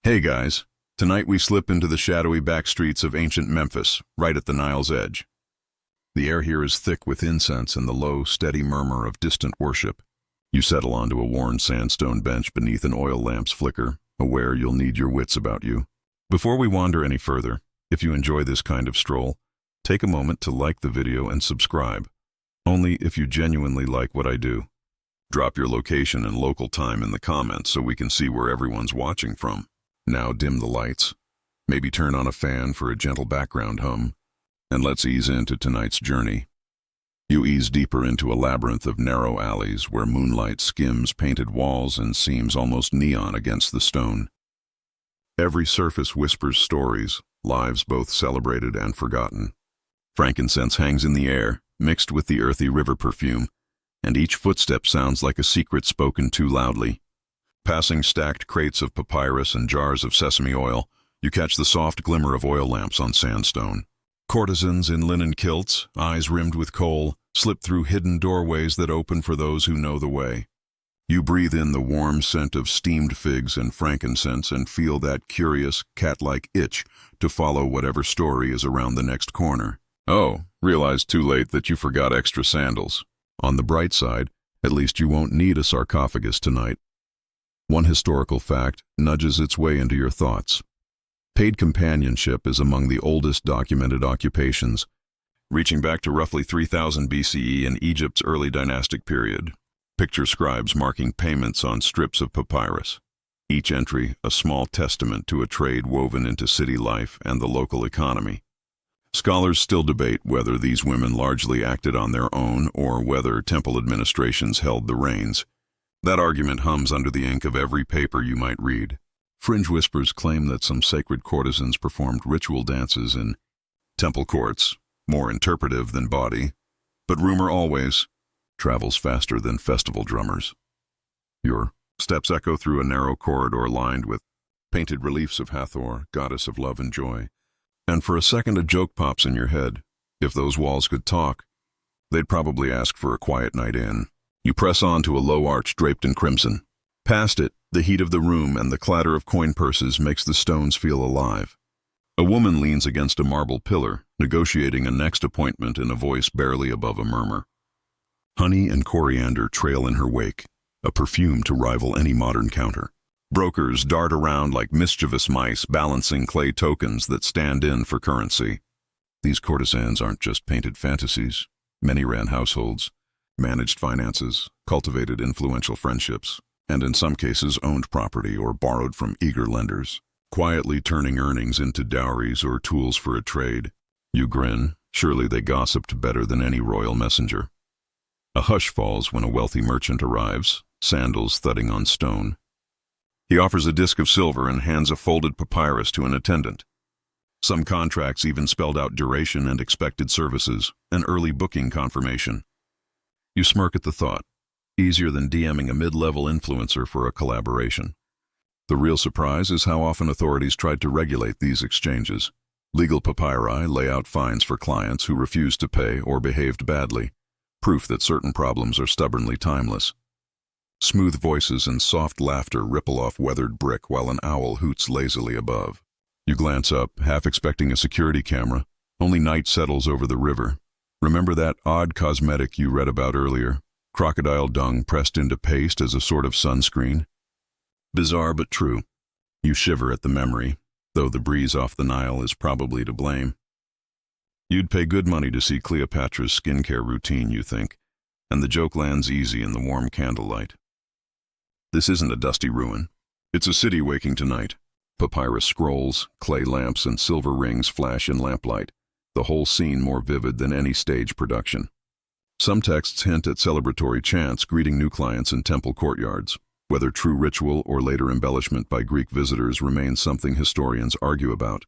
Hey guys, tonight we slip into the shadowy back streets of ancient Memphis, right at the Nile's edge. The air here is thick with incense and the low, steady murmur of distant worship. You settle onto a worn sandstone bench beneath an oil lamp's flicker, aware you'll need your wits about you. Before we wander any further, if you enjoy this kind of stroll, take a moment to like the video and subscribe. Only if you genuinely like what I do. Drop your location and local time in the comments so we can see where everyone's watching from. Now dim the lights, maybe turn on a fan for a gentle background hum, and let's ease into tonight's journey. You ease deeper into a labyrinth of narrow alleys where moonlight skims painted walls and seems almost neon against the stone. Every surface whispers stories, lives both celebrated and forgotten. Frankincense hangs in the air, mixed with the earthy river perfume, and each footstep sounds like a secret spoken too loudly. Passing stacked crates of papyrus and jars of sesame oil, you catch the soft glimmer of oil lamps on sandstone. Courtesans in linen kilts, eyes rimmed with kohl, slip through hidden doorways that open for those who know the way. You breathe in the warm scent of steamed figs and frankincense and feel that curious, cat-like itch to follow whatever story is around the next corner. Oh, realize too late that you forgot extra sandals. On the bright side, at least you won't need a sarcophagus tonight. One historical fact nudges its way into your thoughts. Paid companionship is among the oldest documented occupations, reaching back to roughly 3000 BCE in Egypt's early dynastic period. Picture scribes marking payments on strips of papyrus. Each entry a small testament to a trade woven into city life and the local economy. Scholars still debate whether these women largely acted on their own or whether temple administrations held the reins. That argument hums under the ink of every paper you might read. Fringe whispers claim that some sacred courtesans performed ritual dances in temple courts, more interpretive than body, but rumor always travels faster than festival drummers. Your steps echo through a narrow corridor lined with painted reliefs of Hathor, goddess of love and joy, and for a second a joke pops in your head. If those walls could talk, they'd probably ask for a quiet night in. You press on to a low arch draped in crimson. Past it, the heat of the room and the clatter of coin purses makes the stones feel alive. A woman leans against a marble pillar, negotiating a next appointment in a voice barely above a murmur. Honey and coriander trail in her wake, a perfume to rival any modern counter. Brokers dart around like mischievous mice, balancing clay tokens that stand in for currency. These courtesans aren't just painted fantasies. Many ran households, managed finances, cultivated influential friendships, and in some cases owned property or borrowed from eager lenders, quietly turning earnings into dowries or tools for a trade. You grin, surely they gossiped better than any royal messenger. A hush falls when a wealthy merchant arrives, sandals thudding on stone. He offers a disc of silver and hands a folded papyrus to an attendant. Some contracts even spelled out duration and expected services, an early booking confirmation. You smirk at the thought, easier than DMing a mid-level influencer for a collaboration. The real surprise is how often authorities tried to regulate these exchanges. Legal papyri lay out fines for clients who refused to pay or behaved badly, proof that certain problems are stubbornly timeless. Smooth voices and soft laughter ripple off weathered brick while an owl hoots lazily above. You glance up, half expecting a security camera. Only night settles over the river. Remember that odd cosmetic you read about earlier? Crocodile dung pressed into paste as a sort of sunscreen? Bizarre but true. You shiver at the memory, though the breeze off the Nile is probably to blame. You'd pay good money to see Cleopatra's skincare routine, you think, and the joke lands easy in the warm candlelight. This isn't a dusty ruin. It's a city waking tonight. Papyrus scrolls, clay lamps, and silver rings flash in lamplight, the whole scene more vivid than any stage production. Some texts hint at celebratory chants greeting new clients in temple courtyards. Whether true ritual or later embellishment by Greek visitors remains something historians argue about.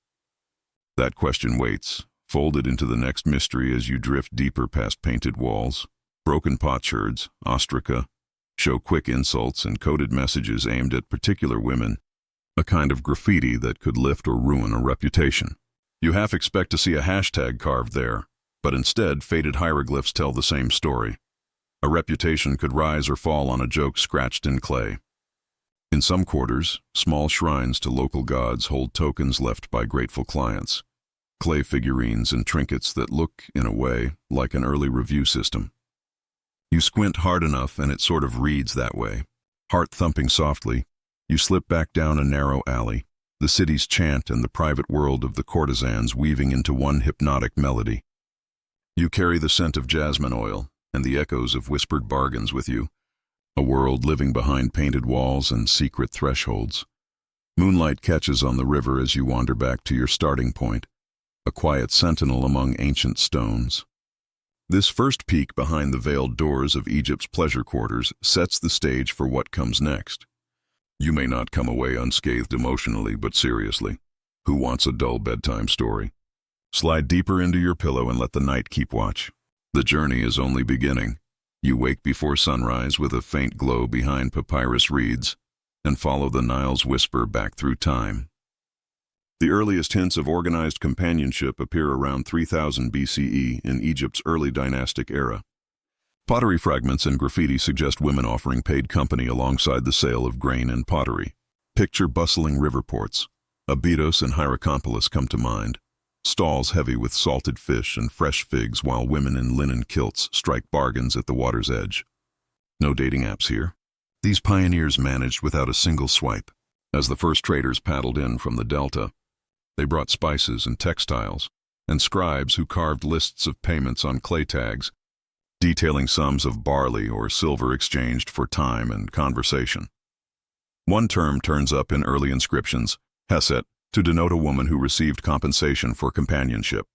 That question waits, folded into the next mystery as you drift deeper past painted walls. Broken potsherds, ostraca, show quick insults and coded messages aimed at particular women, a kind of graffiti that could lift or ruin a reputation. You half expect to see a hashtag carved there, but instead faded hieroglyphs tell the same story. A reputation could rise or fall on a joke scratched in clay. In some quarters, small shrines to local gods hold tokens left by grateful clients, clay figurines and trinkets that look, in a way, like an early review system. You squint hard enough and it sort of reads that way. Heart thumping softly, you slip back down a narrow alley, the city's chant and the private world of the courtesans weaving into one hypnotic melody. You carry the scent of jasmine oil and the echoes of whispered bargains with you, a world living behind painted walls and secret thresholds. Moonlight catches on the river as you wander back to your starting point, a quiet sentinel among ancient stones. This first peek behind the veiled doors of Egypt's pleasure quarters sets the stage for what comes next. You may not come away unscathed emotionally, but seriously, who wants a dull bedtime story? Slide deeper into your pillow and let the night keep watch. The journey is only beginning. You wake before sunrise with a faint glow behind papyrus reeds and follow the Nile's whisper back through time. The earliest hints of organized companionship appear around 3000 BCE in Egypt's early dynastic era. Pottery fragments and graffiti suggest women offering paid company alongside the sale of grain and pottery. Picture bustling river ports. Abydos and Hierakonpolis come to mind. Stalls heavy with salted fish and fresh figs while women in linen kilts strike bargains at the water's edge. No dating apps here. These pioneers managed without a single swipe. As the first traders paddled in from the delta, they brought spices and textiles, and scribes who carved lists of payments on clay tags, detailing sums of barley or silver exchanged for time and conversation. One term turns up in early inscriptions, Heset, to denote a woman who received compensation for companionship.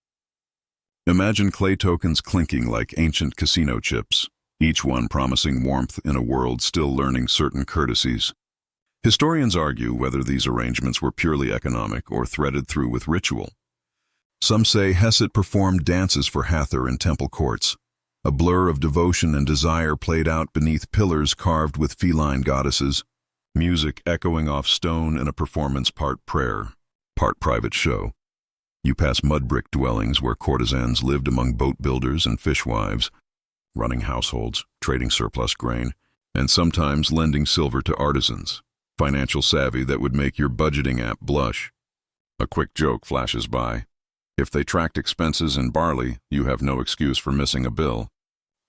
Imagine clay tokens clinking like ancient casino chips, each one promising warmth in a world still learning certain courtesies. Historians argue whether these arrangements were purely economic or threaded through with ritual. Some say Heset performed dances for Hathor in temple courts, a blur of devotion and desire played out beneath pillars carved with feline goddesses, music echoing off stone in a performance part prayer, part private show. You pass mud brick dwellings where courtesans lived among boat builders and fishwives, running households, trading surplus grain, and sometimes lending silver to artisans, financial savvy that would make your budgeting app blush. A quick joke flashes by. If they tracked expenses in barley, you have no excuse for missing a bill.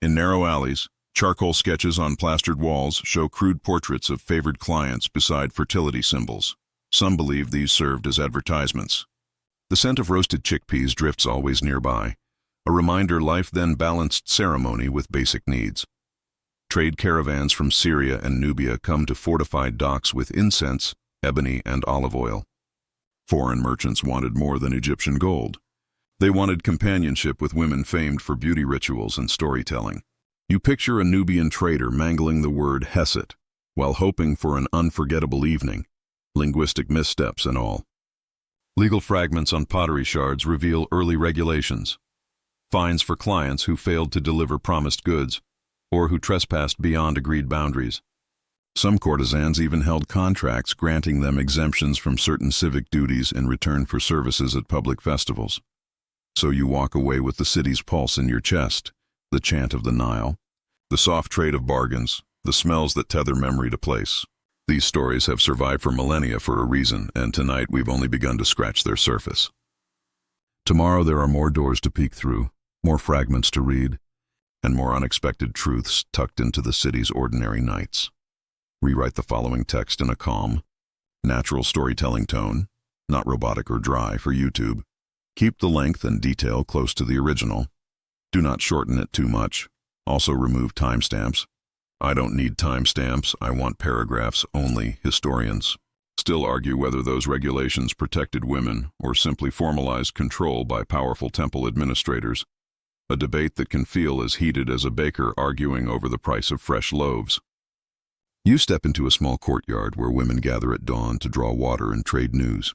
In narrow alleys, charcoal sketches on plastered walls show crude portraits of favored clients beside fertility symbols. Some believe these served as advertisements. The scent of roasted chickpeas drifts always nearby, a reminder life then balanced ceremony with basic needs. Trade caravans from Syria and Nubia come to fortified docks with incense, ebony, and olive oil. Foreign merchants wanted more than Egyptian gold. They wanted companionship with women famed for beauty rituals and storytelling. You picture a Nubian trader mangling the word Heset while hoping for an unforgettable evening, linguistic missteps and all. Legal fragments on pottery shards reveal early regulations. Fines for clients who failed to deliver promised goods, or who trespassed beyond agreed boundaries. Some courtesans even held contracts granting them exemptions from certain civic duties in return for services at public festivals. So you walk away with the city's pulse in your chest, the chant of the Nile, the soft trade of bargains, the smells that tether memory to place. These stories have survived for millennia for a reason, and tonight we've only begun to scratch their surface. Tomorrow there are more doors to peek through, more fragments to read, and more unexpected truths tucked into the city's ordinary nights. Rewrite the following text in a calm, natural storytelling tone, not robotic or dry for YouTube. Keep the length and detail close to the original. Do not shorten it too much. Also remove timestamps. I don't need timestamps, I want paragraphs only, historians still argue whether those regulations protected women or simply formalized control by powerful temple administrators, a debate that can feel as heated as a baker arguing over the price of fresh loaves. You step into a small courtyard where women gather at dawn to draw water and trade news.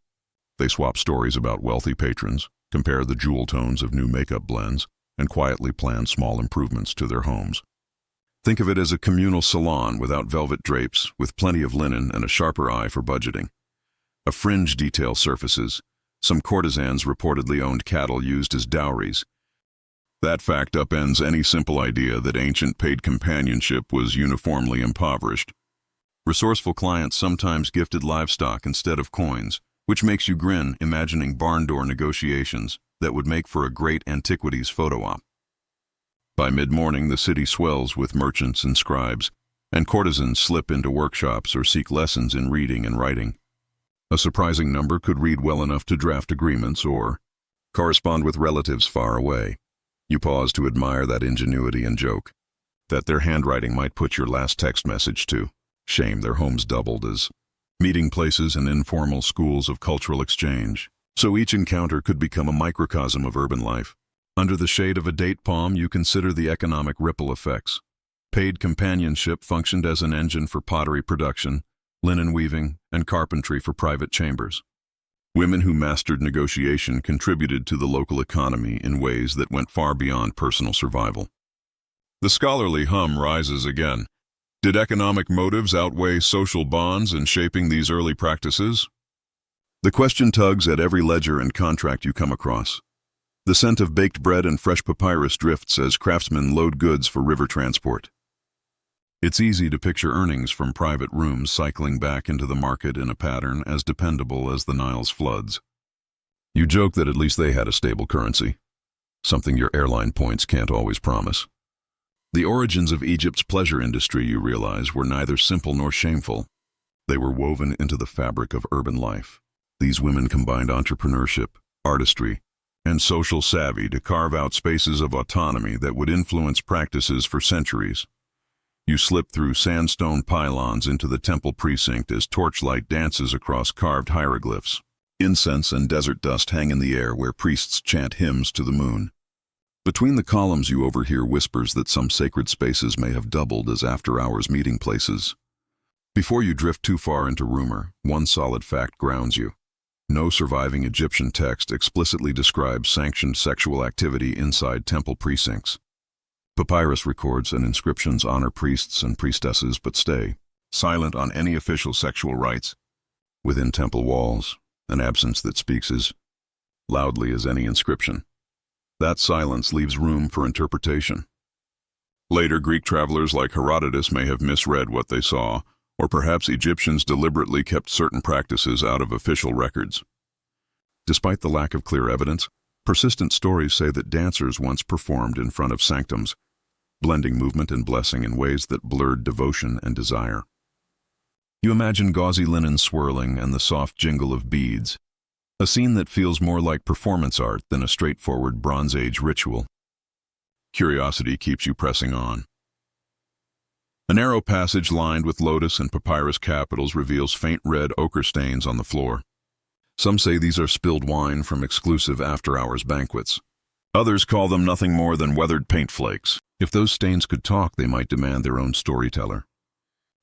They swap stories about wealthy patrons, compare the jewel tones of new makeup blends, and quietly plan small improvements to their homes. Think of it as a communal salon without velvet drapes, with plenty of linen and a sharper eye for budgeting. A fringe detail surfaces. Some courtesans reportedly owned cattle used as dowries. That fact upends any simple idea that ancient paid companionship was uniformly impoverished. Resourceful clients sometimes gifted livestock instead of coins, which makes you grin imagining barn door negotiations that would make for a great antiquities photo op. By mid-morning, the city swells with merchants and scribes, and courtesans slip into workshops or seek lessons in reading and writing. A surprising number could read well enough to draft agreements or correspond with relatives far away. You pause to admire that ingenuity and joke, that their handwriting might put your last text message to shame. Their homes doubled as meeting places and informal schools of cultural exchange, so each encounter could become a microcosm of urban life. Under the shade of a date palm, you consider the economic ripple effects. Paid companionship functioned as an engine for pottery production, linen weaving, and carpentry for private chambers. Women who mastered negotiation contributed to the local economy in ways that went far beyond personal survival. The scholarly hum rises again. Did economic motives outweigh social bonds in shaping these early practices? The question tugs at every ledger and contract you come across. The scent of baked bread and fresh papyrus drifts as craftsmen load goods for river transport. It's easy to picture earnings from private rooms cycling back into the market in a pattern as dependable as the Nile's floods. You joke that at least they had a stable currency, something your airline points can't always promise. The origins of Egypt's pleasure industry, you realize, were neither simple nor shameful. They were woven into the fabric of urban life. These women combined entrepreneurship, artistry, and social savvy to carve out spaces of autonomy that would influence practices for centuries. You slip through sandstone pylons into the temple precinct as torchlight dances across carved hieroglyphs. Incense and desert dust hang in the air where priests chant hymns to the moon. Between the columns you overhear whispers that some sacred spaces may have doubled as after-hours meeting places. Before you drift too far into rumor, one solid fact grounds you. No surviving Egyptian text explicitly describes sanctioned sexual activity inside temple precincts. Papyrus records and inscriptions honor priests and priestesses but stay silent on any official sexual rites within temple walls, an absence that speaks as loudly as any inscription. That silence leaves room for interpretation. Later Greek travelers like Herodotus may have misread what they saw, or perhaps Egyptians deliberately kept certain practices out of official records. Despite the lack of clear evidence, persistent stories say that dancers once performed in front of sanctums, blending movement and blessing in ways that blurred devotion and desire. You imagine gauzy linen swirling and the soft jingle of beads, a scene that feels more like performance art than a straightforward Bronze Age ritual. Curiosity keeps you pressing on. A narrow passage lined with lotus and papyrus capitals reveals faint red ochre stains on the floor. Some say these are spilled wine from exclusive after-hours banquets. Others call them nothing more than weathered paint flakes. If those stains could talk, they might demand their own storyteller.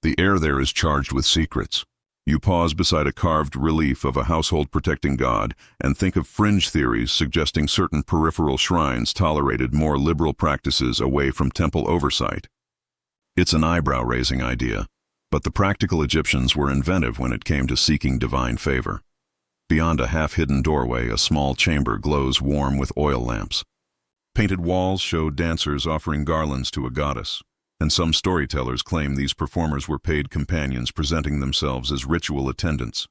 The air there is charged with secrets. You pause beside a carved relief of a household-protecting god and think of fringe theories suggesting certain peripheral shrines tolerated more liberal practices away from temple oversight. It's an eyebrow-raising idea, but the practical Egyptians were inventive when it came to seeking divine favor. Beyond a half-hidden doorway, a small chamber glows warm with oil lamps. Painted walls show dancers offering garlands to a goddess, and some storytellers claim these performers were paid companions presenting themselves as ritual attendants.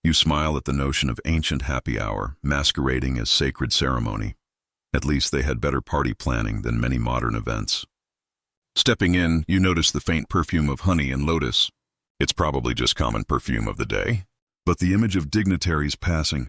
You smile at the notion of ancient happy hour masquerading as sacred ceremony. At least they had better party planning than many modern events. Stepping in, you notice the faint perfume of honey and lotus. It's probably just common perfume of the day, but the image of dignitaries passing,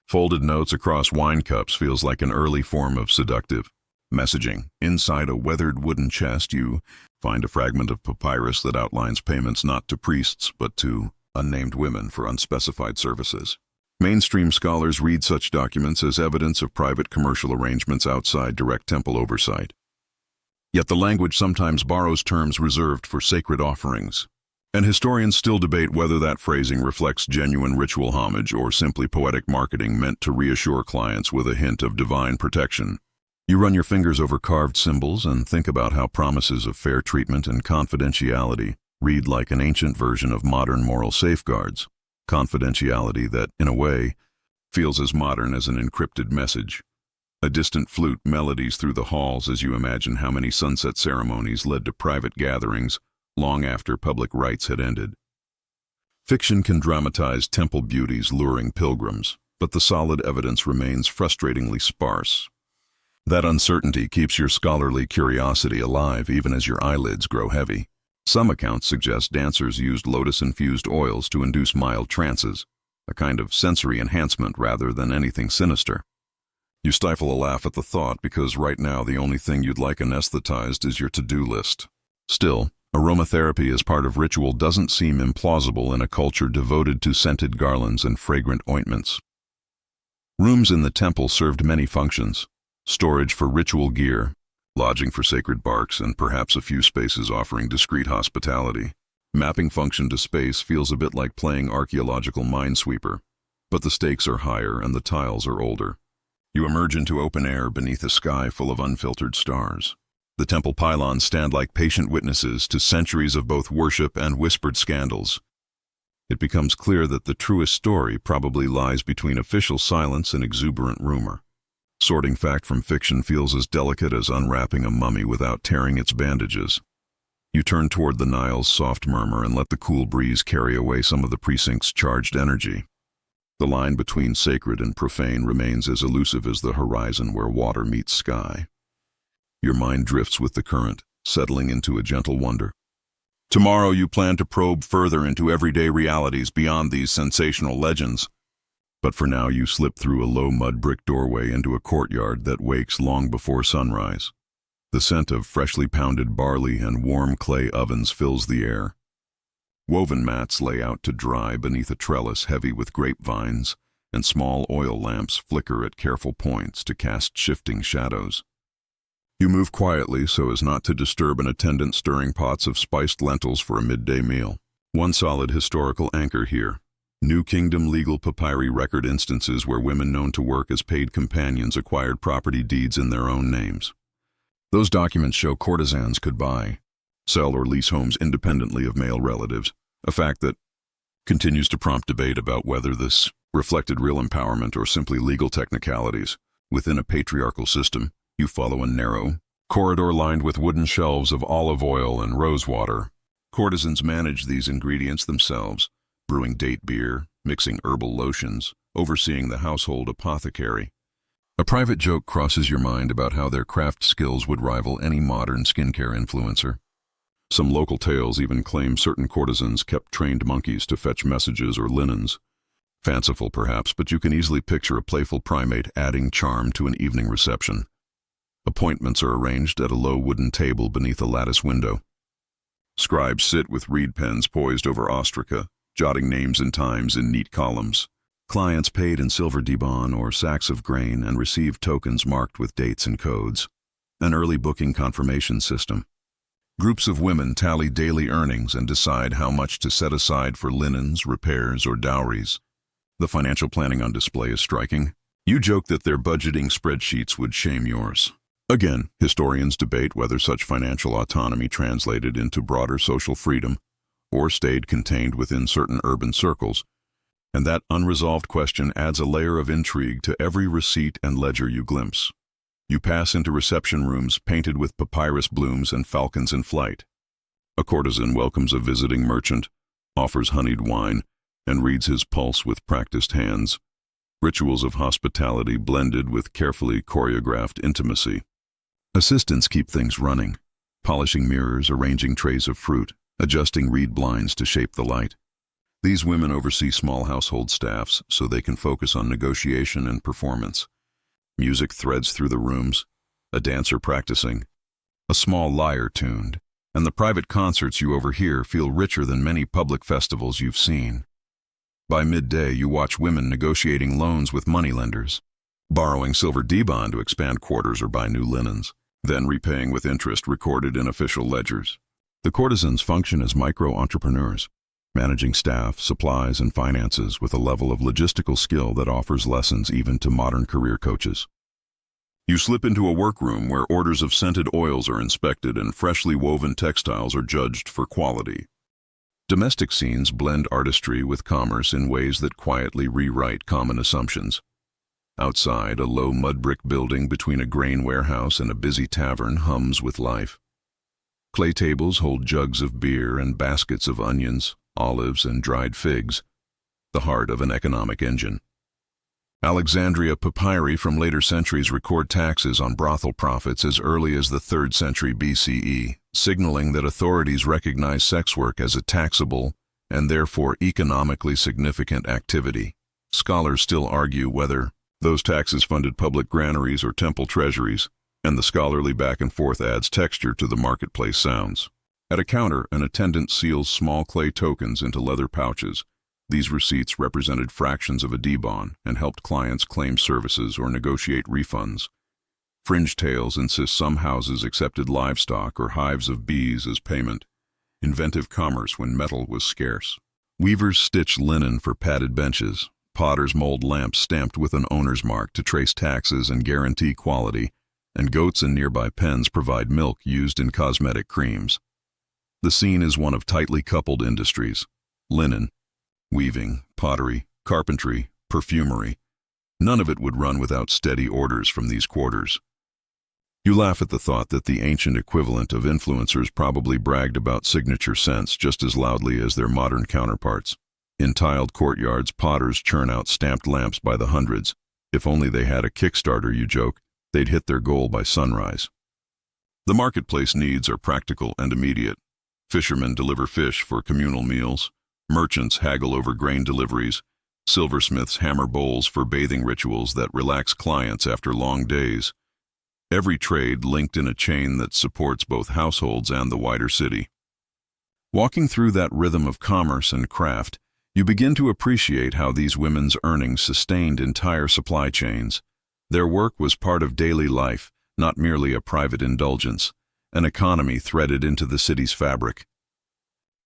folded notes across wine cups feels like an early form of seductive messaging. Inside a weathered wooden chest, you find a fragment of papyrus that outlines payments not to priests but to unnamed women for unspecified services. Mainstream scholars read such documents as evidence of private commercial arrangements outside direct temple oversight. Yet the language sometimes borrows terms reserved for sacred offerings, and historians still debate whether that phrasing reflects genuine ritual homage or simply poetic marketing meant to reassure clients with a hint of divine protection. You run your fingers over carved symbols and think about how promises of fair treatment and confidentiality read like an ancient version of modern moral safeguards, confidentiality that, in a way, feels as modern as an encrypted message. A distant flute melodies through the halls as you imagine how many sunset ceremonies led to private gatherings long after public rites had ended. Fiction can dramatize temple beauties luring pilgrims, but the solid evidence remains frustratingly sparse. That uncertainty keeps your scholarly curiosity alive even as your eyelids grow heavy. Some accounts suggest dancers used lotus-infused oils to induce mild trances, a kind of sensory enhancement rather than anything sinister. You stifle a laugh at the thought because right now the only thing you'd like anesthetized is your to-do list. Still, aromatherapy as part of ritual doesn't seem implausible in a culture devoted to scented garlands and fragrant ointments. Rooms in the temple served many functions: storage for ritual gear, lodging for sacred barks, and perhaps a few spaces offering discreet hospitality. Mapping function to space feels a bit like playing archaeological minesweeper, but the stakes are higher and the tiles are older. You emerge into open air beneath a sky full of unfiltered stars. The temple pylons stand like patient witnesses to centuries of both worship and whispered scandals. It becomes clear that the truest story probably lies between official silence and exuberant rumor. Sorting fact from fiction feels as delicate as unwrapping a mummy without tearing its bandages. You turn toward the Nile's soft murmur and let the cool breeze carry away some of the precinct's charged energy. The line between sacred and profane remains as elusive as the horizon where water meets sky. Your mind drifts with the current, settling into a gentle wonder. Tomorrow you plan to probe further into everyday realities beyond these sensational legends. But for now you slip through a low mud brick doorway into a courtyard that wakes long before sunrise. The scent of freshly pounded barley and warm clay ovens fills the air. Woven mats lay out to dry beneath a trellis heavy with grapevines, and small oil lamps flicker at careful points to cast shifting shadows. You move quietly so as not to disturb an attendant stirring pots of spiced lentils for a midday meal. One solid historical anchor here: New Kingdom legal papyri record instances where women known to work as paid companions acquired property deeds in their own names. Those documents show courtesans could buy, sell, or lease homes independently of male relatives, a fact that continues to prompt debate about whether this reflected real empowerment or simply legal technicalities. Within a patriarchal system, you follow a narrow corridor lined with wooden shelves of olive oil and rose water. Courtesans manage these ingredients themselves, brewing date beer, mixing herbal lotions, overseeing the household apothecary. A private joke crosses your mind about how their craft skills would rival any modern skincare influencer. Some local tales even claim certain courtesans kept trained monkeys to fetch messages or linens. Fanciful perhaps, but you can easily picture a playful primate adding charm to an evening reception. Appointments are arranged at a low wooden table beneath a lattice window. Scribes sit with reed pens poised over ostraca, jotting names and times in neat columns. Clients paid in silver dibon or sacks of grain and receive tokens marked with dates and codes. An early booking confirmation system. Groups of women tally daily earnings and decide how much to set aside for linens, repairs, or dowries. The financial planning on display is striking. You joke that their budgeting spreadsheets would shame yours. Again, historians debate whether such financial autonomy translated into broader social freedom or stayed contained within certain urban circles, and that unresolved question adds a layer of intrigue to every receipt and ledger you glimpse. You pass into reception rooms painted with papyrus blooms and falcons in flight. A courtesan welcomes a visiting merchant, offers honeyed wine, and reads his pulse with practiced hands. Rituals of hospitality blended with carefully choreographed intimacy. Assistants keep things running, polishing mirrors, arranging trays of fruit, adjusting reed blinds to shape the light. These women oversee small household staffs so they can focus on negotiation and performance. Music threads through the rooms, a dancer practicing, a small lyre tuned, and the private concerts you overhear feel richer than many public festivals you've seen. By midday, you watch women negotiating loans with moneylenders, borrowing silver dibon to expand quarters or buy new linens, then repaying with interest recorded in official ledgers. The courtesans function as micro-entrepreneurs, managing staff, supplies, and finances with a level of logistical skill that offers lessons even to modern career coaches. You slip into a workroom where orders of scented oils are inspected and freshly woven textiles are judged for quality. Domestic scenes blend artistry with commerce in ways that quietly rewrite common assumptions. Outside, a low mud brick building between a grain warehouse and a busy tavern hums with life. Clay tables hold jugs of beer and baskets of onions, olives, and dried figs, the heart of an economic engine. Alexandria papyri from later centuries record taxes on brothel profits as early as the 3rd century BCE, signaling that authorities recognize sex work as a taxable and therefore economically significant activity. Scholars still argue whether those taxes funded public granaries or temple treasuries, and the scholarly back and forth adds texture to the marketplace sounds. At a counter, an attendant seals small clay tokens into leather pouches. These receipts represented fractions of a debon and helped clients claim services or negotiate refunds. Fringe tales insist some houses accepted livestock or hives of bees as payment. Inventive commerce when metal was scarce. Weavers stitch linen for padded benches. Potters mold lamps stamped with an owner's mark to trace taxes and guarantee quality, and goats in nearby pens provide milk used in cosmetic creams. The scene is one of tightly coupled industries: linen, weaving, pottery, carpentry, perfumery. None of it would run without steady orders from these quarters. You laugh at the thought that the ancient equivalent of influencers probably bragged about signature scents just as loudly as their modern counterparts. In tiled courtyards, potters churn out stamped lamps by the hundreds. If only they had a Kickstarter, you joke, they'd hit their goal by sunrise. The marketplace needs are practical and immediate. Fishermen deliver fish for communal meals. Merchants haggle over grain deliveries. Silversmiths hammer bowls for bathing rituals that relax clients after long days. Every trade linked in a chain that supports both households and the wider city. Walking through that rhythm of commerce and craft, you begin to appreciate how these women's earnings sustained entire supply chains. Their work was part of daily life, not merely a private indulgence, an economy threaded into the city's fabric.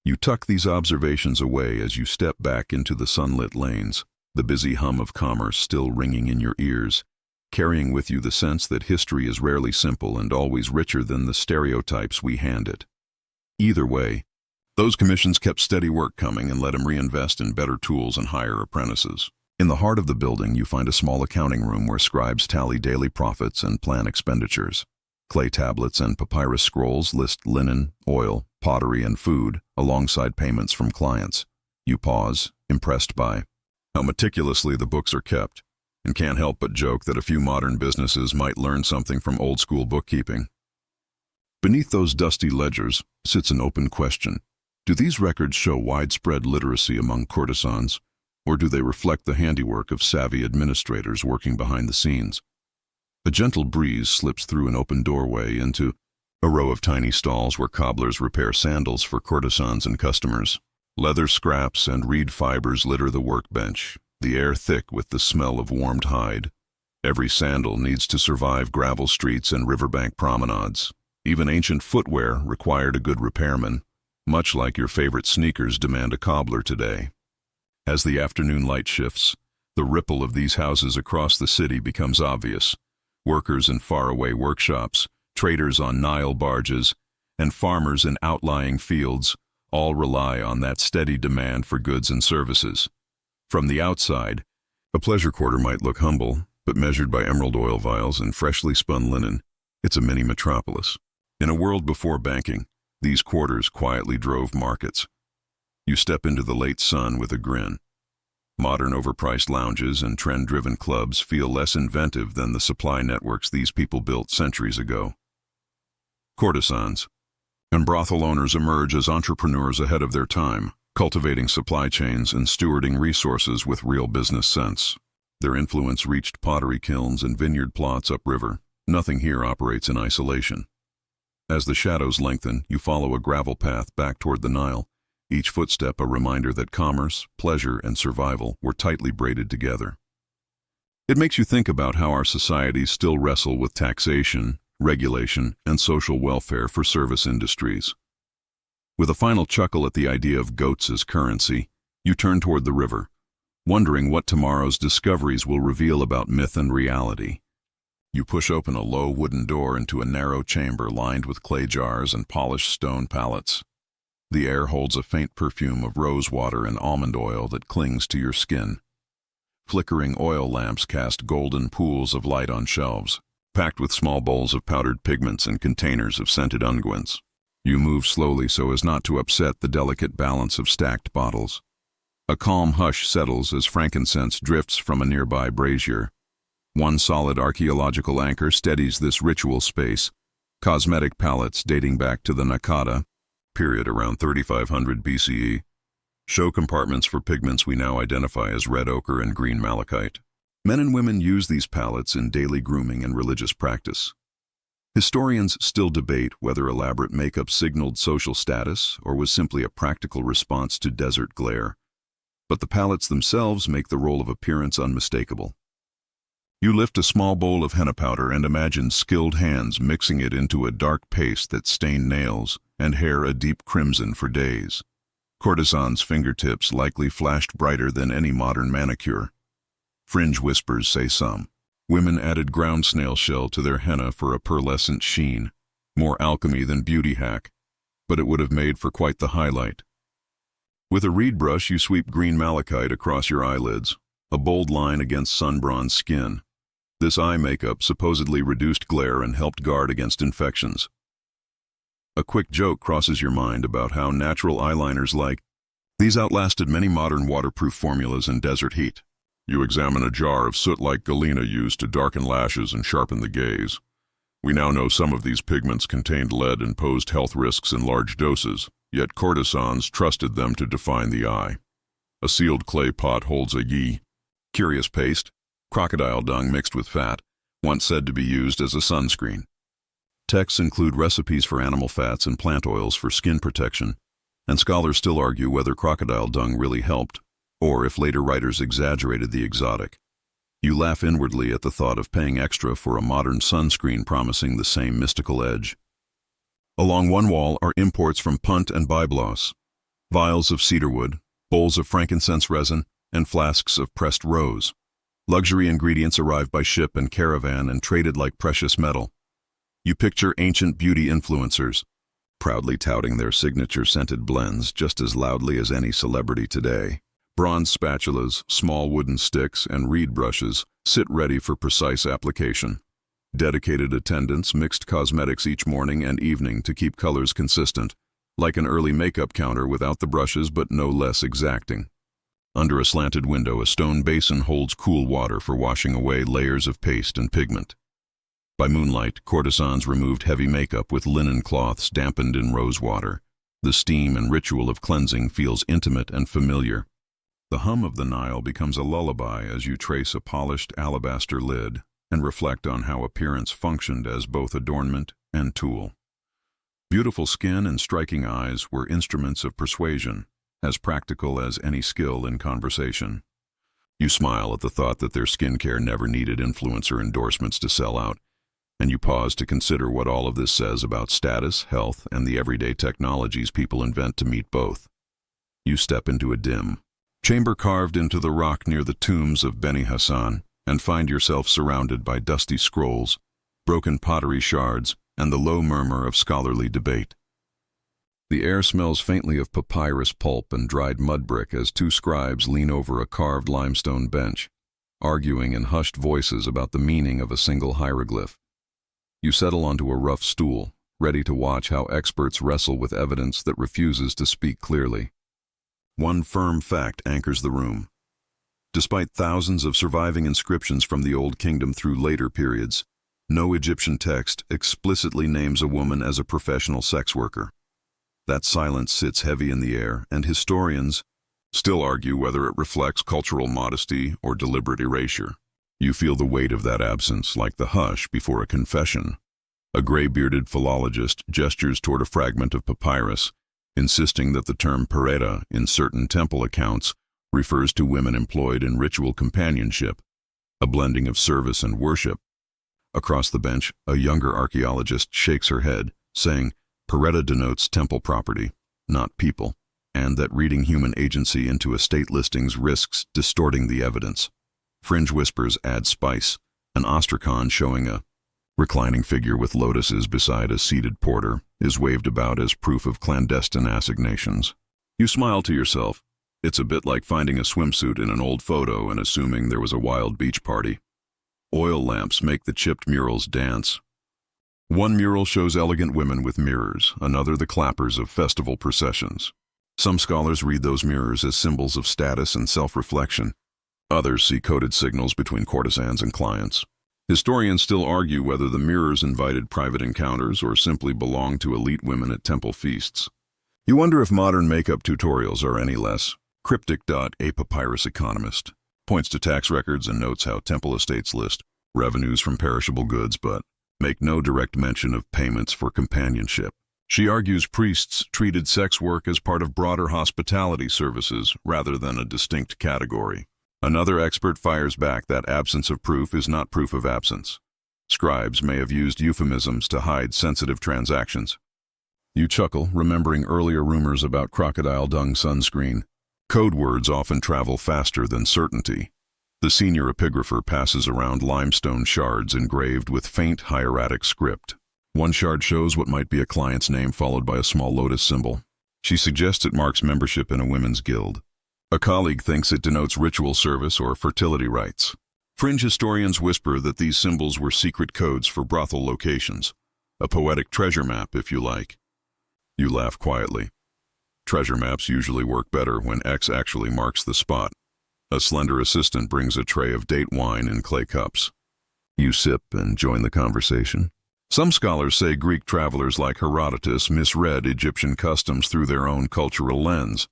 You tuck these observations away as you step back into the sunlit lanes, the busy hum of commerce still ringing in your ears, carrying with you the sense that history is rarely simple and always richer than the stereotypes we hand it. Either way, those commissions kept steady work coming and let him reinvest in better tools and hire apprentices. In the heart of the building, you find a small accounting room where scribes tally daily profits and plan expenditures. Clay tablets and papyrus scrolls list linen, oil, pottery, and food alongside payments from clients. You pause, impressed by how meticulously the books are kept, and can't help but joke that a few modern businesses might learn something from old-school bookkeeping. Beneath those dusty ledgers sits an open question. Do these records show widespread literacy among courtesans, or do they reflect the handiwork of savvy administrators working behind the scenes? A gentle breeze slips through an open doorway into a row of tiny stalls where cobblers repair sandals for courtesans and customers. Leather scraps and reed fibers litter the workbench, the air thick with the smell of warmed hide. Every sandal needs to survive gravel streets and riverbank promenades. Even ancient footwear required a good repairman, much like your favorite sneakers demand a cobbler today. As the afternoon light shifts, the ripple of these houses across the city becomes obvious. Workers in faraway workshops, traders on Nile barges, and farmers in outlying fields all rely on that steady demand for goods and services. From the outside, a pleasure quarter might look humble, but measured by emerald oil vials and freshly spun linen, it's a mini metropolis. In a world before banking, these quarters quietly drove markets. You step into the late sun with a grin. Modern overpriced lounges and trend-driven clubs feel less inventive than the supply networks these people built centuries ago. Courtesans and brothel owners emerge as entrepreneurs ahead of their time, cultivating supply chains and stewarding resources with real business sense. Their influence reached pottery kilns and vineyard plots upriver. Nothing here operates in isolation. As the shadows lengthen, you follow a gravel path back toward the Nile, each footstep a reminder that commerce, pleasure, and survival were tightly braided together. It makes you think about how our societies still wrestle with taxation, regulation, and social welfare for service industries. With a final chuckle at the idea of goats as currency, you turn toward the river, wondering what tomorrow's discoveries will reveal about myth and reality. You push open a low wooden door into a narrow chamber lined with clay jars and polished stone pallets. The air holds a faint perfume of rose water and almond oil that clings to your skin. Flickering oil lamps cast golden pools of light on shelves, packed with small bowls of powdered pigments and containers of scented unguents. You move slowly so as not to upset the delicate balance of stacked bottles. A calm hush settles as frankincense drifts from a nearby brazier. One solid archaeological anchor steadies this ritual space. Cosmetic palettes dating back to the Nakada period around 3500 BCE show compartments for pigments we now identify as red ochre and green malachite. Men and women use these palettes in daily grooming and religious practice. Historians still debate whether elaborate makeup signaled social status or was simply a practical response to desert glare. But the palettes themselves make the role of appearance unmistakable. You lift a small bowl of henna powder and imagine skilled hands mixing it into a dark paste that stained nails and hair a deep crimson for days. Courtesans' fingertips likely flashed brighter than any modern manicure. Fringe whispers say some. Women added ground snail shell to their henna for a pearlescent sheen, more alchemy than beauty hack, but it would have made for quite the highlight. With a reed brush, you sweep green malachite across your eyelids, a bold line against sun-bronzed skin. This eye makeup supposedly reduced glare and helped guard against infections. A quick joke crosses your mind about how natural eyeliners like these outlasted many modern waterproof formulas in desert heat. You examine a jar of soot-like galena used to darken lashes and sharpen the gaze. We now know some of these pigments contained lead and posed health risks in large doses, yet courtesans trusted them to define the eye. A sealed clay pot holds a curious paste, crocodile dung mixed with fat, once said to be used as a sunscreen. Texts include recipes for animal fats and plant oils for skin protection, and scholars still argue whether crocodile dung really helped, or if later writers exaggerated the exotic. You laugh inwardly at the thought of paying extra for a modern sunscreen promising the same mystical edge. Along one wall are imports from Punt and Byblos, vials of cedarwood, bowls of frankincense resin, and flasks of pressed rose. Luxury ingredients arrive by ship and caravan and traded like precious metal. You picture ancient beauty influencers, proudly touting their signature scented blends just as loudly as any celebrity today. Bronze spatulas, small wooden sticks, and reed brushes sit ready for precise application. Dedicated attendants mixed cosmetics each morning and evening to keep colors consistent, like an early makeup counter without the brushes but no less exacting. Under a slanted window, a stone basin holds cool water for washing away layers of paste and pigment. By moonlight, courtesans removed heavy makeup with linen cloths dampened in rose water. The steam and ritual of cleansing feels intimate and familiar. The hum of the Nile becomes a lullaby as you trace a polished alabaster lid and reflect on how appearance functioned as both adornment and tool. Beautiful skin and striking eyes were instruments of persuasion, as practical as any skill in conversation. You smile at the thought that their skincare never needed influencer endorsements to sell out, and you pause to consider what all of this says about status, health, and the everyday technologies people invent to meet both. You step into a dim chamber carved into the rock near the tombs of Beni Hassan and find yourself surrounded by dusty scrolls, broken pottery shards, and the low murmur of scholarly debate. The air smells faintly of papyrus pulp and dried mud brick as two scribes lean over a carved limestone bench, arguing in hushed voices about the meaning of a single hieroglyph. You settle onto a rough stool, ready to watch how experts wrestle with evidence that refuses to speak clearly. One firm fact anchors the room. Despite thousands of surviving inscriptions from the Old Kingdom through later periods, no Egyptian text explicitly names a woman as a professional sex worker. That silence sits heavy in the air, and historians still argue whether it reflects cultural modesty or deliberate erasure. You feel the weight of that absence like the hush before a confession. A gray-bearded philologist gestures toward a fragment of papyrus, insisting that the term pereta in certain temple accounts refers to women employed in ritual companionship, a blending of service and worship. Across the bench, a younger archaeologist shakes her head, saying, "Pereta denotes temple property, not people, and that reading human agency into estate listings risks distorting the evidence." Fringe whispers add spice, an ostracon showing a reclining figure with lotuses beside a seated porter is waved about as proof of clandestine assignations. You smile to yourself. It's a bit like finding a swimsuit in an old photo and assuming there was a wild beach party. Oil lamps make the chipped murals dance. One mural shows elegant women with mirrors, another the clappers of festival processions. Some scholars read those mirrors as symbols of status and self-reflection. Others see coded signals between courtesans and clients. Historians still argue whether the mirrors invited private encounters or simply belonged to elite women at temple feasts. You wonder if modern makeup tutorials are any less. Cryptic. A papyrus economist points to tax records and notes how temple estates list revenues from perishable goods but make no direct mention of payments for companionship. She argues priests treated sex work as part of broader hospitality services rather than a distinct category. Another expert fires back that absence of proof is not proof of absence. Scribes may have used euphemisms to hide sensitive transactions. You chuckle, remembering earlier rumors about crocodile dung sunscreen. Code words often travel faster than certainty. The senior epigrapher passes around limestone shards engraved with faint hieratic script. One shard shows what might be a client's name followed by a small lotus symbol. She suggests it marks membership in a women's guild. A colleague thinks it denotes ritual service or fertility rites. Fringe historians whisper that these symbols were secret codes for brothel locations. A poetic treasure map, if you like. You laugh quietly. Treasure maps usually work better when X actually marks the spot. A slender assistant brings a tray of date wine in clay cups. You sip and join the conversation. Some scholars say Greek travelers like Herodotus misread Egyptian customs through their own cultural lens.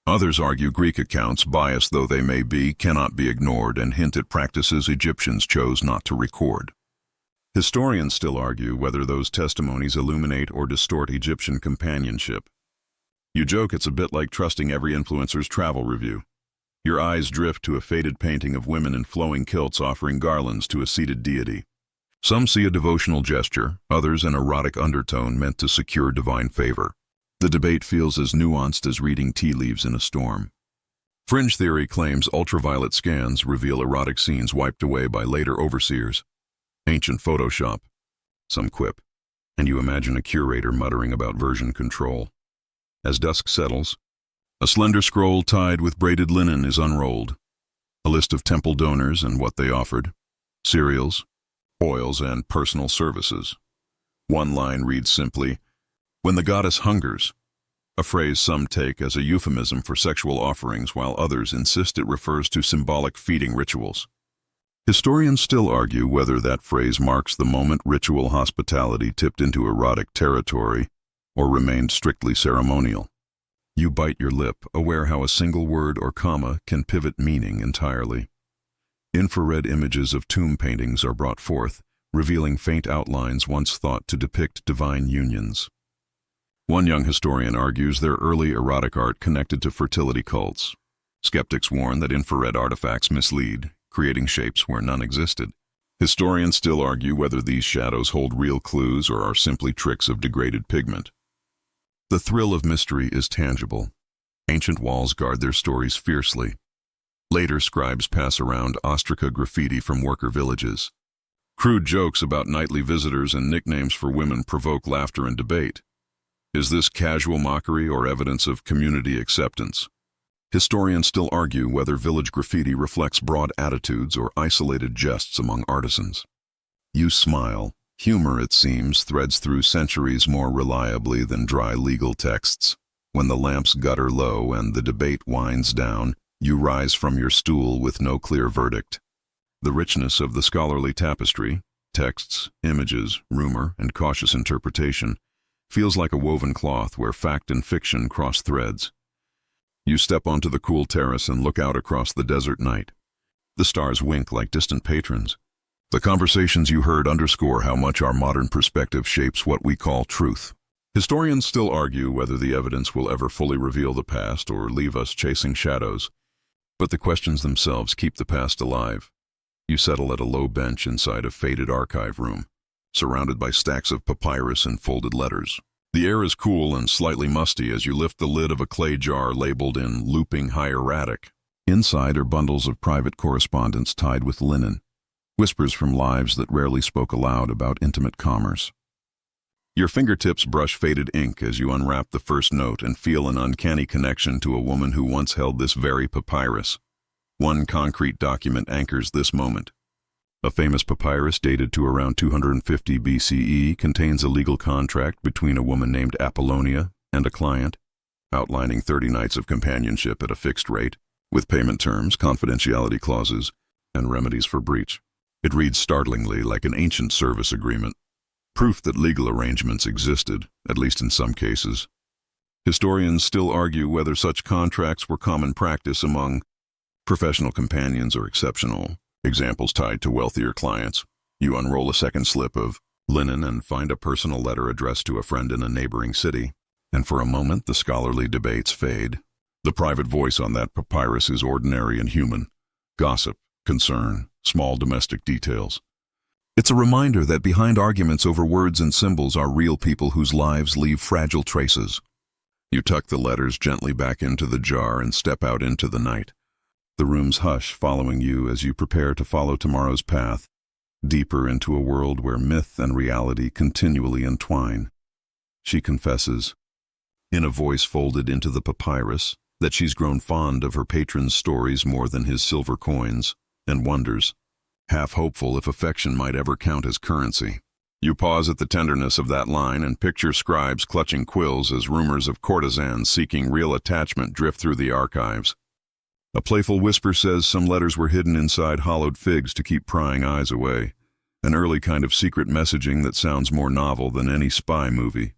Others argue Greek accounts, biased though they may be, cannot be ignored and hint at practices Egyptians chose not to record. Historians still argue whether those testimonies illuminate or distort Egyptian companionship. You joke it's a bit like trusting every influencer's travel review. Your eyes drift to a faded painting of women in flowing kilts offering garlands to a seated deity. Some see a devotional gesture, others an erotic undertone meant to secure divine favor. The debate feels as nuanced as reading tea leaves in a storm. Fringe theory claims ultraviolet scans reveal erotic scenes wiped away by later overseers. Ancient Photoshop. Some quip, and you imagine a curator muttering about version control. As dusk settles, a slender scroll tied with braided linen is unrolled. A list of temple donors and what they offered. Cereals, oils, and personal services. One line reads simply, "When the goddess hungers," a phrase some take as a euphemism for sexual offerings while others insist it refers to symbolic feeding rituals. Historians still argue whether that phrase marks the moment ritual hospitality tipped into erotic territory or remained strictly ceremonial. You bite your lip, aware how a single word or comma can pivot meaning entirely. Infrared images of tomb paintings are brought forth, revealing faint outlines once thought to depict divine unions. One young historian argues their early erotic art connected to fertility cults. Skeptics warn that infrared artifacts mislead, creating shapes where none existed. Historians still argue whether these shadows hold real clues or are simply tricks of degraded pigment. The thrill of mystery is tangible. Ancient walls guard their stories fiercely. Later scribes pass around ostraca graffiti from worker villages. Crude jokes about nightly visitors and nicknames for women provoke laughter and debate. Is this casual mockery or evidence of community acceptance? Historians still argue whether village graffiti reflects broad attitudes or isolated jests among artisans. You smile. Humor, it seems, threads through centuries more reliably than dry legal texts. When the lamps gutter low and the debate winds down, you rise from your stool with no clear verdict. The richness of the scholarly tapestry, texts, images, rumor, and cautious interpretation, feels like a woven cloth where fact and fiction cross threads. You step onto the cool terrace and look out across the desert night. The stars wink like distant patrons. The conversations you heard underscore how much our modern perspective shapes what we call truth. Historians still argue whether the evidence will ever fully reveal the past or leave us chasing shadows. But the questions themselves keep the past alive. You settle at a low bench inside a faded archive room, surrounded by stacks of papyrus and folded letters. The air is cool and slightly musty as you lift the lid of a clay jar labeled in looping hieratic. Inside are bundles of private correspondence tied with linen, whispers from lives that rarely spoke aloud about intimate commerce. Your fingertips brush faded ink as you unwrap the first note and feel an uncanny connection to a woman who once held this very papyrus. One concrete document anchors this moment. A famous papyrus dated to around 250 BCE contains a legal contract between a woman named Apollonia and a client, outlining 30 nights of companionship at a fixed rate, with payment terms, confidentiality clauses, and remedies for breach. It reads startlingly like an ancient service agreement, proof that legal arrangements existed, at least in some cases. Historians still argue whether such contracts were common practice among professional companions or exceptional. Examples tied to wealthier clients. You unroll a second slip of linen and find a personal letter addressed to a friend in a neighboring city, and for a moment the scholarly debates fade. The private voice on that papyrus is ordinary and human. Gossip, concern, small domestic details. It's a reminder that behind arguments over words and symbols are real people whose lives leave fragile traces. You tuck the letters gently back into the jar and step out into the night. The rooms hush, following you as you prepare to follow tomorrow's path, deeper into a world where myth and reality continually entwine. She confesses, in a voice folded into the papyrus, that she's grown fond of her patron's stories more than his silver coins, and wonders, half hopeful if affection might ever count as currency. You pause at the tenderness of that line and picture scribes clutching quills as rumors of courtesans seeking real attachment drift through the archives. A playful whisper says some letters were hidden inside hollowed figs to keep prying eyes away, an early kind of secret messaging that sounds more novel than any spy movie.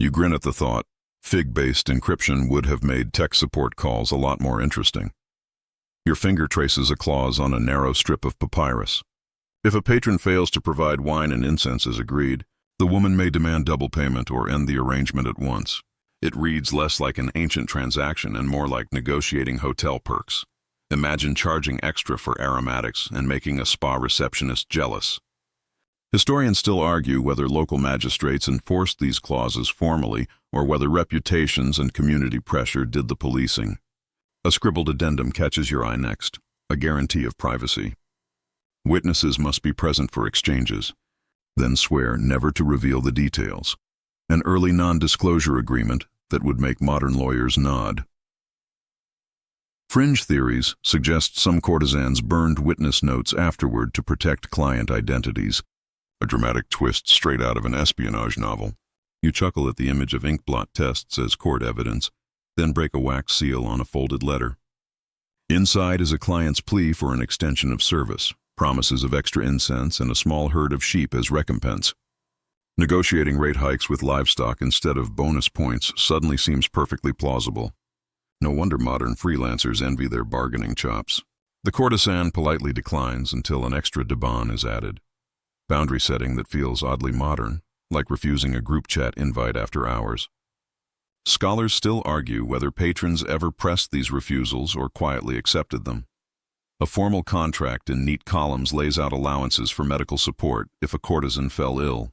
You grin at the thought. Fig-based encryption would have made tech support calls a lot more interesting. Your finger traces a clause on a narrow strip of papyrus. If a patron fails to provide wine and incense as agreed, the woman may demand double payment or end the arrangement at once. It reads less like an ancient transaction and more like negotiating hotel perks. Imagine charging extra for aromatics and making a spa receptionist jealous. Historians still argue whether local magistrates enforced these clauses formally or whether reputations and community pressure did the policing. A scribbled addendum catches your eye next, a guarantee of privacy. Witnesses must be present for exchanges, then swear never to reveal the details. An early non-disclosure agreement that would make modern lawyers nod. Fringe theories suggest some courtesans burned witness notes afterward to protect client identities, a dramatic twist straight out of an espionage novel. You chuckle at the image of ink blot tests as court evidence, then break a wax seal on a folded letter. Inside is a client's plea for an extension of service, promises of extra incense, and a small herd of sheep as recompense. Negotiating rate hikes with livestock instead of bonus points suddenly seems perfectly plausible. No wonder modern freelancers envy their bargaining chops. The courtesan politely declines until an extra debon is added. Boundary setting that feels oddly modern, like refusing a group chat invite after hours. Scholars still argue whether patrons ever pressed these refusals or quietly accepted them. A formal contract in neat columns lays out allowances for medical support if a courtesan fell ill.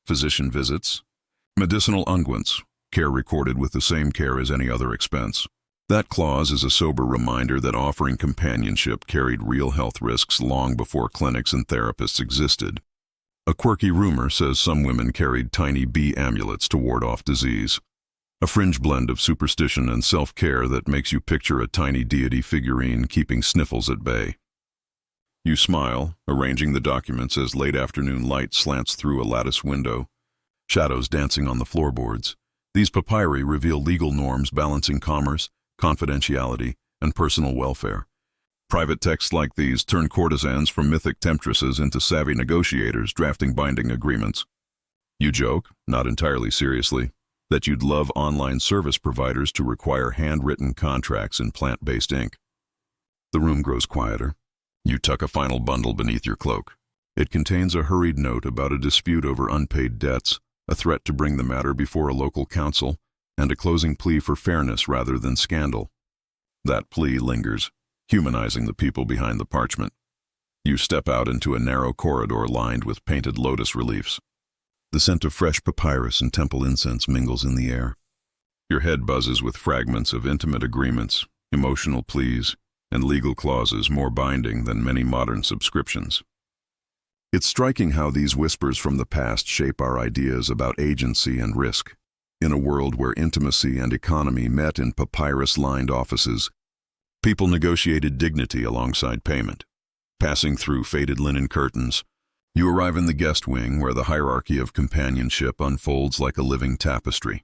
Physician visits, medicinal unguents, care recorded with the same care as any other expense. That clause is a sober reminder that offering companionship carried real health risks long before clinics and therapists existed. A quirky rumor says some women carried tiny bee amulets to ward off disease. A fringe blend of superstition and self-care that makes you picture a tiny deity figurine keeping sniffles at bay. You smile, arranging the documents as late afternoon light slants through a lattice window, shadows dancing on the floorboards. These papyri reveal legal norms balancing commerce, confidentiality, and personal welfare. Private texts like these turn courtesans from mythic temptresses into savvy negotiators drafting binding agreements. You joke, not entirely seriously, that you'd love online service providers to require handwritten contracts in plant-based ink. The room grows quieter. You tuck a final bundle beneath your cloak. It contains a hurried note about a dispute over unpaid debts, a threat to bring the matter before a local council, and a closing plea for fairness rather than scandal. That plea lingers, humanizing the people behind the parchment. You step out into a narrow corridor lined with painted lotus reliefs. The scent of fresh papyrus and temple incense mingles in the air. Your head buzzes with fragments of intimate agreements, emotional pleas, and legal clauses more binding than many modern subscriptions. It's striking how these whispers from the past shape our ideas about agency and risk. In a world where intimacy and economy met in papyrus-lined offices, people negotiated dignity alongside payment. Passing through faded linen curtains, you arrive in the guest wing where the hierarchy of companionship unfolds like a living tapestry.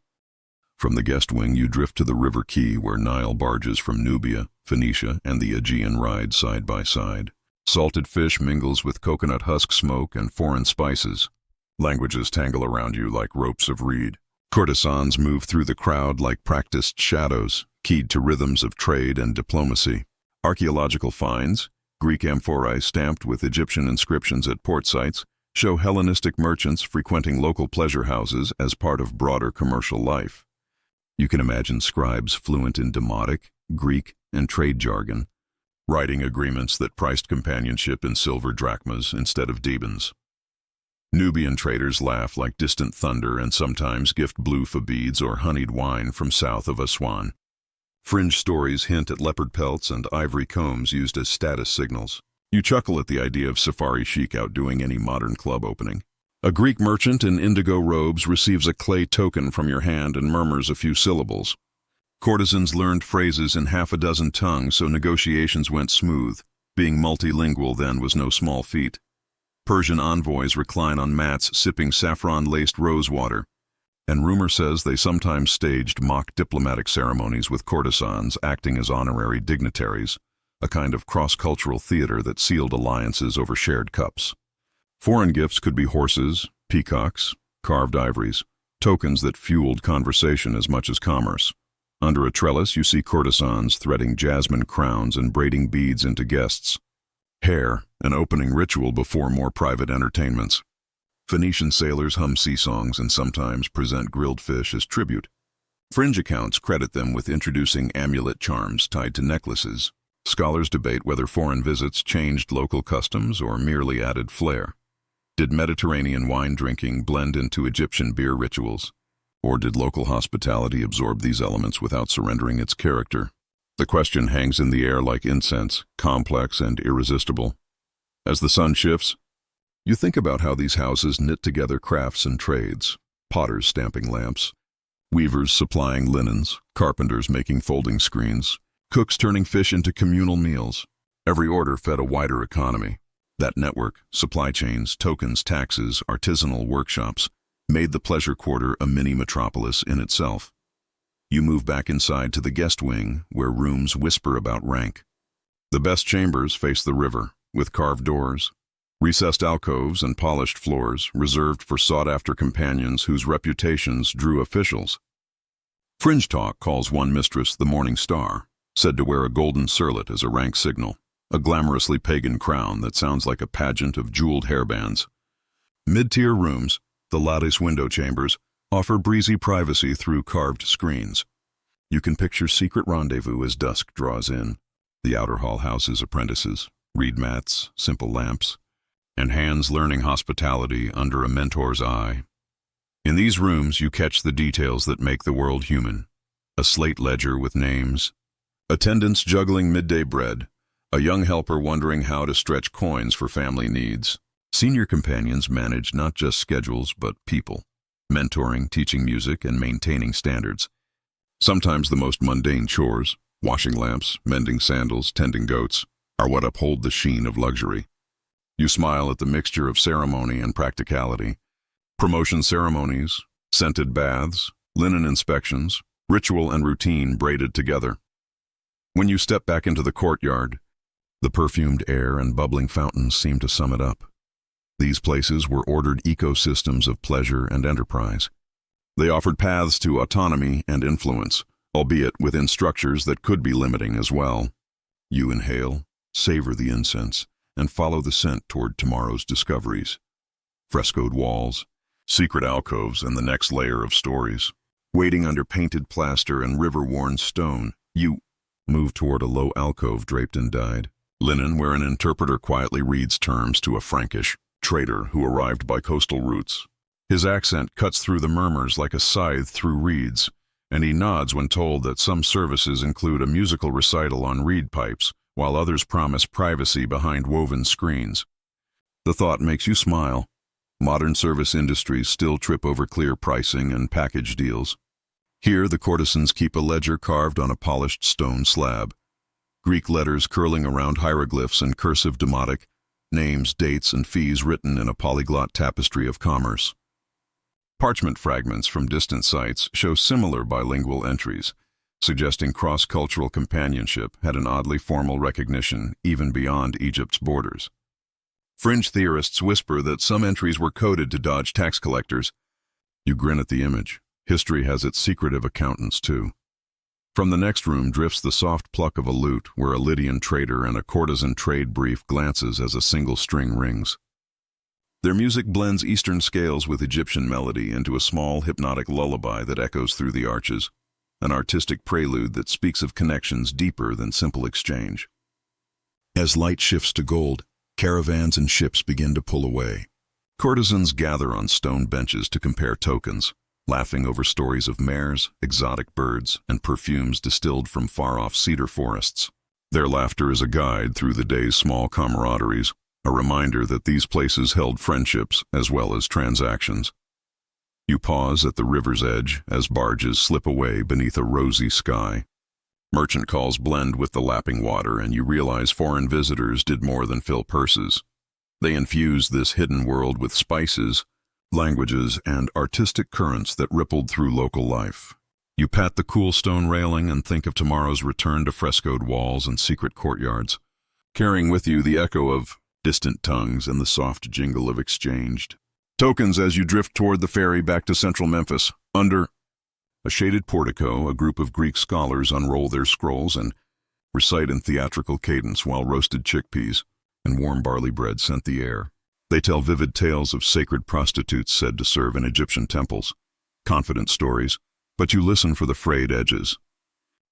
From the guest wing you drift to the river quay where Nile barges from Nubia, Phoenicia, and the Aegean ride side by side. Salted fish mingles with coconut husk smoke and foreign spices. Languages tangle around you like ropes of reed. Courtesans move through the crowd like practiced shadows, keyed to rhythms of trade and diplomacy. Archaeological finds, Greek amphorae stamped with Egyptian inscriptions at port sites, show Hellenistic merchants frequenting local pleasure houses as part of broader commercial life. You can imagine scribes fluent in Demotic, Greek, and trade jargon, writing agreements that priced companionship in silver drachmas instead of Debans. Nubian traders laugh like distant thunder and sometimes gift blue beads or honeyed wine from south of Aswan. Fringe stories hint at leopard pelts and ivory combs used as status signals. You chuckle at the idea of safari chic outdoing any modern club opening. A Greek merchant in indigo robes receives a clay token from your hand and murmurs a few syllables. Courtesans learned phrases in half a dozen tongues so negotiations went smooth. Being multilingual then was no small feat. Persian envoys recline on mats sipping saffron-laced rosewater, and rumor says they sometimes staged mock diplomatic ceremonies with courtesans acting as honorary dignitaries, a kind of cross-cultural theater that sealed alliances over shared cups. Foreign gifts could be horses, peacocks, carved ivories, tokens that fueled conversation as much as commerce. Under a trellis you see courtesans threading jasmine crowns and braiding beads into guests. Hair, an opening ritual before more private entertainments. Phoenician sailors hum sea songs and sometimes present grilled fish as tribute. Fringe accounts credit them with introducing amulet charms tied to necklaces. Scholars debate whether foreign visits changed local customs or merely added flair. Did Mediterranean wine drinking blend into Egyptian beer rituals? Or did local hospitality absorb these elements without surrendering its character? The question hangs in the air like incense, complex and irresistible. As the sun shifts, you think about how these houses knit together crafts and trades, potters stamping lamps, weavers supplying linens, carpenters making folding screens, cooks turning fish into communal meals. Every order fed a wider economy. That network, supply chains, tokens, taxes, artisanal workshops, made the pleasure quarter a mini metropolis in itself. You move back inside to the guest wing, where rooms whisper about rank. The best chambers face the river, with carved doors, recessed alcoves and polished floors reserved for sought-after companions whose reputations drew officials. Fringe talk calls one mistress the Morning Star, said to wear a golden circlet as a rank signal, a glamorously pagan crown that sounds like a pageant of jeweled hairbands. Mid-tier rooms, the lattice window chambers, offer breezy privacy through carved screens. You can picture secret rendezvous as dusk draws in. The outer hall houses apprentices, reed mats, simple lamps, and hands learning hospitality under a mentor's eye. In these rooms you catch the details that make the world human. A slate ledger with names, attendants juggling midday bread, a young helper wondering how to stretch coins for family needs. Senior companions manage not just schedules but people, mentoring, teaching music, and maintaining standards. Sometimes the most mundane chores, washing lamps, mending sandals, tending goats, are what uphold the sheen of luxury. You smile at the mixture of ceremony and practicality. Promotion ceremonies, scented baths, linen inspections, ritual and routine braided together. When you step back into the courtyard, the perfumed air and bubbling fountains seem to sum it up. These places were ordered ecosystems of pleasure and enterprise. They offered paths to autonomy and influence, albeit within structures that could be limiting as well. You inhale, savor the incense, and follow the scent toward tomorrow's discoveries. Frescoed walls, secret alcoves, and the next layer of stories. Waiting under painted plaster and river-worn stone, you move toward a low alcove draped in dyed linen where an interpreter quietly reads terms to a Frankish trader who arrived by coastal routes. His accent cuts through the murmurs like a scythe through reeds, and he nods when told that some services include a musical recital on reed pipes, while others promise privacy behind woven screens. The thought makes you smile. Modern service industries still trip over clear pricing and package deals. Here, the courtesans keep a ledger carved on a polished stone slab. Greek letters curling around hieroglyphs and cursive demotic, names, dates, and fees written in a polyglot tapestry of commerce. Parchment fragments from distant sites show similar bilingual entries, suggesting cross-cultural companionship had an oddly formal recognition even beyond Egypt's borders. Fringe theorists whisper that some entries were coded to dodge tax collectors. You grin at the image. History has its secretive accountants, too. From the next room drifts the soft pluck of a lute where a Lydian trader and a courtesan trade brief glances as a single string rings. Their music blends Eastern scales with Egyptian melody into a small, hypnotic lullaby that echoes through the arches, an artistic prelude that speaks of connections deeper than simple exchange. As light shifts to gold, caravans and ships begin to pull away. Courtesans gather on stone benches to compare tokens, laughing over stories of mares, exotic birds, and perfumes distilled from far-off cedar forests. Their laughter is a guide through the day's small camaraderies, a reminder that these places held friendships as well as transactions. You pause at the river's edge as barges slip away beneath a rosy sky. Merchant calls blend with the lapping water, and you realize foreign visitors did more than fill purses. They infused this hidden world with spices, languages, and artistic currents that rippled through local life. You pat the cool stone railing and think of tomorrow's return to frescoed walls and secret courtyards, carrying with you the echo of distant tongues and the soft jingle of exchanged tokens as you drift toward the ferry back to central Memphis. Under a shaded portico, a group of Greek scholars unroll their scrolls and recite in theatrical cadence while roasted chickpeas and warm barley bread scent the air. They tell vivid tales of sacred prostitutes said to serve in Egyptian temples, confident stories, but you listen for the frayed edges.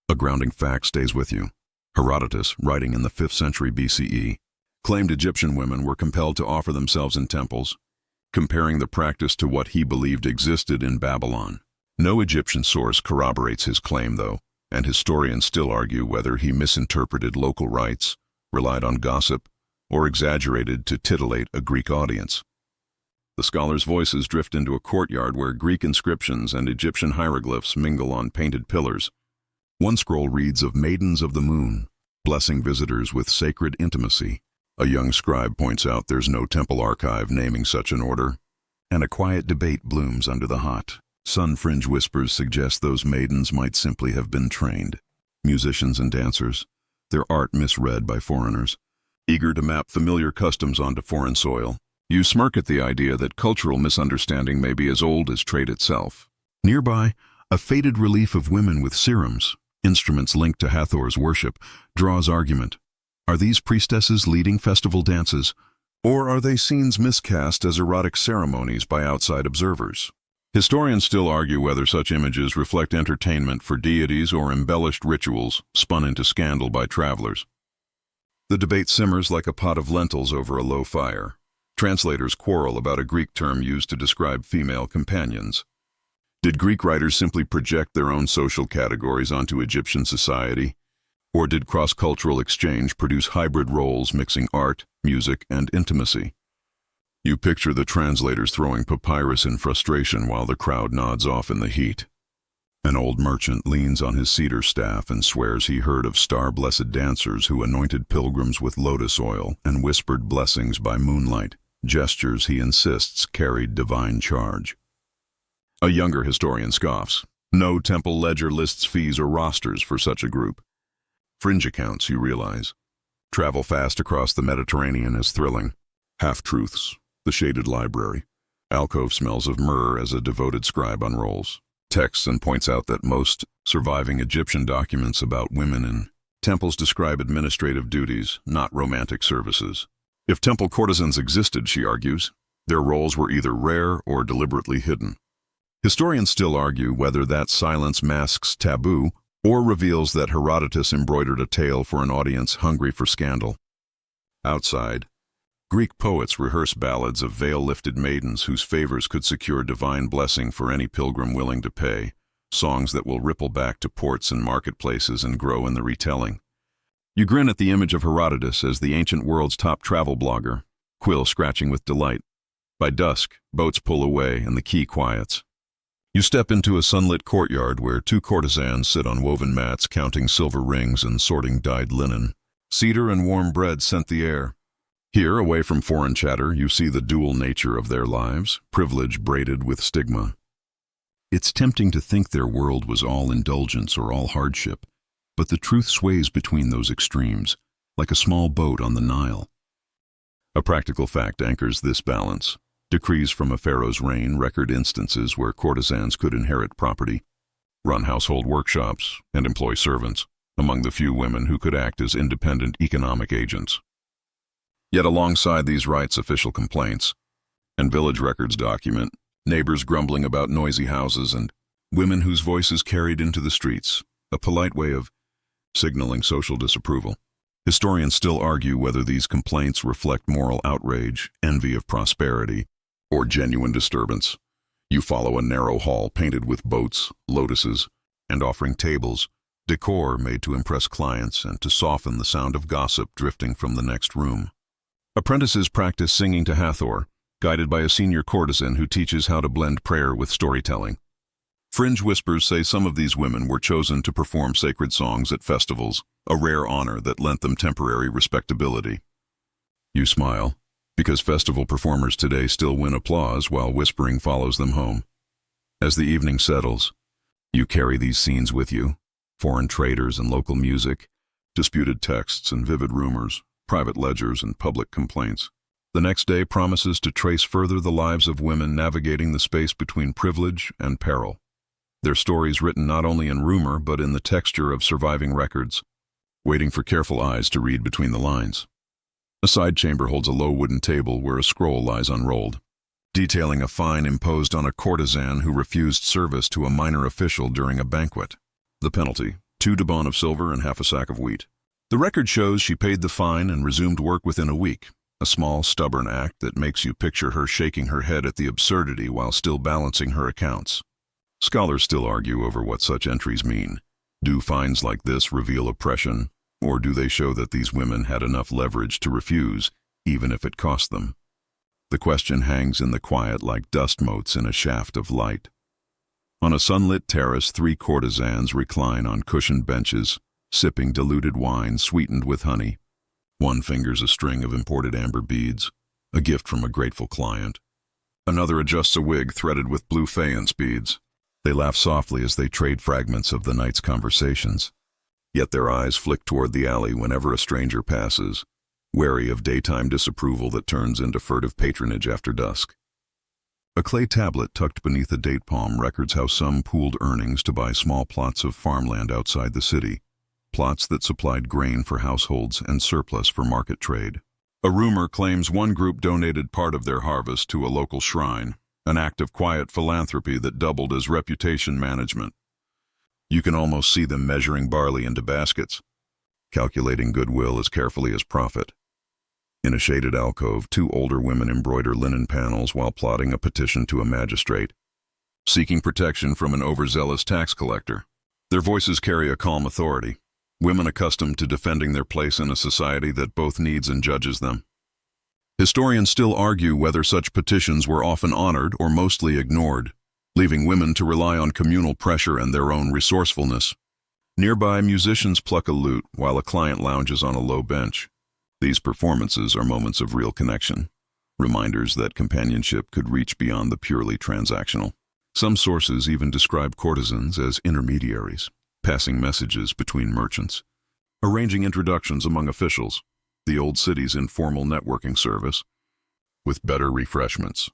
A grounding fact stays with you. Herodotus, writing in the 5th century BCE, claimed Egyptian women were compelled to offer themselves in temples, comparing the practice to what he believed existed in Babylon. No Egyptian source corroborates his claim, though, and historians still argue whether he misinterpreted local rites, relied on gossip, or exaggerated to titillate a Greek audience. The scholars' voices drift into a courtyard where Greek inscriptions and Egyptian hieroglyphs mingle on painted pillars. One scroll reads of maidens of the moon, blessing visitors with sacred intimacy. A young scribe points out there's no temple archive naming such an order, and a quiet debate blooms under the hot sun. Fringe whispers suggest those maidens might simply have been trained musicians and dancers, their art misread by foreigners, eager to map familiar customs onto foreign soil. You smirk at the idea that cultural misunderstanding may be as old as trade itself. Nearby, a faded relief of women with serums, instruments linked to Hathor's worship, draws argument. Are these priestesses leading festival dances, or are they scenes miscast as erotic ceremonies by outside observers? Historians still argue whether such images reflect entertainment for deities or embellished rituals spun into scandal by travelers. The debate simmers like a pot of lentils over a low fire. Translators quarrel about a Greek term used to describe female companions. Did Greek writers simply project their own social categories onto Egyptian society? Or did cross-cultural exchange produce hybrid roles mixing art, music, and intimacy? You picture the translators throwing papyrus in frustration while the crowd nods off in the heat. An old merchant leans on his cedar staff and swears he heard of star-blessed dancers who anointed pilgrims with lotus oil and whispered blessings by moonlight, gestures he insists carried divine charge. A younger historian scoffs. No temple ledger lists fees or rosters for such a group. Fringe accounts, you realize. Travel fast across the Mediterranean is thrilling. Half-truths, the shaded library. Alcove smells of myrrh as a devoted scribe unrolls texts and points out that most surviving Egyptian documents about women in temples describe administrative duties, not romantic services. If temple courtesans existed, she argues, their roles were either rare or deliberately hidden. Historians still argue whether that silence masks taboo or reveals that Herodotus embroidered a tale for an audience hungry for scandal. Outside, Greek poets rehearse ballads of veil-lifted maidens whose favors could secure divine blessing for any pilgrim willing to pay, songs that will ripple back to ports and marketplaces and grow in the retelling. You grin at the image of Herodotus as the ancient world's top travel blogger, quill scratching with delight. By dusk, boats pull away and the quay quiets. You step into a sunlit courtyard where two courtesans sit on woven mats counting silver rings and sorting dyed linen. Cedar and warm bread scent the air. Here, away from foreign chatter, you see the dual nature of their lives, privilege braided with stigma. It's tempting to think their world was all indulgence or all hardship, but the truth sways between those extremes, like a small boat on the Nile. A practical fact anchors this balance. Decrees from a pharaoh's reign record instances where courtesans could inherit property, run household workshops, and employ servants, among the few women who could act as independent economic agents. Yet alongside these rights, official complaints, and village records document neighbors grumbling about noisy houses and women whose voices carried into the streets, a polite way of signaling social disapproval. Historians still argue whether these complaints reflect moral outrage, envy of prosperity, or genuine disturbance. You follow a narrow hall painted with boats, lotuses, and offering tables, decor made to impress clients and to soften the sound of gossip drifting from the next room. Apprentices practice singing to Hathor, guided by a senior courtesan who teaches how to blend prayer with storytelling. Fringe whispers say some of these women were chosen to perform sacred songs at festivals, a rare honor that lent them temporary respectability. You smile, because festival performers today still win applause while whispering follows them home. As the evening settles, you carry these scenes with you, foreign traders and local music, disputed texts and vivid rumors, private ledgers and public complaints. The next day promises to trace further the lives of women navigating the space between privilege and peril. Their stories written not only in rumor but in the texture of surviving records, waiting for careful eyes to read between the lines. A side chamber holds a low wooden table where a scroll lies unrolled, detailing a fine imposed on a courtesan who refused service to a minor official during a banquet. The penalty, 2 debon of silver and half a sack of wheat. The record shows she paid the fine and resumed work within a week, a small, stubborn act that makes you picture her shaking her head at the absurdity while still balancing her accounts. Scholars still argue over what such entries mean. Do fines like this reveal oppression, or do they show that these women had enough leverage to refuse, even if it cost them? The question hangs in the quiet like dust motes in a shaft of light. On a sunlit terrace, 3 courtesans recline on cushioned benches, sipping diluted wine sweetened with honey. One fingers a string of imported amber beads, a gift from a grateful client. Another adjusts a wig threaded with blue faience beads. They laugh softly as they trade fragments of the night's conversations. Yet their eyes flick toward the alley whenever a stranger passes, wary of daytime disapproval that turns into furtive patronage after dusk. A clay tablet tucked beneath a date palm records how some pooled earnings to buy small plots of farmland outside the city, plots that supplied grain for households and surplus for market trade. A rumor claims one group donated part of their harvest to a local shrine, an act of quiet philanthropy that doubled as reputation management. You can almost see them measuring barley into baskets, calculating goodwill as carefully as profit. In a shaded alcove, 2 older women embroider linen panels while plotting a petition to a magistrate, seeking protection from an overzealous tax collector. Their voices carry a calm authority, women accustomed to defending their place in a society that both needs and judges them. Historians still argue whether such petitions were often honored or mostly ignored, leaving women to rely on communal pressure and their own resourcefulness. Nearby, musicians pluck a lute while a client lounges on a low bench. These performances are moments of real connection, reminders that companionship could reach beyond the purely transactional. Some sources even describe courtesans as intermediaries, passing messages between merchants, arranging introductions among officials, the old city's informal networking service, with better refreshments.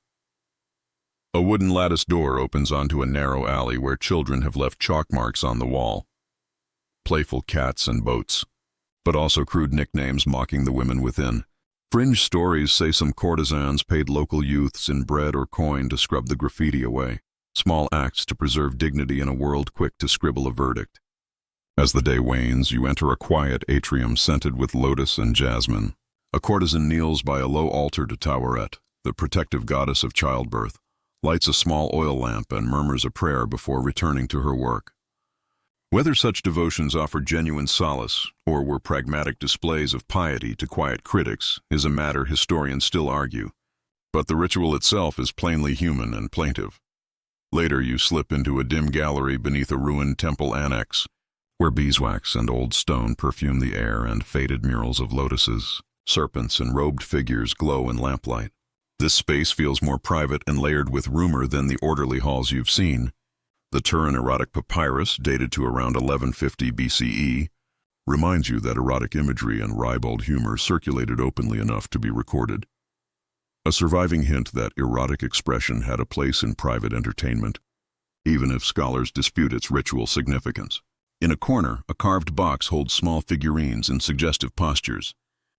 A wooden lattice door opens onto a narrow alley where children have left chalk marks on the wall. Playful cats and boats, but also crude nicknames mocking the women within. Fringe stories say some courtesans paid local youths in bread or coin to scrub the graffiti away, small acts to preserve dignity in a world quick to scribble a verdict. As the day wanes, you enter a quiet atrium scented with lotus and jasmine. A courtesan kneels by a low altar to Taweret, the protective goddess of childbirth, lights a small oil lamp and murmurs a prayer before returning to her work. Whether such devotions offered genuine solace or were pragmatic displays of piety to quiet critics is a matter historians still argue, but the ritual itself is plainly human and plaintive. Later, you slip into a dim gallery beneath a ruined temple annex, where beeswax and old stone perfume the air and faded murals of lotuses, serpents, and robed figures glow in lamplight. This space feels more private and layered with rumor than the orderly halls you've seen. The Turin erotic papyrus, dated to around 1150 BCE, reminds you that erotic imagery and ribald humor circulated openly enough to be recorded. A surviving hint that erotic expression had a place in private entertainment, even if scholars dispute its ritual significance. In a corner, a carved box holds small figurines in suggestive postures.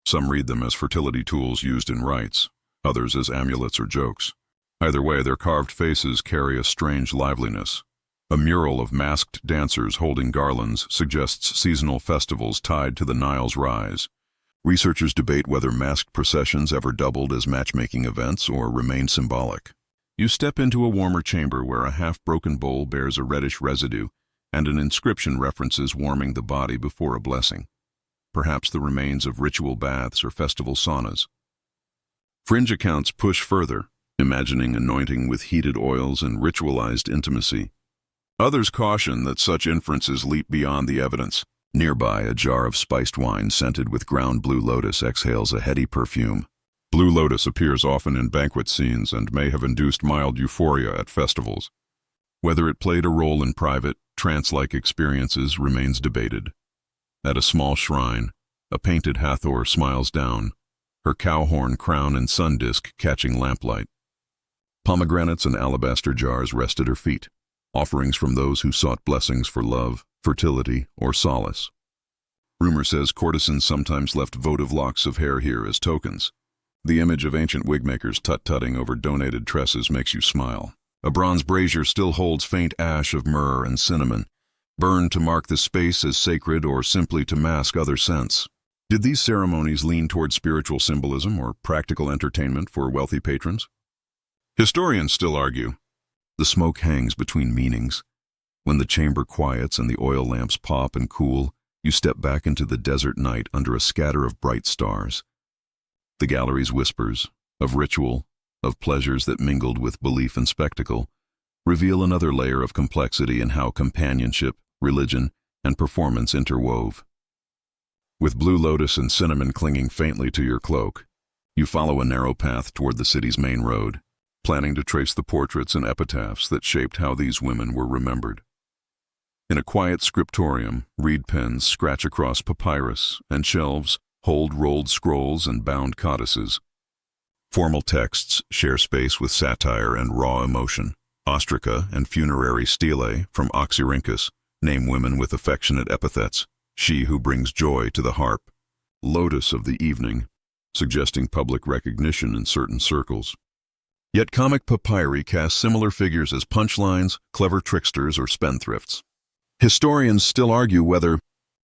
Some read them as fertility tools used in rites, others as amulets or jokes. Either way, their carved faces carry a strange liveliness. A mural of masked dancers holding garlands suggests seasonal festivals tied to the Nile's rise. Researchers debate whether masked processions ever doubled as matchmaking events or remained symbolic. You step into a warmer chamber where a half-broken bowl bears a reddish residue and an inscription references warming the body before a blessing. Perhaps the remains of ritual baths or festival saunas. Fringe accounts push further, imagining anointing with heated oils and ritualized intimacy. Others caution that such inferences leap beyond the evidence. Nearby, a jar of spiced wine scented with ground blue lotus exhales a heady perfume. Blue lotus appears often in banquet scenes and may have induced mild euphoria at festivals. Whether it played a role in private, trance-like experiences remains debated. At a small shrine, a painted Hathor smiles down, her cow-horn crown and sun disk catching lamplight. Pomegranates and alabaster jars rest at her feet, offerings from those who sought blessings for love, fertility, or solace. Rumor says courtesans sometimes left votive locks of hair here as tokens. The image of ancient wigmakers tut-tutting over donated tresses makes you smile. A bronze brazier still holds faint ash of myrrh and cinnamon, burned to mark the space as sacred or simply to mask other scents. Did these ceremonies lean toward spiritual symbolism or practical entertainment for wealthy patrons? Historians still argue. The smoke hangs between meanings. When the chamber quiets and the oil lamps pop and cool, you step back into the desert night under a scatter of bright stars. The gallery's whispers, of ritual, of pleasures that mingled with belief and spectacle, reveal another layer of complexity in how companionship, religion, and performance interwove. With blue lotus and cinnamon clinging faintly to your cloak, you follow a narrow path toward the city's main road, planning to trace the portraits and epitaphs that shaped how these women were remembered. In a quiet scriptorium, reed pens scratch across papyrus, and shelves hold rolled scrolls and bound codices. Formal texts share space with satire and raw emotion. Ostraca and funerary stelae from Oxyrhynchus name women with affectionate epithets, she who brings joy to the harp. Lotus of the evening, suggesting public recognition in certain circles. Yet comic papyri cast similar figures as punchlines, clever tricksters, or spendthrifts. Historians still argue whether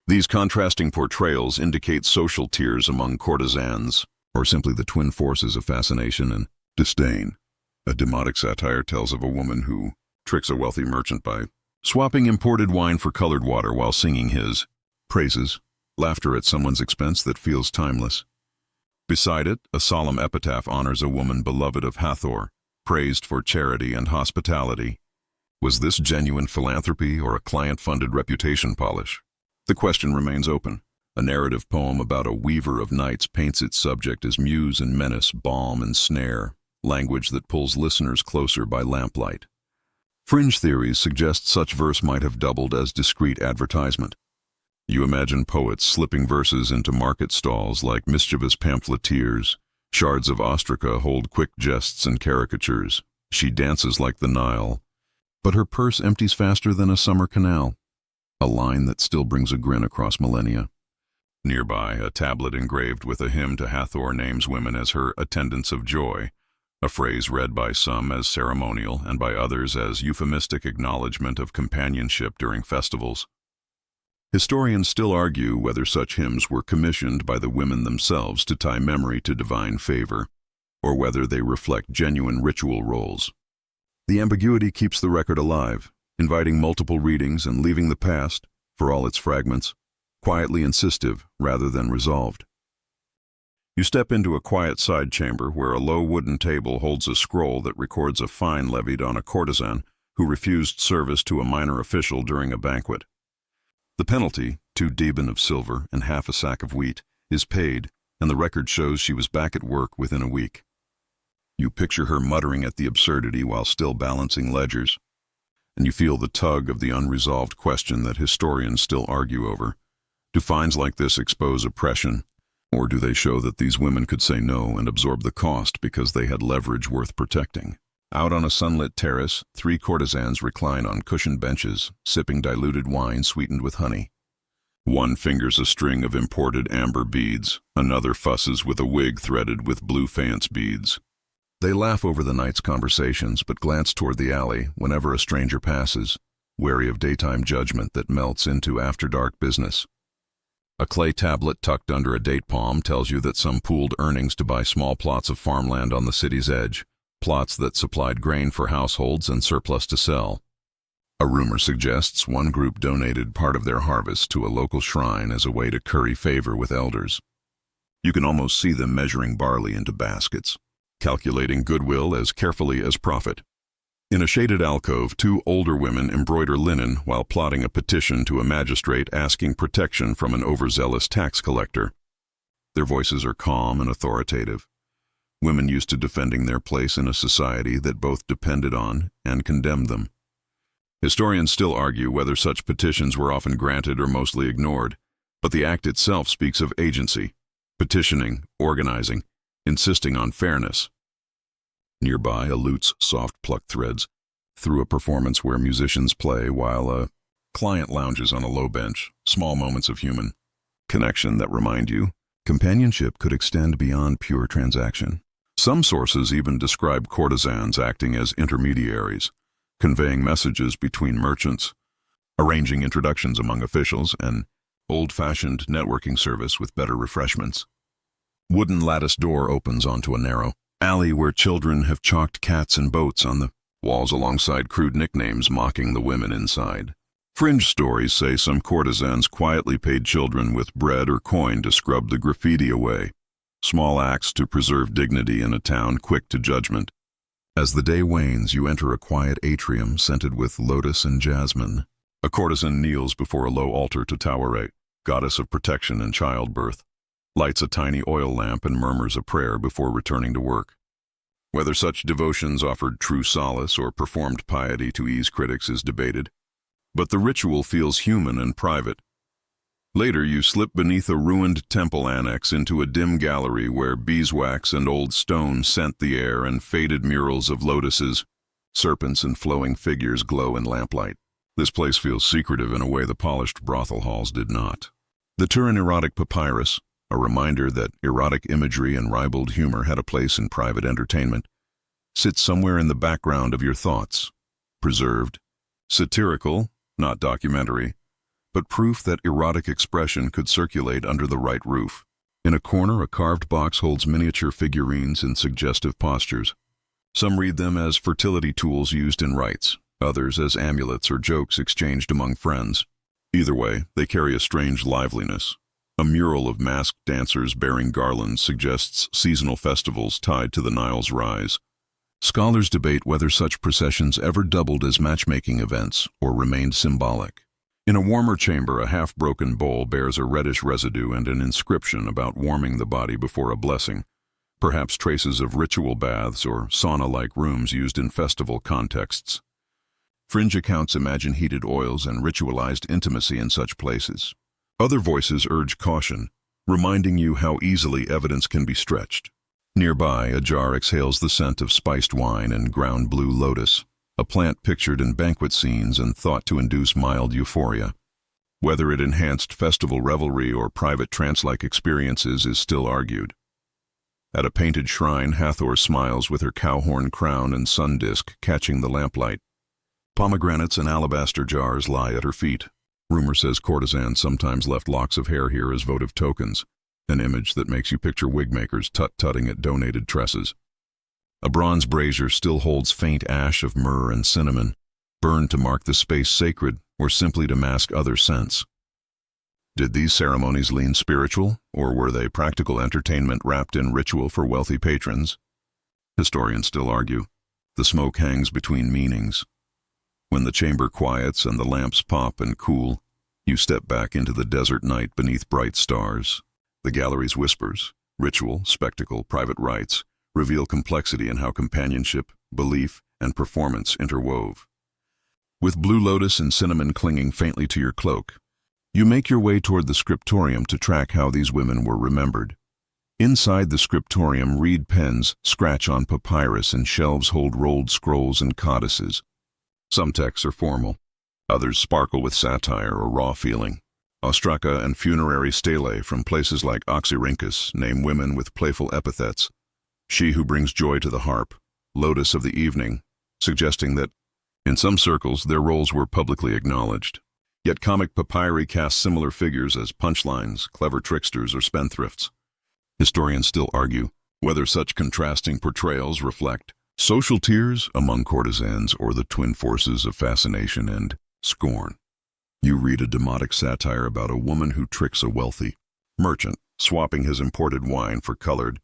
these contrasting portrayals indicate social tiers among courtesans, or simply the twin forces of fascination and disdain. A demotic satire tells of a woman who tricks a wealthy merchant by swapping imported wine for colored water while singing his praises, laughter at someone's expense that feels timeless. Beside it, a solemn epitaph honors a woman beloved of Hathor, praised for charity and hospitality. Was this genuine philanthropy or a client-funded reputation polish? The question remains open. A narrative poem about a weaver of nights paints its subject as muse and menace, balm and snare, language that pulls listeners closer by lamplight. Fringe theories suggest such verse might have doubled as discreet advertisement. You imagine poets slipping verses into market stalls like mischievous pamphleteers. Shards of ostraca hold quick jests and caricatures. She dances like the Nile, but her purse empties faster than a summer canal. A line that still brings a grin across millennia. Nearby, a tablet engraved with a hymn to Hathor names women as her attendants of joy, a phrase read by some as ceremonial and by others as euphemistic acknowledgement of companionship during festivals. Historians still argue whether such hymns were commissioned by the women themselves to tie memory to divine favor, or whether they reflect genuine ritual roles. The ambiguity keeps the record alive, inviting multiple readings and leaving the past, for all its fragments, quietly insistive rather than resolved. You step into a quiet side chamber where a low wooden table holds a scroll that records a fine levied on a courtesan who refused service to a minor official during a banquet. The penalty, 2 deben of silver and half a sack of wheat, is paid, and the record shows she was back at work within a week. You picture her muttering at the absurdity while still balancing ledgers, and you feel the tug of the unresolved question that historians still argue over. Do fines like this expose oppression, or do they show that these women could say no and absorb the cost because they had leverage worth protecting? Out on a sunlit terrace, 3 courtesans recline on cushioned benches, sipping diluted wine sweetened with honey. One fingers a string of imported amber beads, another fusses with a wig threaded with blue faience beads. They laugh over the night's conversations, but glance toward the alley whenever a stranger passes, wary of daytime judgment that melts into after-dark business. A clay tablet tucked under a date palm tells you that some pooled earnings to buy small plots of farmland on the city's edge, plots that supplied grain for households and surplus to sell. A rumor suggests one group donated part of their harvest to a local shrine as a way to curry favor with elders. You can almost see them measuring barley into baskets, calculating goodwill as carefully as profit. In a shaded alcove, 2 older women embroider linen while plotting a petition to a magistrate asking protection from an overzealous tax collector. Their voices are calm and authoritative. Women used to defending their place in a society that both depended on and condemned them. Historians still argue whether such petitions were often granted or mostly ignored, but the act itself speaks of agency, petitioning, organizing, insisting on fairness. Nearby, a lute's soft plucked threads through a performance where musicians play while a client lounges on a low bench, small moments of human connection that remind you companionship could extend beyond pure transaction. Some sources even describe courtesans acting as intermediaries, conveying messages between merchants, arranging introductions among officials, and old-fashioned networking service with better refreshments. Wooden lattice door opens onto a narrow alley where children have chalked cats and boats on the walls alongside crude nicknames mocking the women inside. Fringe stories say some courtesans quietly paid children with bread or coin to scrub the graffiti away, small acts to preserve dignity in a town quick to judgment. As the day wanes, you enter a quiet atrium scented with lotus and jasmine. A courtesan kneels before a low altar to Taweret, goddess of protection and childbirth, lights a tiny oil lamp and murmurs a prayer before returning to work. Whether such devotions offered true solace or performed piety to ease critics is debated, but the ritual feels human and private. Later, you slip beneath a ruined temple annex into a dim gallery where beeswax and old stone scent the air and faded murals of lotuses, serpents, and flowing figures glow in lamplight. This place feels secretive in a way the polished brothel halls did not. The Turin erotic papyrus, a reminder that erotic imagery and ribald humor had a place in private entertainment, sits somewhere in the background of your thoughts, preserved, satirical, not documentary, but proof that erotic expression could circulate under the right roof. In a corner, a carved box holds miniature figurines in suggestive postures. Some read them as fertility tools used in rites, others as amulets or jokes exchanged among friends. Either way, they carry a strange liveliness. A mural of masked dancers bearing garlands suggests seasonal festivals tied to the Nile's rise. Scholars debate whether such processions ever doubled as matchmaking events or remained symbolic. In a warmer chamber, a half-broken bowl bears a reddish residue and an inscription about warming the body before a blessing, perhaps traces of ritual baths or sauna-like rooms used in festival contexts. Fringe accounts imagine heated oils and ritualized intimacy in such places. Other voices urge caution, reminding you how easily evidence can be stretched. Nearby, a jar exhales the scent of spiced wine and ground blue lotus, a plant pictured in banquet scenes and thought to induce mild euphoria. Whether it enhanced festival revelry or private trance-like experiences is still argued. At a painted shrine, Hathor smiles with her cowhorn crown and sun disk catching the lamplight. Pomegranates and alabaster jars lie at her feet. Rumor says courtesans sometimes left locks of hair here as votive tokens, an image that makes you picture wig-makers tut-tutting at donated tresses. A bronze brazier still holds faint ash of myrrh and cinnamon, burned to mark the space sacred or simply to mask other scents. Did these ceremonies lean spiritual, or were they practical entertainment wrapped in ritual for wealthy patrons? Historians still argue. The smoke hangs between meanings. When the chamber quiets and the lamps pop and cool, you step back into the desert night beneath bright stars. The gallery's whispers, ritual, spectacle, private rites, reveal complexity in how companionship, belief, and performance interwove. With blue lotus and cinnamon clinging faintly to your cloak, you make your way toward the scriptorium to track how these women were remembered. Inside the scriptorium, reed pens scratch on papyrus and shelves hold rolled scrolls and codices. Some texts are formal, others sparkle with satire or raw feeling. Ostraca and funerary stelae from places like Oxyrhynchus name women with playful epithets. She who brings joy to the harp, lotus of the evening, suggesting that, in some circles, their roles were publicly acknowledged. Yet comic papyri cast similar figures as punchlines, clever tricksters, or spendthrifts. Historians still argue whether such contrasting portrayals reflect social tiers among courtesans or the twin forces of fascination and scorn. You read a demotic satire about a woman who tricks a wealthy merchant, swapping his imported wine for colored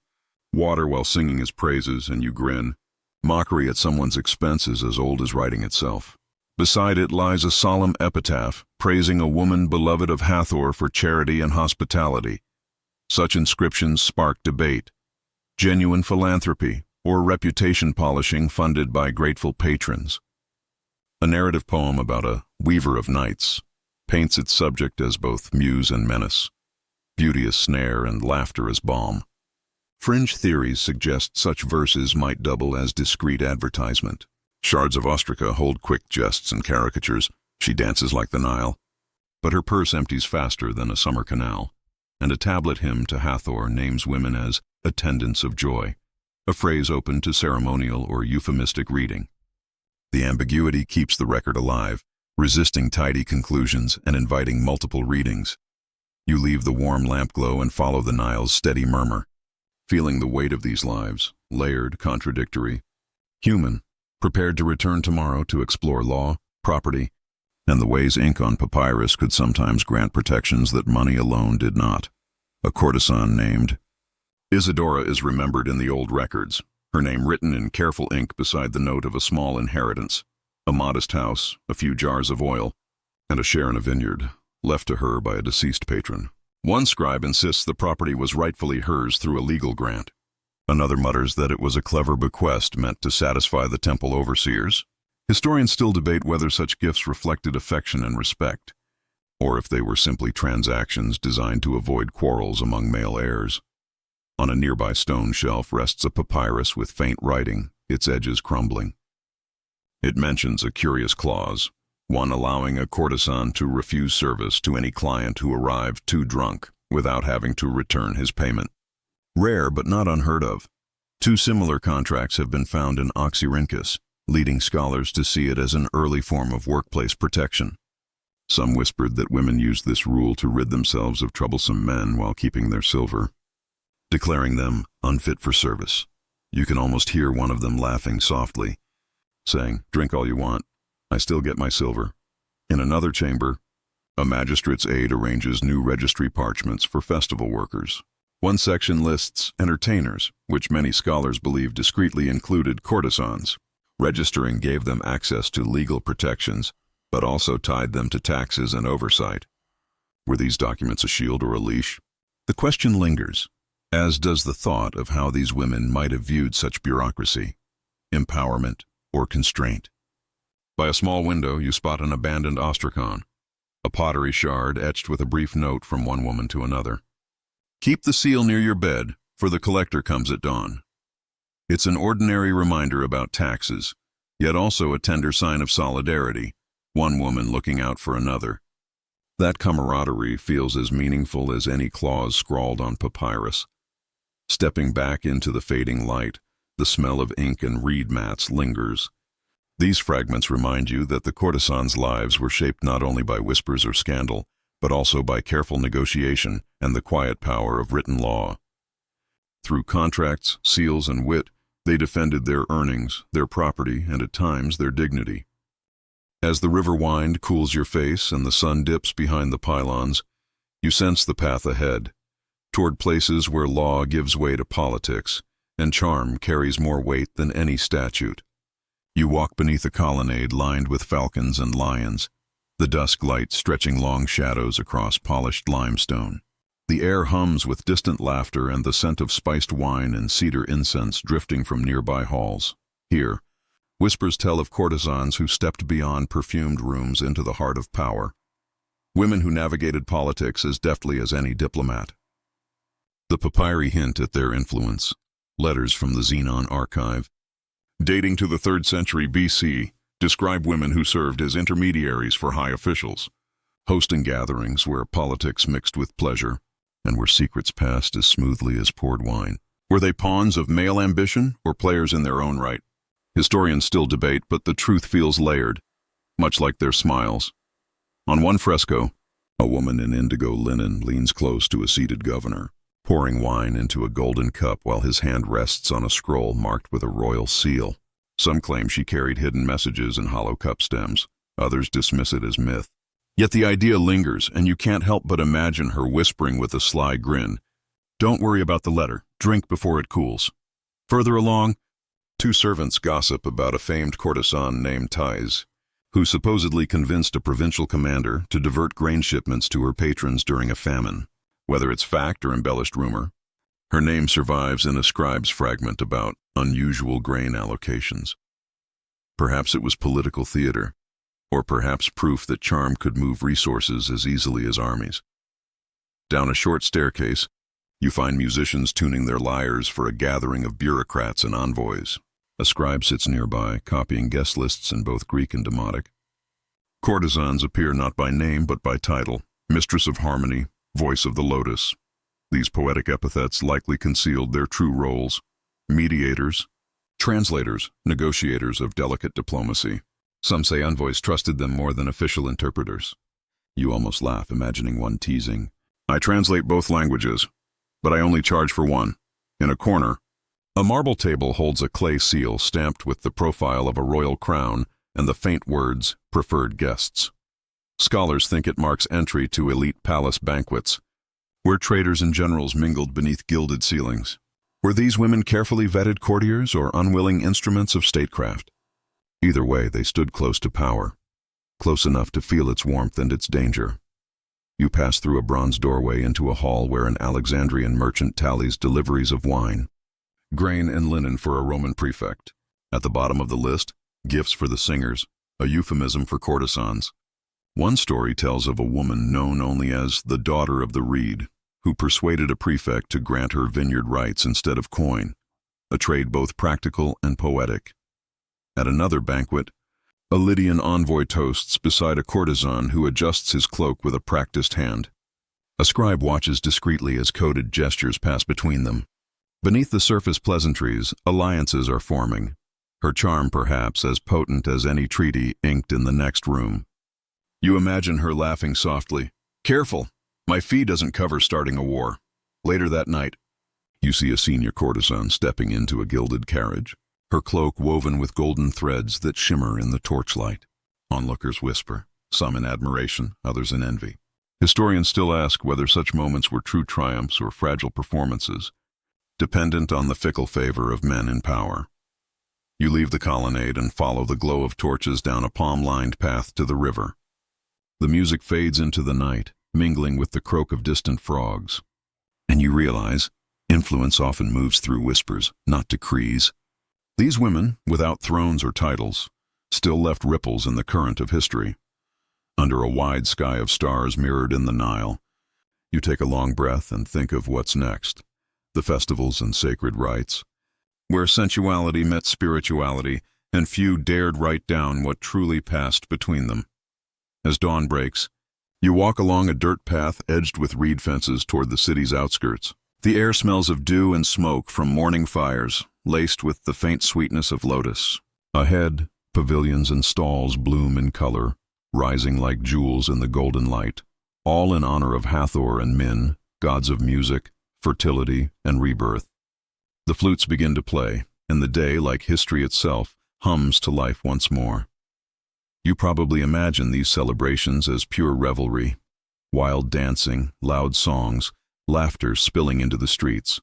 water while singing his praises, and you grin. Mockery at someone's expense is as old as writing itself. Beside it lies a solemn epitaph praising a woman beloved of Hathor for charity and hospitality. Such inscriptions spark debate, genuine philanthropy, or reputation polishing funded by grateful patrons. A narrative poem about a weaver of nights paints its subject as both muse and menace, beauty as snare and laughter as balm. Fringe theories suggest such verses might double as discreet advertisement. Shards of Ostraca hold quick jests and caricatures. She dances like the Nile, but her purse empties faster than a summer canal, and a tablet hymn to Hathor names women as attendants of joy, a phrase open to ceremonial or euphemistic reading. The ambiguity keeps the record alive, resisting tidy conclusions and inviting multiple readings. You leave the warm lamp glow and follow the Nile's steady murmur, feeling the weight of these lives, layered, contradictory, human, prepared to return tomorrow to explore law, property, and the ways ink on papyrus could sometimes grant protections that money alone did not. A courtesan named Isidora is remembered in the old records, her name written in careful ink beside the note of a small inheritance, a modest house, a few jars of oil, and a share in a vineyard, left to her by a deceased patron. One scribe insists the property was rightfully hers through a legal grant. Another mutters that it was a clever bequest meant to satisfy the temple overseers. Historians still debate whether such gifts reflected affection and respect, or if they were simply transactions designed to avoid quarrels among male heirs. On a nearby stone shelf rests a papyrus with faint writing, its edges crumbling. It mentions a curious clause, one allowing a courtesan to refuse service to any client who arrived too drunk without having to return his payment. Rare but not unheard of. Two similar contracts have been found in Oxyrhynchus, leading scholars to see it as an early form of workplace protection. Some whispered that women used this rule to rid themselves of troublesome men while keeping their silver, declaring them unfit for service. You can almost hear one of them laughing softly, saying, "Drink all you want, I still get my silver." In another chamber, a magistrate's aide arranges new registry parchments for festival workers. One section lists entertainers, which many scholars believe discreetly included courtesans. Registering gave them access to legal protections, but also tied them to taxes and oversight. Were these documents a shield or a leash? The question lingers, as does the thought of how these women might have viewed such bureaucracy, empowerment, or constraint. By a small window, you spot an abandoned ostracon, a pottery shard etched with a brief note from one woman to another. "Keep the seal near your bed, for the collector comes at dawn." It's an ordinary reminder about taxes, yet also a tender sign of solidarity, one woman looking out for another. That camaraderie feels as meaningful as any clause scrawled on papyrus. Stepping back into the fading light, the smell of ink and reed mats lingers. These fragments remind you that the courtesans' lives were shaped not only by whispers or scandal, but also by careful negotiation and the quiet power of written law. Through contracts, seals, and wit, they defended their earnings, their property, and at times their dignity. As the river wind cools your face and the sun dips behind the pylons, you sense the path ahead, toward places where law gives way to politics, and charm carries more weight than any statute. You walk beneath a colonnade lined with falcons and lions, the dusk light stretching long shadows across polished limestone. The air hums with distant laughter and the scent of spiced wine and cedar incense drifting from nearby halls. Here, whispers tell of courtesans who stepped beyond perfumed rooms into the heart of power. Women who navigated politics as deftly as any diplomat. The papyri hint at their influence. Letters from the Xenon archive, dating to the 3rd century BC, describe women who served as intermediaries for high officials, hosting gatherings where politics mixed with pleasure, and where secrets passed as smoothly as poured wine. Were they pawns of male ambition or players in their own right? Historians still debate, but the truth feels layered, much like their smiles. On one fresco, a woman in indigo linen leans close to a seated governor, pouring wine into a golden cup while his hand rests on a scroll marked with a royal seal. Some claim she carried hidden messages in hollow cup stems. Others dismiss it as myth. Yet the idea lingers, and you can't help but imagine her whispering with a sly grin, "Don't worry about the letter. Drink before it cools." Further along, 2 servants gossip about a famed courtesan named Thais, who supposedly convinced a provincial commander to divert grain shipments to her patrons during a famine. Whether it's fact or embellished rumor, her name survives in a scribe's fragment about unusual grain allocations. Perhaps it was political theater, or perhaps proof that charm could move resources as easily as armies. Down a short staircase, you find musicians tuning their lyres for a gathering of bureaucrats and envoys. A scribe sits nearby, copying guest lists in both Greek and Demotic. Courtesans appear not by name but by title: Mistress of Harmony, Voice of the Lotus. These poetic epithets likely concealed their true roles: mediators, translators, negotiators of delicate diplomacy. Some say envoys trusted them more than official interpreters. You almost laugh, imagining one teasing, "I translate both languages, but I only charge for one." In a corner, a marble table holds a clay seal stamped with the profile of a royal crown and the faint words, "Preferred guests." Scholars think it marks entry to elite palace banquets, where traders and generals mingled beneath gilded ceilings. Were these women carefully vetted courtiers or unwilling instruments of statecraft? Either way, they stood close to power, close enough to feel its warmth and its danger. You pass through a bronze doorway into a hall where an Alexandrian merchant tallies deliveries of wine, grain and linen for a Roman prefect. At the bottom of the list, gifts for the singers, a euphemism for courtesans. One story tells of a woman known only as the daughter of the reed, who persuaded a prefect to grant her vineyard rights instead of coin, a trade both practical and poetic. At another banquet, a Lydian envoy toasts beside a courtesan who adjusts his cloak with a practiced hand. A scribe watches discreetly as coded gestures pass between them. Beneath the surface pleasantries, alliances are forming, her charm perhaps as potent as any treaty inked in the next room. You imagine her laughing softly, "Careful, my fee doesn't cover starting a war." Later that night, you see a senior courtesan stepping into a gilded carriage, her cloak woven with golden threads that shimmer in the torchlight. Onlookers whisper, some in admiration, others in envy. Historians still ask whether such moments were true triumphs or fragile performances, dependent on the fickle favor of men in power. You leave the colonnade and follow the glow of torches down a palm-lined path to the river. The music fades into the night, mingling with the croak of distant frogs. And you realize, influence often moves through whispers, not decrees. These women, without thrones or titles, still left ripples in the current of history. Under a wide sky of stars mirrored in the Nile, you take a long breath and think of what's next. The festivals and sacred rites, where sensuality met spirituality, and few dared write down what truly passed between them. As dawn breaks, you walk along a dirt path edged with reed fences toward the city's outskirts. The air smells of dew and smoke from morning fires, laced with the faint sweetness of lotus. Ahead, pavilions and stalls bloom in color, rising like jewels in the golden light, all in honor of Hathor and Min, gods of music, fertility, and rebirth. The flutes begin to play, and the day, like history itself, hums to life once more. You probably imagine these celebrations as pure revelry, wild dancing, loud songs, laughter spilling into the streets.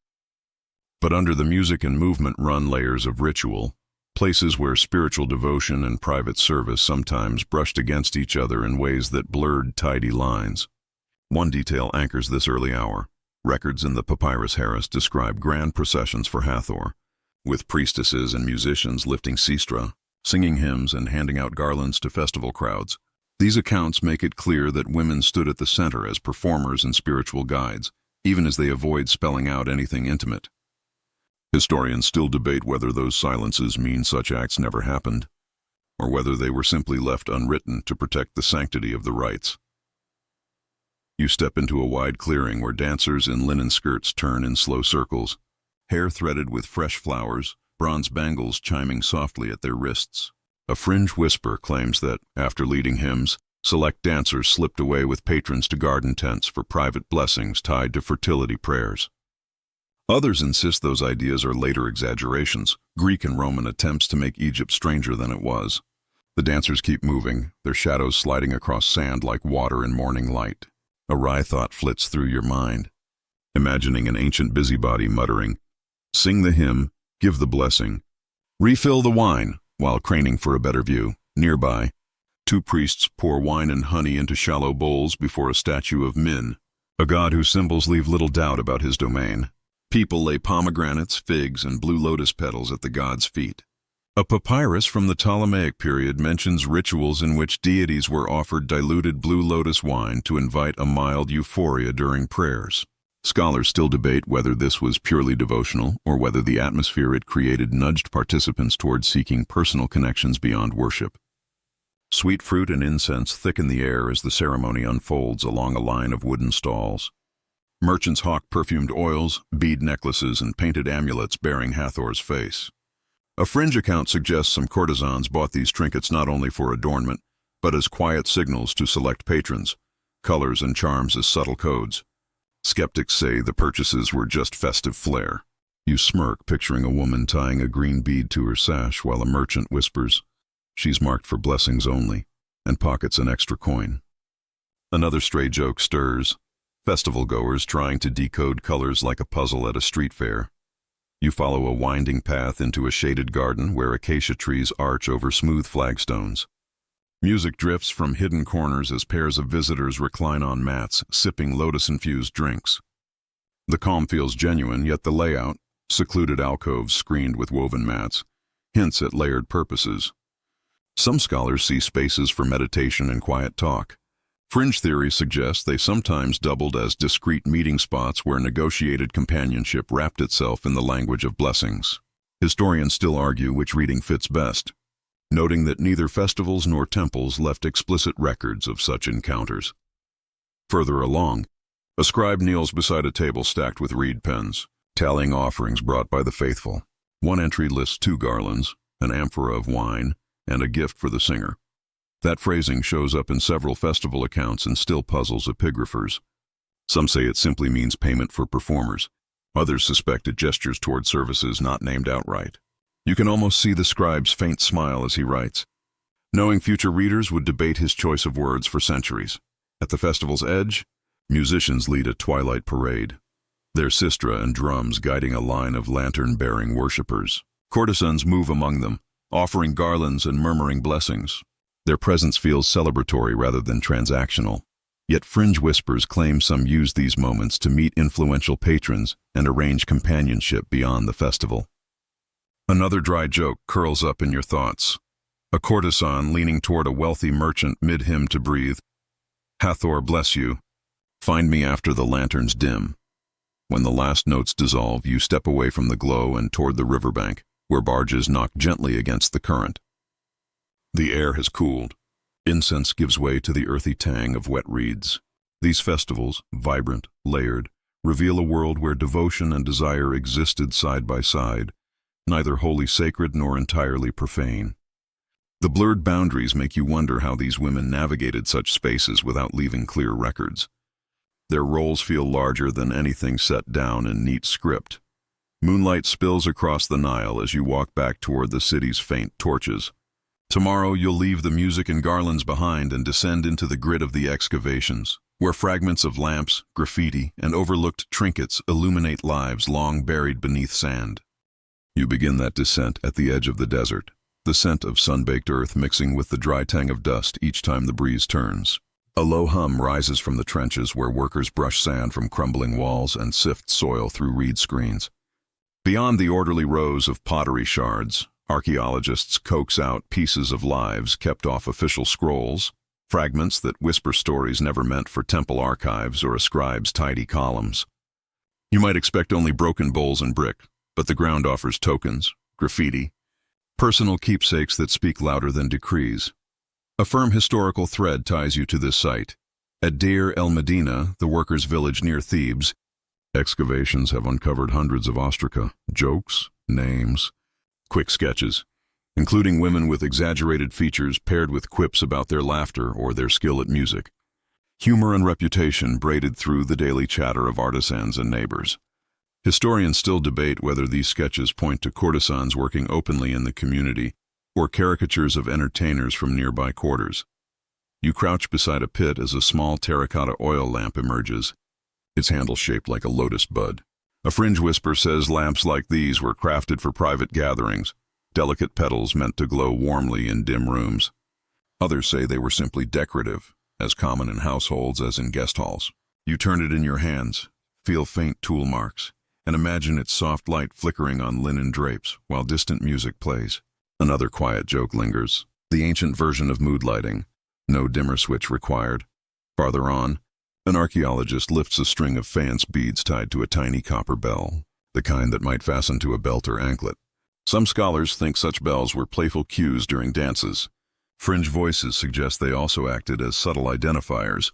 But under the music and movement run layers of ritual, places where spiritual devotion and private service sometimes brushed against each other in ways that blurred tidy lines. One detail anchors this early hour. Records in the Papyrus Harris describe grand processions for Hathor, with priestesses and musicians lifting sistra, singing hymns and handing out garlands to festival crowds. These accounts make it clear that women stood at the center as performers and spiritual guides, even as they avoid spelling out anything intimate. Historians still debate whether those silences mean such acts never happened, or whether they were simply left unwritten to protect the sanctity of the rites. You step into a wide clearing where dancers in linen skirts turn in slow circles, hair threaded with fresh flowers, bronze bangles chiming softly at their wrists. A fringe whisper claims that, after leading hymns, select dancers slipped away with patrons to garden tents for private blessings tied to fertility prayers. Others insist those ideas are later exaggerations, Greek and Roman attempts to make Egypt stranger than it was. The dancers keep moving, their shadows sliding across sand like water in morning light. A wry thought flits through your mind, imagining an ancient busybody muttering, "Sing the hymn, give the blessing, refill the wine," while craning for a better view. Nearby, two priests pour wine and honey into shallow bowls before a statue of Min, a god whose symbols leave little doubt about his domain. People lay pomegranates, figs, and blue lotus petals at the god's feet. A papyrus from the Ptolemaic period mentions rituals in which deities were offered diluted blue lotus wine to invite a mild euphoria during prayers. Scholars still debate whether this was purely devotional or whether the atmosphere it created nudged participants toward seeking personal connections beyond worship. Sweet fruit and incense thicken the air as the ceremony unfolds along a line of wooden stalls. Merchants hawk perfumed oils, bead necklaces, and painted amulets bearing Hathor's face. A fringe account suggests some courtesans bought these trinkets not only for adornment, but as quiet signals to select patrons, colors and charms as subtle codes. Skeptics say the purchases were just festive flair. You smirk, picturing a woman tying a green bead to her sash while a merchant whispers, "She's marked for blessings only," and pockets an extra coin. Another stray joke stirs, festival goers trying to decode colors like a puzzle at a street fair. You follow a winding path into a shaded garden where acacia trees arch over smooth flagstones. Music drifts from hidden corners as pairs of visitors recline on mats, sipping lotus-infused drinks. The calm feels genuine, yet the layout, secluded alcoves screened with woven mats, hints at layered purposes. Some scholars see spaces for meditation and quiet talk. Fringe theory suggests they sometimes doubled as discreet meeting spots where negotiated companionship wrapped itself in the language of blessings. Historians still argue which reading fits best, noting that neither festivals nor temples left explicit records of such encounters. Further along, a scribe kneels beside a table stacked with reed pens, tallying offerings brought by the faithful. One entry lists 2 garlands, an amphora of wine, and a gift for the singer. That phrasing shows up in several festival accounts and still puzzles epigraphers. Some say it simply means payment for performers. Others suspect it gestures toward services not named outright. You can almost see the scribe's faint smile as he writes, knowing future readers would debate his choice of words for centuries. At the festival's edge, musicians lead a twilight parade, their sistra and drums guiding a line of lantern-bearing worshippers. Courtesans move among them, offering garlands and murmuring blessings. Their presence feels celebratory rather than transactional. Yet fringe whispers claim some use these moments to meet influential patrons and arrange companionship beyond the festival. Another dry joke curls up in your thoughts. A courtesan leaning toward a wealthy merchant mid-hymn to breathe, "Hathor bless you. Find me after the lanterns dim." When the last notes dissolve, you step away from the glow and toward the riverbank, where barges knock gently against the current. The air has cooled. Incense gives way to the earthy tang of wet reeds. These festivals, vibrant, layered, reveal a world where devotion and desire existed side by side, neither wholly sacred nor entirely profane. The blurred boundaries make you wonder how these women navigated such spaces without leaving clear records. Their roles feel larger than anything set down in neat script. Moonlight spills across the Nile as you walk back toward the city's faint torches. Tomorrow you'll leave the music and garlands behind and descend into the grit of the excavations, where fragments of lamps, graffiti, and overlooked trinkets illuminate lives long buried beneath sand. You begin that descent at the edge of the desert, the scent of sun-baked earth mixing with the dry tang of dust each time the breeze turns. A low hum rises from the trenches where workers brush sand from crumbling walls and sift soil through reed screens. Beyond the orderly rows of pottery shards, archaeologists coax out pieces of lives kept off official scrolls, fragments that whisper stories never meant for temple archives or a scribe's tidy columns. You might expect only broken bowls and brick, but the ground offers tokens, graffiti, personal keepsakes that speak louder than decrees. A firm historical thread ties you to this site. At Deir el-Medina, the workers' village near Thebes, excavations have uncovered hundreds of ostraca, jokes, names, quick sketches, including women with exaggerated features paired with quips about their laughter or their skill at music. Humor and reputation braided through the daily chatter of artisans and neighbors. Historians still debate whether these sketches point to courtesans working openly in the community or caricatures of entertainers from nearby quarters. You crouch beside a pit as a small terracotta oil lamp emerges, its handle shaped like a lotus bud. A fringe whisper says lamps like these were crafted for private gatherings, delicate petals meant to glow warmly in dim rooms. Others say they were simply decorative, as common in households as in guest halls. You turn it in your hands, feel faint tool marks, and imagine its soft light flickering on linen drapes while distant music plays. Another quiet joke lingers, the ancient version of mood lighting, no dimmer switch required. Farther on, an archaeologist lifts a string of faience beads tied to a tiny copper bell, the kind that might fasten to a belt or anklet. Some scholars think such bells were playful cues during dances. Fringe voices suggest they also acted as subtle identifiers,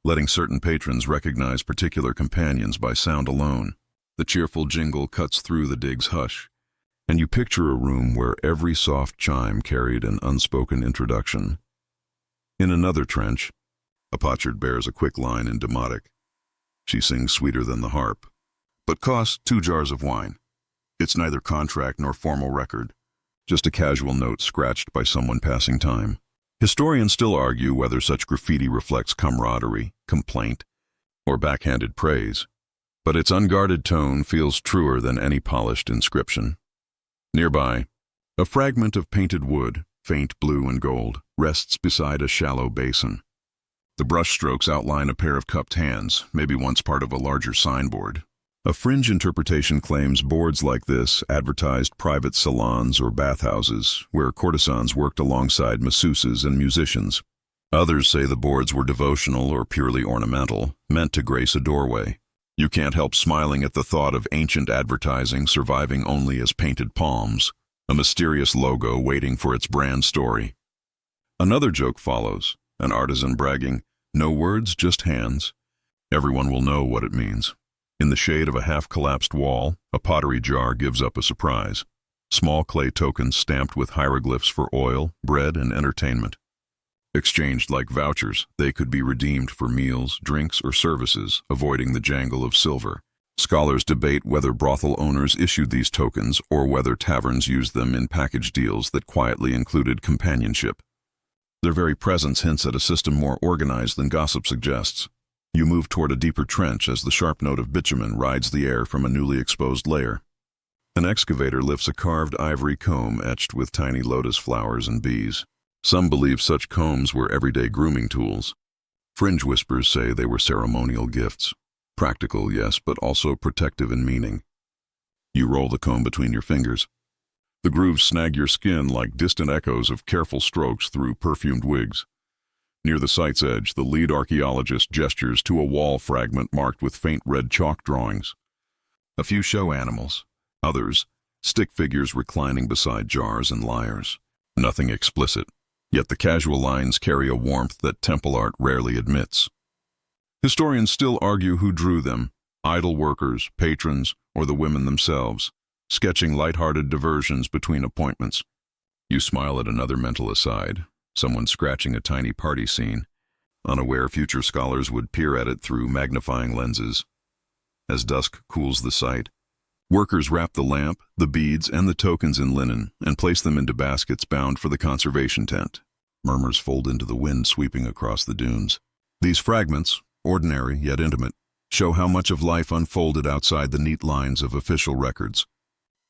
letting certain patrons recognize particular companions by sound alone. The cheerful jingle cuts through the dig's hush, and you picture a room where every soft chime carried an unspoken introduction. In another trench, a potsherd bears a quick line in Demotic. She sings sweeter than the harp, but costs 2 jars of wine. It's neither contract nor formal record, just a casual note scratched by someone passing time. Historians still argue whether such graffiti reflects camaraderie, complaint, or backhanded praise, but its unguarded tone feels truer than any polished inscription. Nearby, a fragment of painted wood, faint blue and gold, rests beside a shallow basin. The brushstrokes outline a pair of cupped hands, maybe once part of a larger signboard. A fringe interpretation claims boards like this advertised private salons or bathhouses where courtesans worked alongside masseuses and musicians. Others say the boards were devotional or purely ornamental, meant to grace a doorway. You can't help smiling at the thought of ancient advertising surviving only as painted palms, a mysterious logo waiting for its brand story. Another joke follows, an artisan bragging, "No words, just hands." Everyone will know what it means. In the shade of a half-collapsed wall, a pottery jar gives up a surprise. Small clay tokens stamped with hieroglyphs for oil, bread, and entertainment. Exchanged like vouchers, they could be redeemed for meals, drinks, or services, avoiding the jangle of silver. Scholars debate whether brothel owners issued these tokens or whether taverns used them in package deals that quietly included companionship. Their very presence hints at a system more organized than gossip suggests. You move toward a deeper trench as the sharp note of bitumen rides the air from a newly exposed layer. An excavator lifts a carved ivory comb etched with tiny lotus flowers and bees. Some believe such combs were everyday grooming tools. Fringe whispers say they were ceremonial gifts. Practical, yes, but also protective in meaning. You roll the comb between your fingers. The grooves snag your skin like distant echoes of careful strokes through perfumed wigs. Near the site's edge, the lead archaeologist gestures to a wall fragment marked with faint red chalk drawings. A few show animals, others, stick figures reclining beside jars and lyres. Nothing explicit, yet the casual lines carry a warmth that temple art rarely admits. Historians still argue who drew them, idle workers, patrons, or the women themselves, sketching light-hearted diversions between appointments. You smile at another mental aside, someone scratching a tiny party scene, unaware future scholars would peer at it through magnifying lenses. As dusk cools the site, workers wrap the lamp, the beads, and the tokens in linen and place them into baskets bound for the conservation tent. Murmurs fold into the wind sweeping across the dunes. These fragments, ordinary yet intimate, show how much of life unfolded outside the neat lines of official records.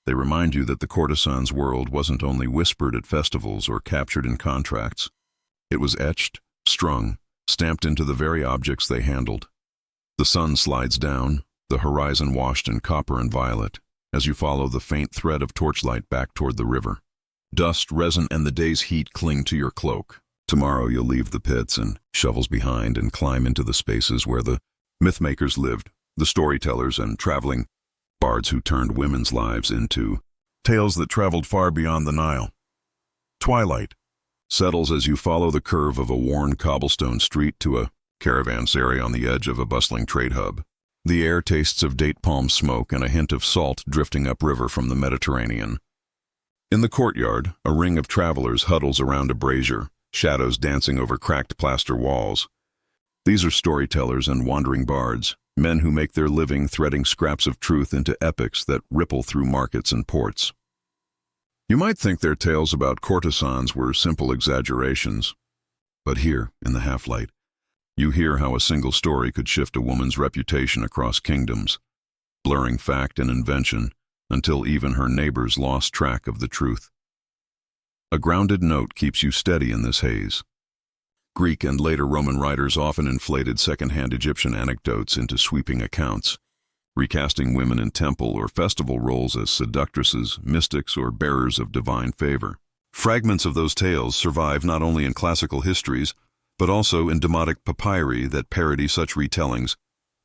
They remind you that the courtesan's world wasn't only whispered at festivals or captured in contracts. It was etched, strung, stamped into the very objects they handled. The sun slides down, the horizon washed in copper and violet, as you follow the faint thread of torchlight back toward the river. Dust, resin, and the day's heat cling to your cloak. Tomorrow you'll leave the pits and shovels behind and climb into the spaces where the mythmakers lived, the storytellers and traveling bards who turned women's lives into tales that traveled far beyond the Nile. Twilight settles as you follow the curve of a worn cobblestone street to a caravanserai on the edge of a bustling trade hub. The air tastes of date palm smoke and a hint of salt drifting upriver from the Mediterranean. In the courtyard, a ring of travelers huddles around a brazier, shadows dancing over cracked plaster walls. These are storytellers and wandering bards, men who make their living threading scraps of truth into epics that ripple through markets and ports. You might think their tales about courtesans were simple exaggerations, but here, in the half-light, you hear how a single story could shift a woman's reputation across kingdoms, blurring fact and invention until even her neighbors lost track of the truth. A grounded note keeps you steady in this haze. Greek and later Roman writers often inflated second-hand Egyptian anecdotes into sweeping accounts, recasting women in temple or festival roles as seductresses, mystics, or bearers of divine favor. Fragments of those tales survive not only in classical histories, but also in demotic papyri that parody such retellings,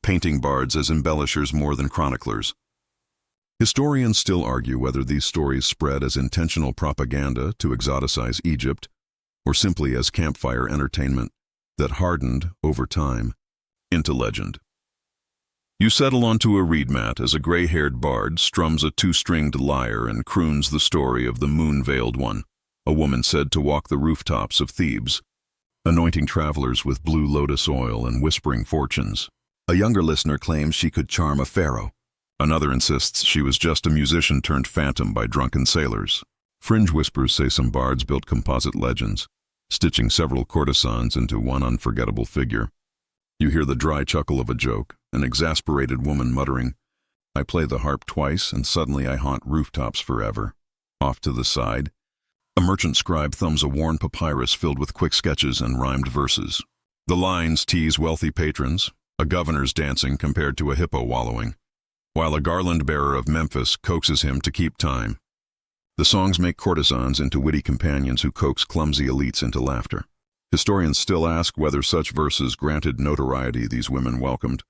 painting bards as embellishers more than chroniclers. Historians still argue whether these stories spread as intentional propaganda to exoticize Egypt, or simply as campfire entertainment that hardened, over time, into legend. You settle onto a reed mat as a gray-haired bard strums a two-stringed lyre and croons the story of the moon-veiled one, a woman said to walk the rooftops of Thebes, anointing travelers with blue lotus oil and whispering fortunes. A younger listener claims she could charm a pharaoh. Another insists she was just a musician turned phantom by drunken sailors. Fringe whispers say some bards built composite legends, stitching several courtesans into one unforgettable figure. You hear the dry chuckle of a joke, an exasperated woman muttering, "I play the harp twice and suddenly I haunt rooftops forever." Off to the side, a merchant scribe thumbs a worn papyrus filled with quick sketches and rhymed verses. The lines tease wealthy patrons, a governor's dancing compared to a hippo wallowing, while a garland bearer of Memphis coaxes him to keep time. The songs make courtesans into witty companions who coax clumsy elites into laughter. Historians still ask whether such verses granted notoriety these women welcomed,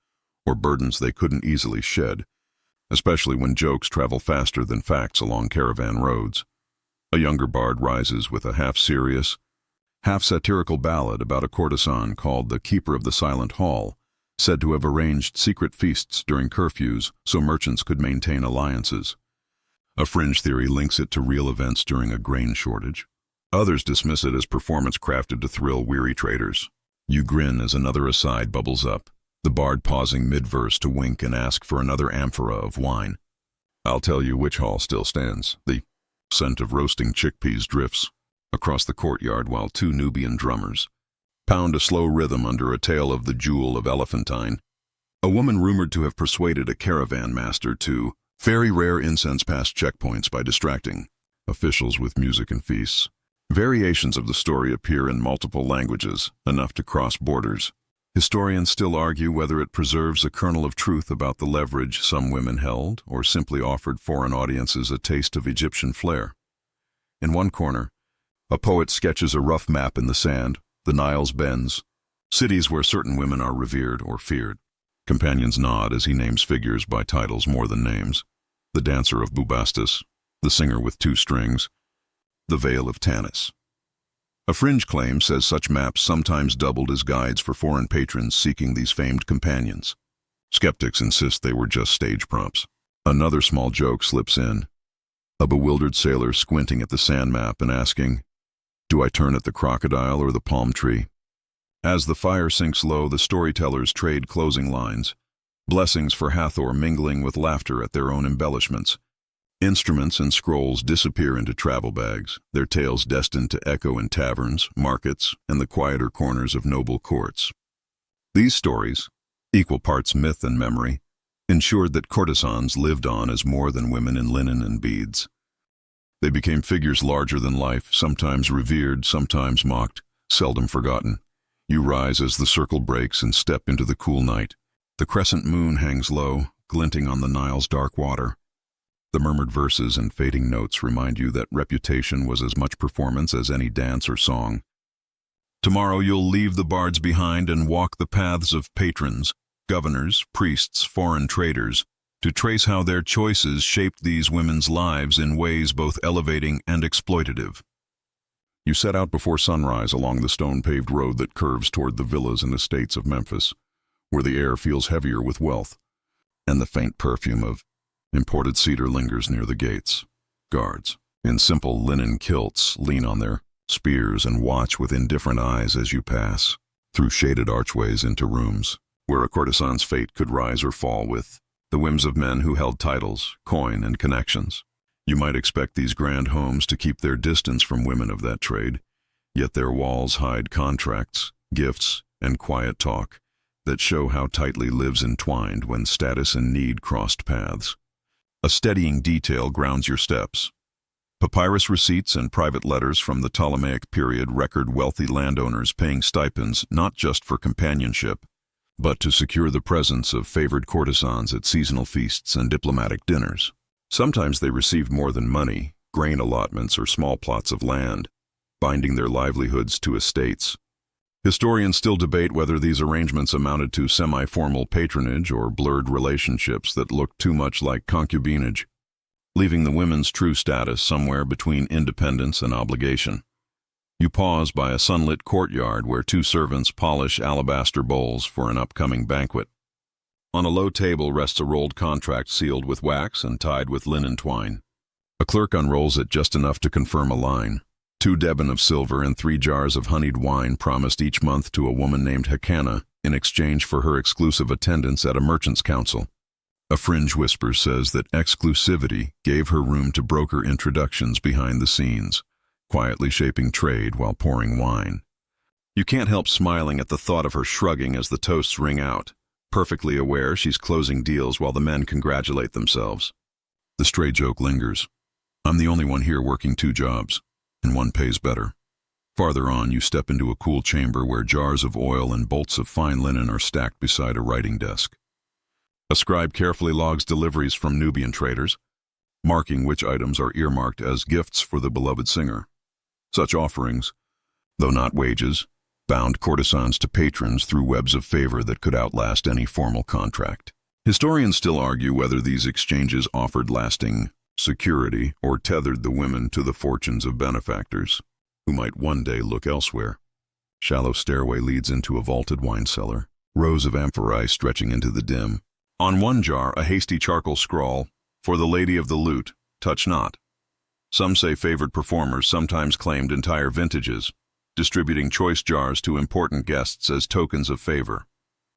or burdens they couldn't easily shed, especially when jokes travel faster than facts along caravan roads. A younger bard rises with a half-serious, half-satirical ballad about a courtesan called the Keeper of the Silent Hall, said to have arranged secret feasts during curfews so merchants could maintain alliances. A fringe theory links it to real events during a grain shortage. Others dismiss it as performance crafted to thrill weary traders. You grin as another aside bubbles up, the bard pausing mid-verse to wink and ask for another amphora of wine. I'll tell you which hall still stands. The scent of roasting chickpeas drifts across the courtyard while two Nubian drummers pound a slow rhythm under a tale of the jewel of Elephantine. A woman rumored to have persuaded a caravan master to ferry rare incense past checkpoints by distracting officials with music and feasts. Variations of the story appear in multiple languages, enough to cross borders. Historians still argue whether it preserves a kernel of truth about the leverage some women held, or simply offered foreign audiences a taste of Egyptian flair. In one corner, a poet sketches a rough map in the sand, the Nile's bends, cities where certain women are revered or feared. Companions nod as he names figures by titles more than names. The dancer of Bubastis, the singer with two strings, the Vale of Tanis. A fringe claim says such maps sometimes doubled as guides for foreign patrons seeking these famed companions. Skeptics insist they were just stage props. Another small joke slips in, a bewildered sailor squinting at the sand map and asking, "Do I turn at the crocodile or the palm tree?" As the fire sinks low, the storytellers trade closing lines, blessings for Hathor mingling with laughter at their own embellishments. Instruments and scrolls disappear into travel bags, their tales destined to echo in taverns, markets, and the quieter corners of noble courts. These stories, equal parts myth and memory, ensured that courtesans lived on as more than women in linen and beads. They became figures larger than life, sometimes revered, sometimes mocked, seldom forgotten. You rise as the circle breaks and step into the cool night. The crescent moon hangs low, glinting on the Nile's dark water. The murmured verses and fading notes remind you that reputation was as much performance as any dance or song. Tomorrow you'll leave the bards behind and walk the paths of patrons, governors, priests, foreign traders, to trace how their choices shaped these women's lives in ways both elevating and exploitative. You set out before sunrise along the stone-paved road that curves toward the villas and estates of Memphis, where the air feels heavier with wealth, and the faint perfume of imported cedar lingers near the gates. Guards, in simple linen kilts, lean on their spears and watch with indifferent eyes as you pass through shaded archways into rooms where a courtesan's fate could rise or fall with the whims of men who held titles, coin, and connections. You might expect these grand homes to keep their distance from women of that trade, yet their walls hide contracts, gifts, and quiet talk that show how tightly lives entwined when status and need crossed paths. A steadying detail grounds your steps. Papyrus receipts and private letters from the Ptolemaic period record wealthy landowners paying stipends not just for companionship, but to secure the presence of favored courtesans at seasonal feasts and diplomatic dinners. Sometimes they received more than money, grain allotments or small plots of land, binding their livelihoods to estates. Historians still debate whether these arrangements amounted to semi-formal patronage or blurred relationships that looked too much like concubinage, leaving the women's true status somewhere between independence and obligation. You pause by a sunlit courtyard where two servants polish alabaster bowls for an upcoming banquet. On a low table rests a rolled contract sealed with wax and tied with linen twine. A clerk unrolls it just enough to confirm a line. 2 deben of silver and 3 jars of honeyed wine promised each month to a woman named Hecana in exchange for her exclusive attendance at a merchant's council. A fringe whisper says that exclusivity gave her room to broker introductions behind the scenes, quietly shaping trade while pouring wine. You can't help smiling at the thought of her shrugging as the toasts ring out, perfectly aware she's closing deals while the men congratulate themselves. The stray joke lingers. I'm the only one here working 2 jobs, and one pays better. Farther on, you step into a cool chamber where jars of oil and bolts of fine linen are stacked beside a writing desk. A scribe carefully logs deliveries from Nubian traders, marking which items are earmarked as gifts for the beloved singer. Such offerings, though not wages, bound courtesans to patrons through webs of favor that could outlast any formal contract. Historians still argue whether these exchanges offered lasting security or tethered the women to the fortunes of benefactors, who might one day look elsewhere. Shallow stairway leads into a vaulted wine cellar, rows of amphorae stretching into the dim. On one jar, a hasty charcoal scrawl, "For the Lady of the Lute, touch not." Some say favored performers sometimes claimed entire vintages, distributing choice jars to important guests as tokens of favor.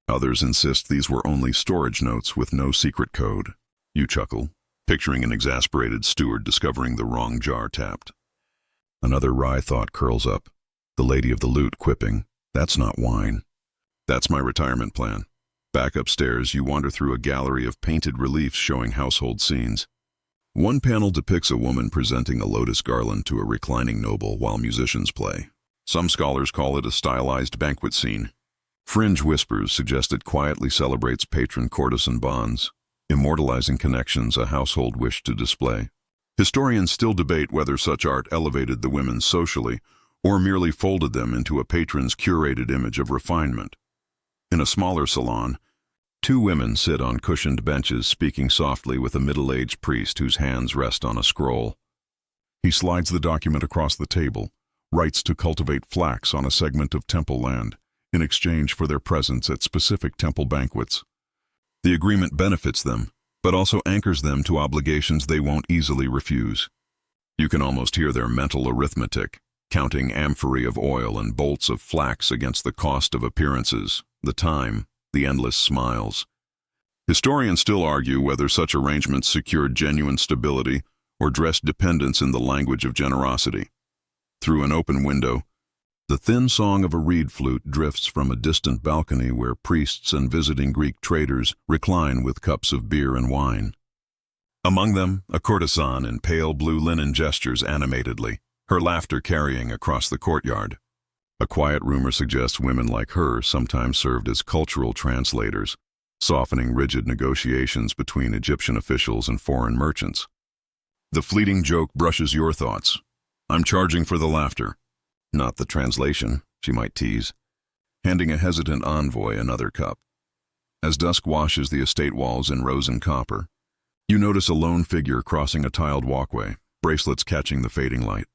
Others insist these were only storage notes with no secret code. You chuckle, picturing an exasperated steward discovering the wrong jar tapped. Another wry thought curls up, the Lady of the Lute quipping, "That's not wine." That's my retirement plan. Back upstairs, you wander through a gallery of painted reliefs showing household scenes. One panel depicts a woman presenting a lotus garland to a reclining noble while musicians play. Some scholars call it a stylized banquet scene. Fringe whispers suggest it quietly celebrates patron-courtesan bonds, immortalizing connections a household wished to display. Historians still debate whether such art elevated the women socially or merely folded them into a patron's curated image of refinement. In a smaller salon, 2 women sit on cushioned benches speaking softly with a middle-aged priest whose hands rest on a scroll. He slides the document across the table, rights to cultivate flax on a segment of temple land, in exchange for their presence at specific temple banquets. The agreement benefits them, but also anchors them to obligations they won't easily refuse. You can almost hear their mental arithmetic, counting amphorae of oil and bolts of flax against the cost of appearances, the time, the endless smiles. Historians still argue whether such arrangements secured genuine stability or dressed dependence in the language of generosity. Through an open window, The thin song of a reed flute drifts from a distant balcony where priests and visiting Greek traders recline with cups of beer and wine. Among them, a courtesan in pale blue linen gestures animatedly, her laughter carrying across the courtyard. A quiet rumor suggests women like her sometimes served as cultural translators, softening rigid negotiations between Egyptian officials and foreign merchants. The fleeting joke brushes your thoughts. I'm charging for the laughter, not the translation, she might tease, handing a hesitant envoy another cup. As dusk washes the estate walls in rose and copper, you notice a lone figure crossing a tiled walkway, bracelets catching the fading light.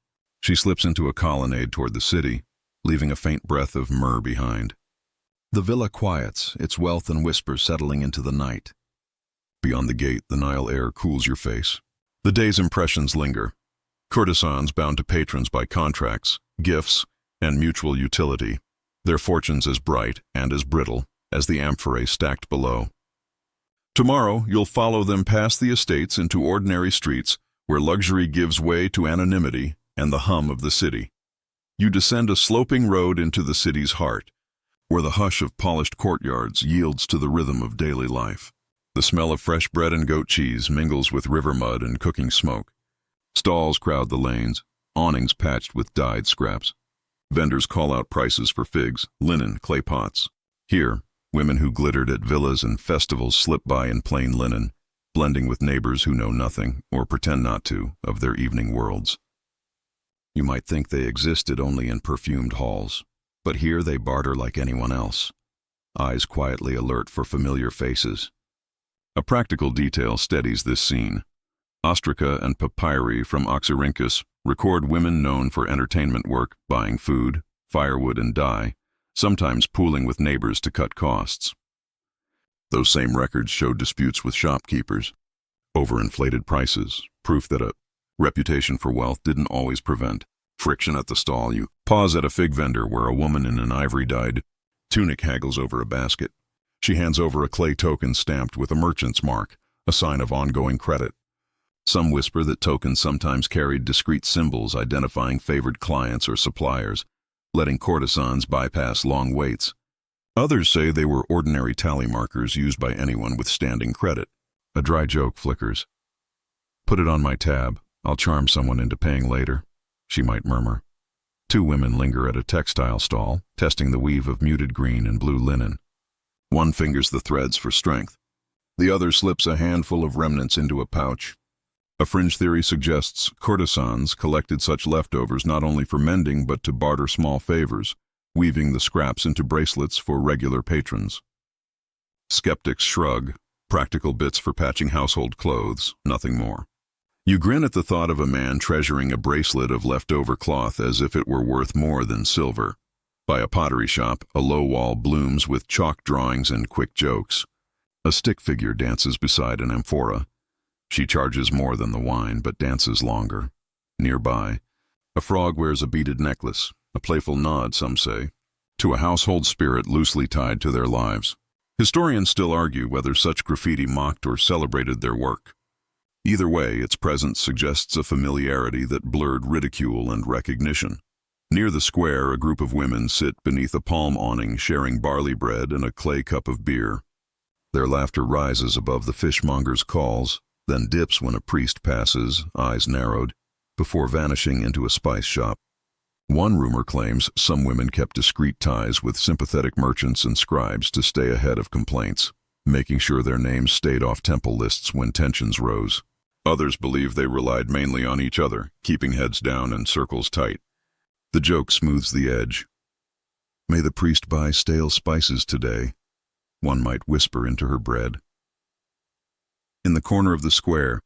She slips into a colonnade toward the city, leaving a faint breath of myrrh behind. The villa quiets, its wealth and whispers settling into the night. Beyond the gate, the Nile air cools your face. The day's impressions linger. Courtesans bound to patrons by contracts, gifts, and mutual utility, their fortunes as bright and as brittle as the amphorae stacked below. Tomorrow, you'll follow them past the estates into ordinary streets where luxury gives way to anonymity and the hum of the city. You descend a sloping road into the city's heart, where the hush of polished courtyards yields to the rhythm of daily life. The smell of fresh bread and goat cheese mingles with river mud and cooking smoke. Stalls crowd the lanes, awnings patched with dyed scraps. Vendors call out prices for figs, linen, clay pots. Here, women who glittered at villas and festivals slip by in plain linen, blending with neighbors who know nothing, or pretend not to, of their evening worlds. You might think they existed only in perfumed halls, but here they barter like anyone else, eyes quietly alert for familiar faces. A practical detail steadies this scene. Ostraca and papyri from Oxyrhynchus record women known for entertainment work, buying food, firewood, and dye, sometimes pooling with neighbors to cut costs. Those same records show disputes with shopkeepers, overinflated prices, proof that a reputation for wealth didn't always prevent friction at the stall. You pause at a fig vendor where a woman in an ivory-dyed tunic haggles over a basket. She hands over a clay token stamped with a merchant's mark, a sign of ongoing credit. Some whisper that tokens sometimes carried discrete symbols identifying favored clients or suppliers, letting courtesans bypass long waits. Others say they were ordinary tally markers used by anyone with standing credit. A dry joke flickers. "Put it on my tab. I'll charm someone into paying later," she might murmur. Two women linger at a textile stall, testing the weave of muted green and blue linen. One fingers the threads for strength. The other slips a handful of remnants into a pouch. A fringe theory suggests courtesans collected such leftovers not only for mending but to barter small favors, weaving the scraps into bracelets for regular patrons. Skeptics shrug, practical bits for patching household clothes, nothing more. You grin at the thought of a man treasuring a bracelet of leftover cloth as if it were worth more than silver. By a pottery shop, a low wall blooms with chalk drawings and quick jokes. A stick figure dances beside an amphora. She charges more than the wine, but dances longer. Nearby, a frog wears a beaded necklace, a playful nod, some say, to a household spirit loosely tied to their lives. Historians still argue whether such graffiti mocked or celebrated their work. Either way, its presence suggests a familiarity that blurred ridicule and recognition. Near the square, a group of women sit beneath a palm awning sharing barley bread and a clay cup of beer. Their laughter rises above the fishmonger's calls, then dips when a priest passes, eyes narrowed, before vanishing into a spice shop. One rumor claims some women kept discreet ties with sympathetic merchants and scribes to stay ahead of complaints, making sure their names stayed off temple lists when tensions rose. Others believe they relied mainly on each other, keeping heads down and circles tight. The joke smooths the edge. "May the priest buy stale spices today," one might whisper into her bread. In the corner of the square,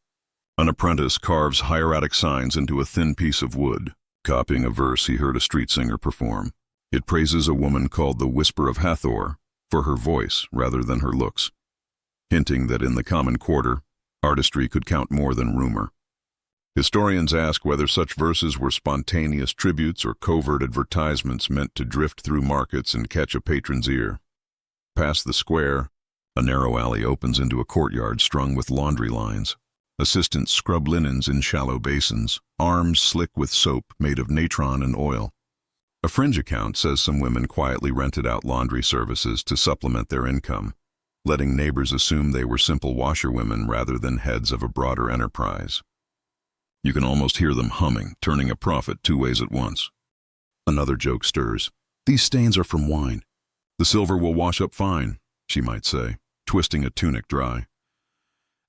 an apprentice carves hieratic signs into a thin piece of wood, copying a verse he heard a street singer perform. It praises a woman called the Whisper of Hathor for her voice rather than her looks, hinting that in the common quarter, artistry could count more than rumor. Historians ask whether such verses were spontaneous tributes or covert advertisements meant to drift through markets and catch a patron's ear. Past the square, a narrow alley opens into a courtyard strung with laundry lines. Assistants scrub linens in shallow basins, arms slick with soap made of natron and oil. A fringe account says some women quietly rented out laundry services to supplement their income, letting neighbors assume they were simple washerwomen rather than heads of a broader enterprise. You can almost hear them humming, turning a profit 2 ways at once. Another joke stirs. "These stains are from wine. The silver will wash up fine," she might say, twisting a tunic dry.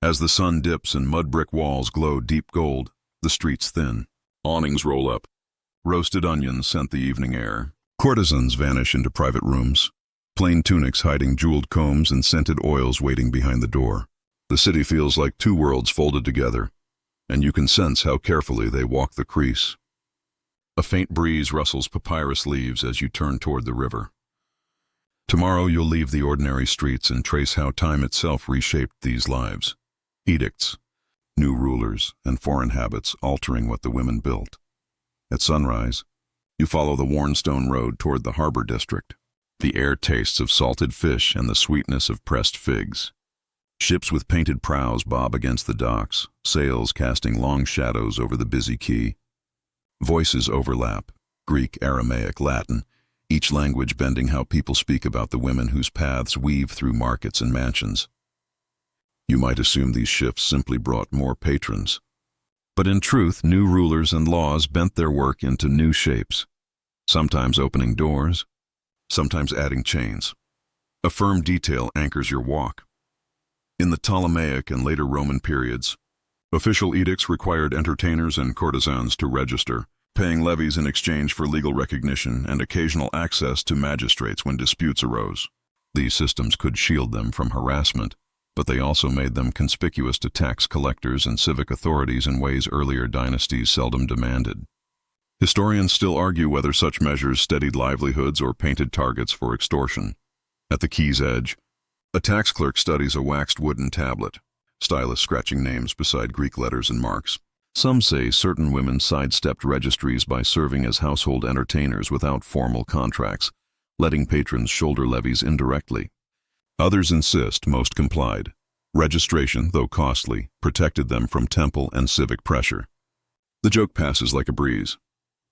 As the sun dips and mud brick walls glow deep gold, the streets thin. Awnings roll up. Roasted onions scent the evening air. Courtesans vanish into private rooms. Plain tunics hiding jeweled combs and scented oils waiting behind the door. The city feels like 2 worlds folded together, and you can sense how carefully they walk the crease. A faint breeze rustles papyrus leaves as you turn toward the river. Tomorrow you'll leave the ordinary streets and trace how time itself reshaped these lives. Edicts, new rulers, and foreign habits altering what the women built. At sunrise, you follow the worn stone road toward the harbor district. The air tastes of salted fish and the sweetness of pressed figs. Ships with painted prows bob against the docks, sails casting long shadows over the busy quay. Voices overlap, Greek, Aramaic, Latin, each language bending how people speak about the women whose paths weave through markets and mansions. You might assume these shifts simply brought more patrons. But in truth, new rulers and laws bent their work into new shapes, sometimes opening doors, sometimes adding chains. A firm detail anchors your walk. In the Ptolemaic and later Roman periods, official edicts required entertainers and courtesans to register, paying levies in exchange for legal recognition and occasional access to magistrates when disputes arose. These systems could shield them from harassment, but they also made them conspicuous to tax collectors and civic authorities in ways earlier dynasties seldom demanded. Historians still argue whether such measures steadied livelihoods or painted targets for extortion. At the quay's edge, a tax clerk studies a waxed wooden tablet, stylus scratching names beside Greek letters and marks. Some say certain women sidestepped registries by serving as household entertainers without formal contracts, letting patrons shoulder levies indirectly. Others insist most complied. Registration, though costly, protected them from temple and civic pressure. The joke passes like a breeze.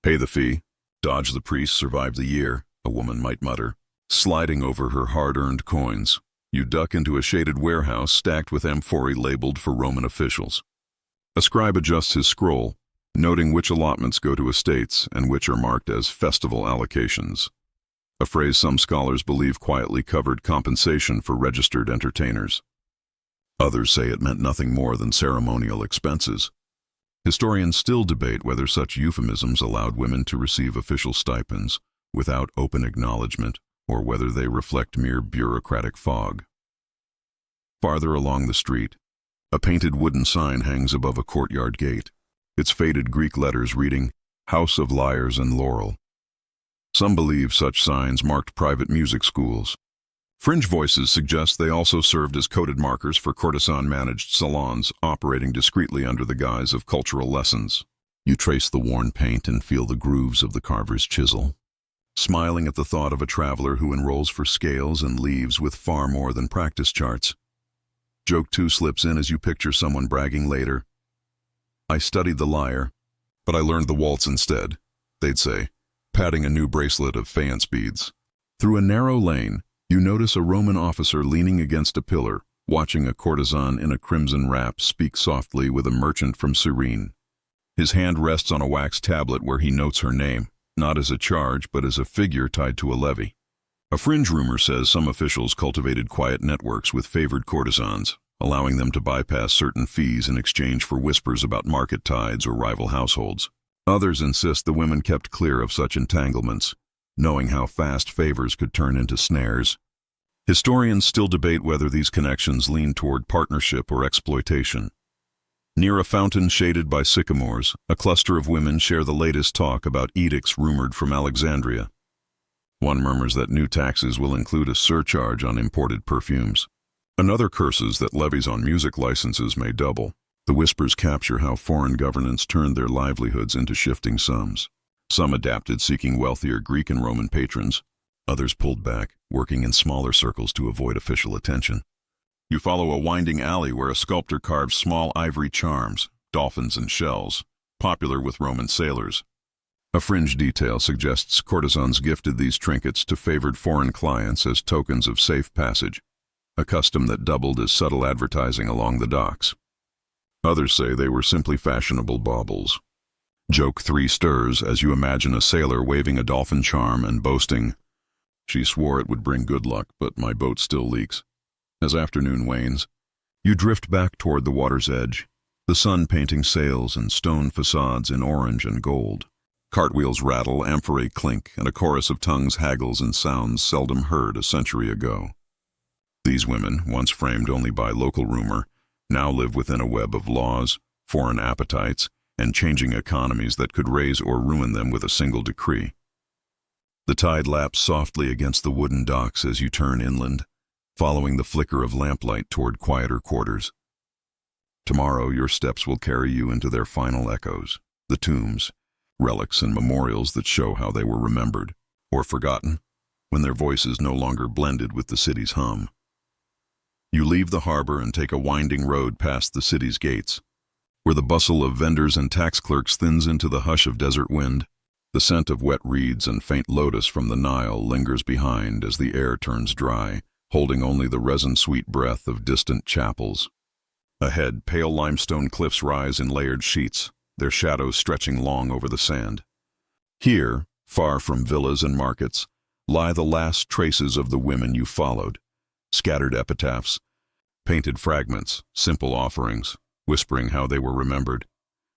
Pay the fee, dodge the priest, survive the year, a woman might mutter. Sliding over her hard-earned coins, you duck into a shaded warehouse stacked with amphorae labeled for Roman officials. A scribe adjusts his scroll, noting which allotments go to estates and which are marked as festival allocations. A phrase some scholars believe quietly covered compensation for registered entertainers. Others say it meant nothing more than ceremonial expenses. Historians still debate whether such euphemisms allowed women to receive official stipends without open acknowledgement, or whether they reflect mere bureaucratic fog. Farther along the street, a painted wooden sign hangs above a courtyard gate, its faded Greek letters reading, "House of Lyres and Laurel." Some believe such signs marked private music schools. Fringe voices suggest they also served as coded markers for courtesan-managed salons operating discreetly under the guise of cultural lessons. You trace the worn paint and feel the grooves of the carver's chisel, smiling at the thought of a traveler who enrolls for scales and leaves with far more than practice charts. Joke 2 slips in as you picture someone bragging later. "I studied the lyre, but I learned the waltz instead," they'd say, patting a new bracelet of faience beads. Through a narrow lane, you notice a Roman officer leaning against a pillar, watching a courtesan in a crimson wrap speak softly with a merchant from Cyrene. His hand rests on a wax tablet where he notes her name, not as a charge but as a figure tied to a levy. A fringe rumor says some officials cultivated quiet networks with favored courtesans, allowing them to bypass certain fees in exchange for whispers about market tides or rival households. Others insist the women kept clear of such entanglements, knowing how fast favors could turn into snares. Historians still debate whether these connections lean toward partnership or exploitation. Near a fountain shaded by sycamores, a cluster of women share the latest talk about edicts rumored from Alexandria. One murmurs that new taxes will include a surcharge on imported perfumes. Another curses that levies on music licenses may double. The whispers capture how foreign governance turned their livelihoods into shifting sums. Some adapted, seeking wealthier Greek and Roman patrons. Others pulled back, working in smaller circles to avoid official attention. You follow a winding alley where a sculptor carves small ivory charms, dolphins and shells, popular with Roman sailors. A fringe detail suggests courtesans gifted these trinkets to favored foreign clients as tokens of safe passage, a custom that doubled as subtle advertising along the docks. Others say they were simply fashionable baubles. Joke 3 stirs as you imagine a sailor waving a dolphin charm and boasting, "She swore it would bring good luck, but my boat still leaks." As afternoon wanes, you drift back toward the water's edge, the sun painting sails and stone facades in orange and gold. Cartwheels rattle, amphorae clink, and a chorus of tongues haggles in sounds seldom heard a century ago. These women, once framed only by local rumor, now live within a web of laws, foreign appetites, and changing economies that could raise or ruin them with a single decree. The tide laps softly against the wooden docks as you turn inland, following the flicker of lamplight toward quieter quarters. Tomorrow your steps will carry you into their final echoes, the tombs, relics and memorials that show how they were remembered, or forgotten, when their voices no longer blended with the city's hum. You leave the harbor and take a winding road past the city's gates, where the bustle of vendors and tax clerks thins into the hush of desert wind. The scent of wet reeds and faint lotus from the Nile lingers behind as the air turns dry, holding only the resin-sweet breath of distant chapels. Ahead, pale limestone cliffs rise in layered sheets, their shadows stretching long over the sand. Here, far from villas and markets, lie the last traces of the women you followed, scattered epitaphs, painted fragments, simple offerings, whispering how they were remembered,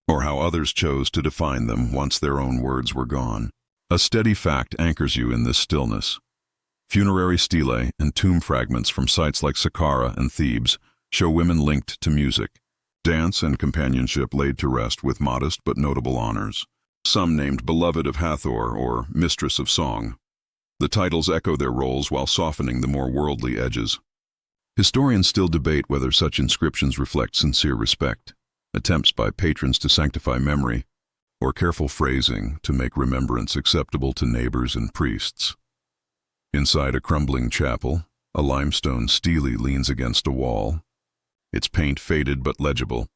or how others chose to define them once their own words were gone. A steady fact anchors you in this stillness. Funerary stelae and tomb fragments from sites like Saqqara and Thebes show women linked to music, dance and companionship laid to rest with modest but notable honors, some named Beloved of Hathor or Mistress of Song. The titles echo their roles while softening the more worldly edges. Historians still debate whether such inscriptions reflect sincere respect, attempts by patrons to sanctify memory, or careful phrasing to make remembrance acceptable to neighbors and priests. Inside a crumbling chapel, a limestone stele leans against a wall, its paint faded but legible.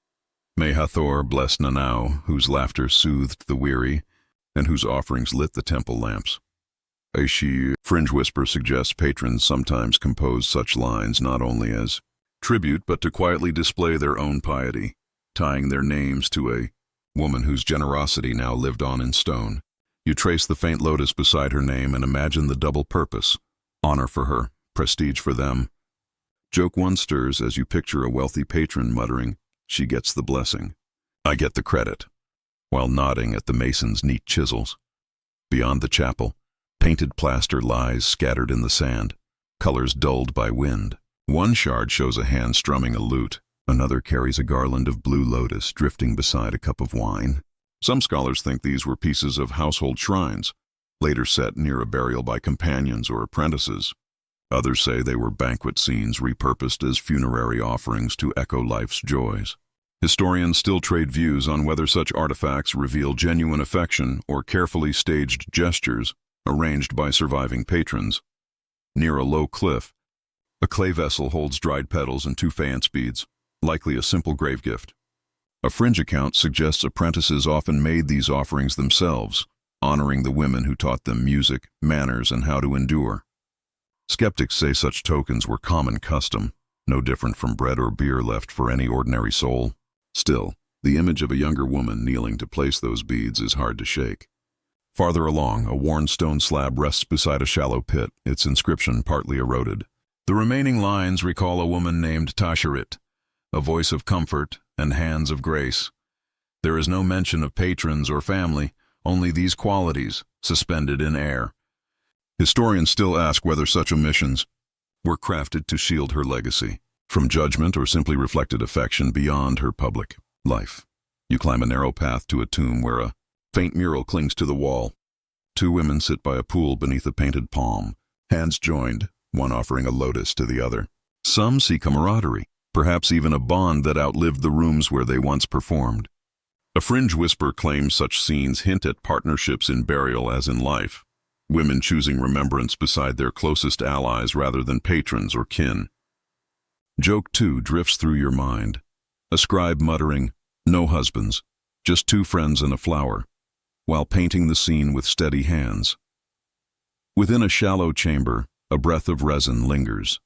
May Hathor bless Nanau, whose laughter soothed the weary, and whose offerings lit the temple lamps. A fringe whisper suggests patrons sometimes compose such lines not only as tribute but to quietly display their own piety, tying their names to a woman whose generosity now lived on in stone. You trace the faint lotus beside her name and imagine the double purpose: honor for her, prestige for them. Joke 1 stirs as you picture a wealthy patron muttering, "She gets the blessing. I get the credit," while nodding at the mason's neat chisels. Beyond the chapel, painted plaster lies scattered in the sand, colors dulled by wind. One shard shows a hand strumming a lute, another carries a garland of blue lotus drifting beside a cup of wine. Some scholars think these were pieces of household shrines, later set near a burial by companions or apprentices. Others say they were banquet scenes repurposed as funerary offerings to echo life's joys. Historians still trade views on whether such artifacts reveal genuine affection or carefully staged gestures arranged by surviving patrons. Near a low cliff, a clay vessel holds dried petals and 2 faience beads, likely a simple grave gift. A fringe account suggests apprentices often made these offerings themselves, honoring the women who taught them music, manners, and how to endure. Skeptics say such tokens were common custom, no different from bread or beer left for any ordinary soul. Still, the image of a younger woman kneeling to place those beads is hard to shake. Farther along, a worn stone slab rests beside a shallow pit, its inscription partly eroded. The remaining lines recall a woman named Tasherit, a voice of comfort and hands of grace. There is no mention of patrons or family, only these qualities, suspended in air. Historians still ask whether such omissions were crafted to shield her legacy from judgment or simply reflected affection beyond her public life. You climb a narrow path to a tomb where a faint mural clings to the wall. 2 women sit by a pool beneath a painted palm, hands joined, one offering a lotus to the other. Some see camaraderie, perhaps even a bond that outlived the rooms where they once performed. A fringe whisper claims such scenes hint at partnerships in burial as in life, women choosing remembrance beside their closest allies rather than patrons or kin. Joke 2 drifts through your mind, a scribe muttering, "No husbands, just 2 friends and a flower," while painting the scene with steady hands. Within a shallow chamber, a breath of resin lingers.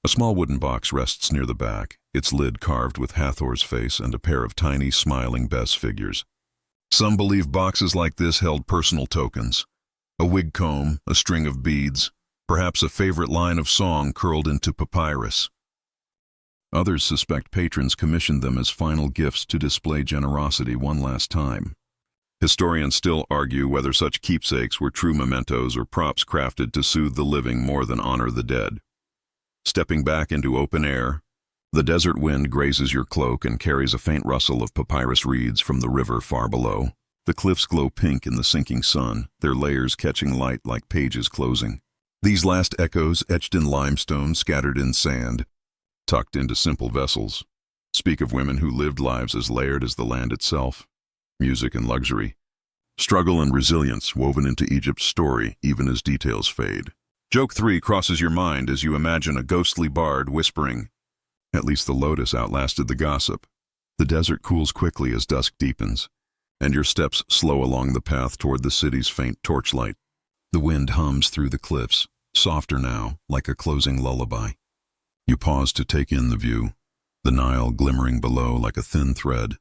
A small wooden box rests near the back, its lid carved with Hathor's face and a pair of tiny, smiling Bes figures. Some believe boxes like this held personal tokens. A wig comb, a string of beads, perhaps a favorite line of song curled into papyrus. Others suspect patrons commissioned them as final gifts to display generosity one last time. Historians still argue whether such keepsakes were true mementos or props crafted to soothe the living more than honor the dead. Stepping back into open air, the desert wind grazes your cloak and carries a faint rustle of papyrus reeds from the river far below. The cliffs glow pink in the sinking sun, their layers catching light like pages closing. These last echoes, etched in limestone, scattered in sand, tucked into simple vessels, speak of women who lived lives as layered as the land itself. Music and luxury, struggle and resilience woven into Egypt's story even as details fade. Joke 3 crosses your mind as you imagine a ghostly bard whispering. At least the lotus outlasted the gossip. The desert cools quickly as dusk deepens, and your steps slow along the path toward the city's faint torchlight. The wind hums through the cliffs, softer now, like a closing lullaby. You pause to take in the view, the Nile glimmering below like a thin thread,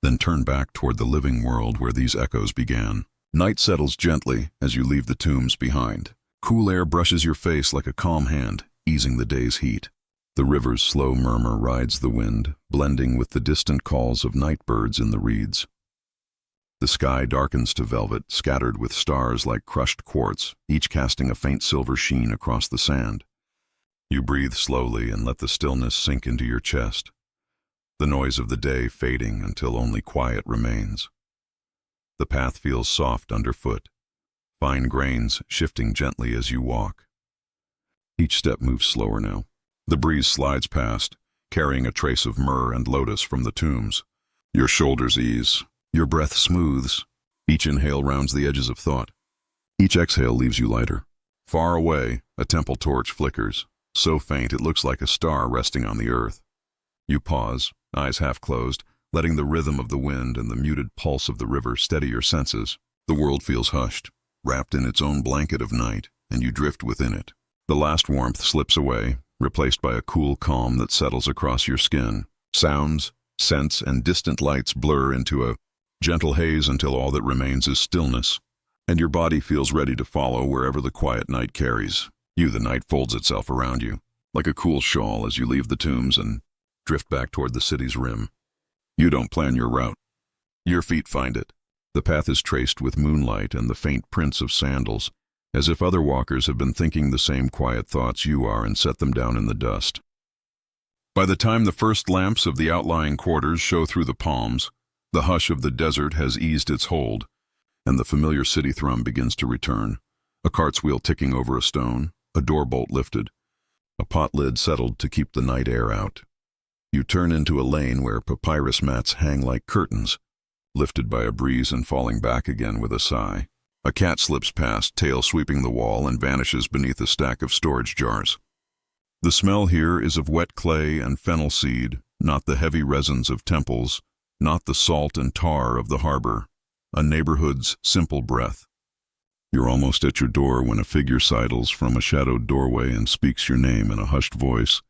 then turn back toward the living world where these echoes began. Night settles gently as you leave the tombs behind. Cool air brushes your face like a calm hand, easing the day's heat. The river's slow murmur rides the wind, blending with the distant calls of night birds in the reeds. The sky darkens to velvet, scattered with stars like crushed quartz, each casting a faint silver sheen across the sand. You breathe slowly and let the stillness sink into your chest, the noise of the day fading until only quiet remains. The path feels soft underfoot, fine grains shifting gently as you walk. Each step moves slower now. The breeze slides past, carrying a trace of myrrh and lotus from the tombs. Your shoulders ease, your breath smooths. Each inhale rounds the edges of thought. Each exhale leaves you lighter. Far away, a temple torch flickers, so faint it looks like a star resting on the earth. You pause, eyes half closed, letting the rhythm of the wind and the muted pulse of the river steady your senses. The world feels hushed, wrapped in its own blanket of night, and you drift within it. The last warmth slips away, replaced by a cool calm that settles across your skin. Sounds, scents, and distant lights blur into a gentle haze until all that remains is stillness, and your body feels ready to follow wherever the quiet night carries. The night folds itself around you, like a cool shawl as you leave the tombs and drift back toward the city's rim. You don't plan your route. Your feet find it. The path is traced with moonlight and the faint prints of sandals, as if other walkers have been thinking the same quiet thoughts you are and set them down in the dust. By the time the first lamps of the outlying quarters show through the palms, the hush of the desert has eased its hold, and the familiar city thrum begins to return. A cart's wheel ticking over a stone, a door bolt lifted, a pot lid settled to keep the night air out. You turn into a lane where papyrus mats hang like curtains, lifted by a breeze and falling back again with a sigh. A cat slips past, tail sweeping the wall, and vanishes beneath a stack of storage jars. The smell here is of wet clay and fennel seed, not the heavy resins of temples, not the salt and tar of the harbor, a neighborhood's simple breath. You're almost at your door when a figure sidles from a shadowed doorway and speaks your name in a hushed voice,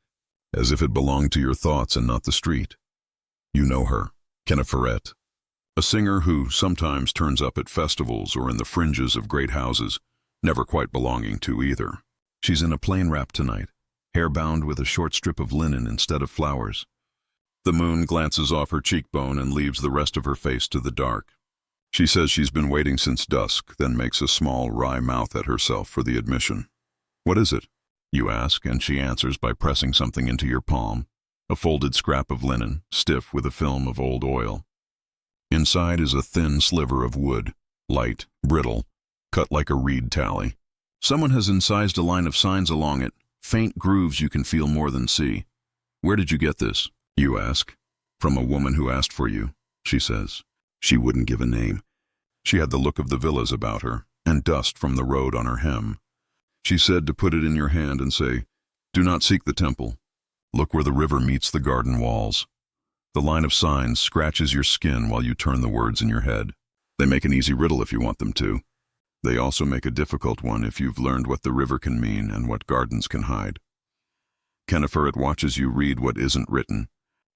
as if it belonged to your thoughts and not the street. You know her, Kenneferet, a singer who sometimes turns up at festivals or in the fringes of great houses, never quite belonging to either. She's in a plain wrap tonight, hair bound with a short strip of linen instead of flowers. The moon glances off her cheekbone and leaves the rest of her face to the dark. She says she's been waiting since dusk, then makes a small, wry mouth at herself for the admission. What is it? You ask, and she answers by pressing something into your palm, a folded scrap of linen, stiff with a film of old oil. Inside is a thin sliver of wood, light, brittle, cut like a reed tally. Someone has incised a line of signs along it, faint grooves you can feel more than see. Where did you get this? You ask. From a woman who asked for you, she says. She wouldn't give a name. She had the look of the villas about her, and dust from the road on her hem. She said to put it in your hand and say, "Do not seek the temple. Look where the river meets the garden walls." The line of signs scratches your skin while you turn the words in your head. They make an easy riddle if you want them to. They also make a difficult one if you've learned what the river can mean and what gardens can hide. Kennifer watches you read what isn't written,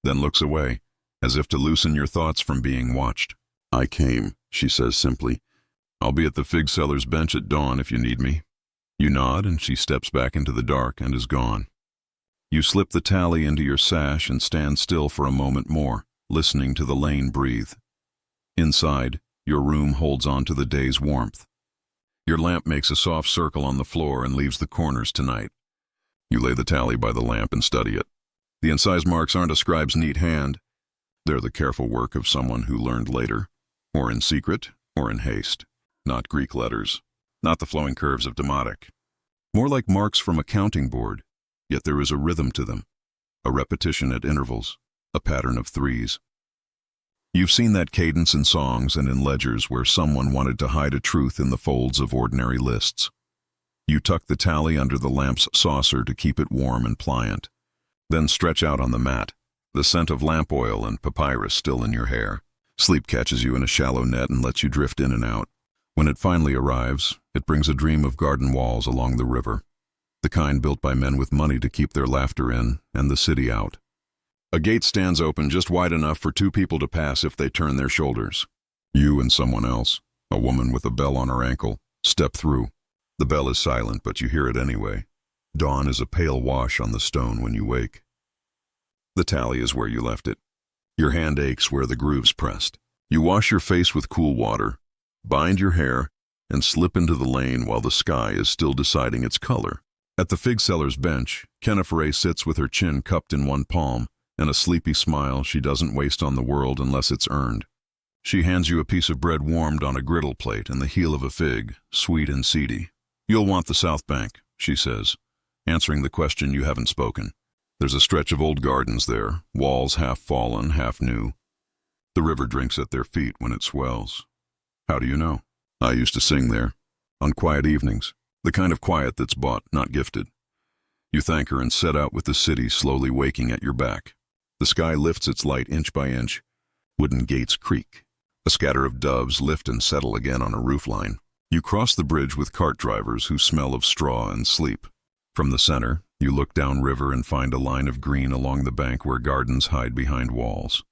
then looks away, as if to loosen your thoughts from being watched. I came, she says simply. I'll be at the fig seller's bench at dawn if you need me. You nod, and she steps back into the dark and is gone. You slip the tally into your sash and stand still for a moment more, listening to the lane breathe. Inside, your room holds on to the day's warmth. Your lamp makes a soft circle on the floor and leaves the corners tonight. You lay the tally by the lamp and study it. The incised marks aren't a scribe's neat hand. They're the careful work of someone who learned later, or in secret, or in haste. Not Greek letters, not the flowing curves of Demotic. More like marks from a counting board, yet there is a rhythm to them, a repetition at intervals, a pattern of threes. You've seen that cadence in songs and in ledgers where someone wanted to hide a truth in the folds of ordinary lists. You tuck the tally under the lamp's saucer to keep it warm and pliant, then stretch out on the mat, the scent of lamp oil and papyrus still in your hair. Sleep catches you in a shallow net and lets you drift in and out. When it finally arrives, it brings a dream of garden walls along the river, the kind built by men with money to keep their laughter in and the city out. A gate stands open just wide enough for two people to pass if they turn their shoulders. You and someone else, a woman with a bell on her ankle, step through. The bell is silent, but you hear it anyway. Dawn is a pale wash on the stone when you wake. The tally is where you left it. Your hand aches where the grooves pressed. You wash your face with cool water, bind your hair, and slip into the lane while the sky is still deciding its color. At the fig seller's bench, Kennifer sits with her chin cupped in one palm and a sleepy smile she doesn't waste on the world unless it's earned. She hands you a piece of bread warmed on a griddle plate and the heel of a fig, sweet and seedy. You'll want the South Bank, she says, answering the question you haven't spoken. There's a stretch of old gardens there, walls half fallen, half new. The river drinks at their feet when it swells. How do you know? I used to sing there, on quiet evenings, the kind of quiet that's bought, not gifted. You thank her and set out with the city slowly waking at your back. The sky lifts its light inch by inch. Wooden gates creak. A scatter of doves lift and settle again on a roofline. You cross the bridge with cart drivers who smell of straw and sleep. From the center, you look downriver and find a line of green along the bank where gardens hide behind walls.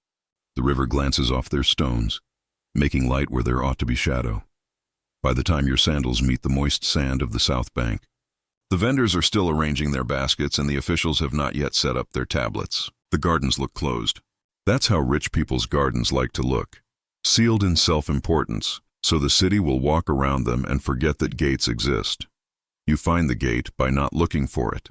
The river glances off their stones, making light where there ought to be shadow. By the time your sandals meet the moist sand of the South Bank, the vendors are still arranging their baskets and the officials have not yet set up their tablets. The gardens look closed. That's how rich people's gardens like to look, sealed in self-importance, so the city will walk around them and forget that gates exist. You find the gate by not looking for it.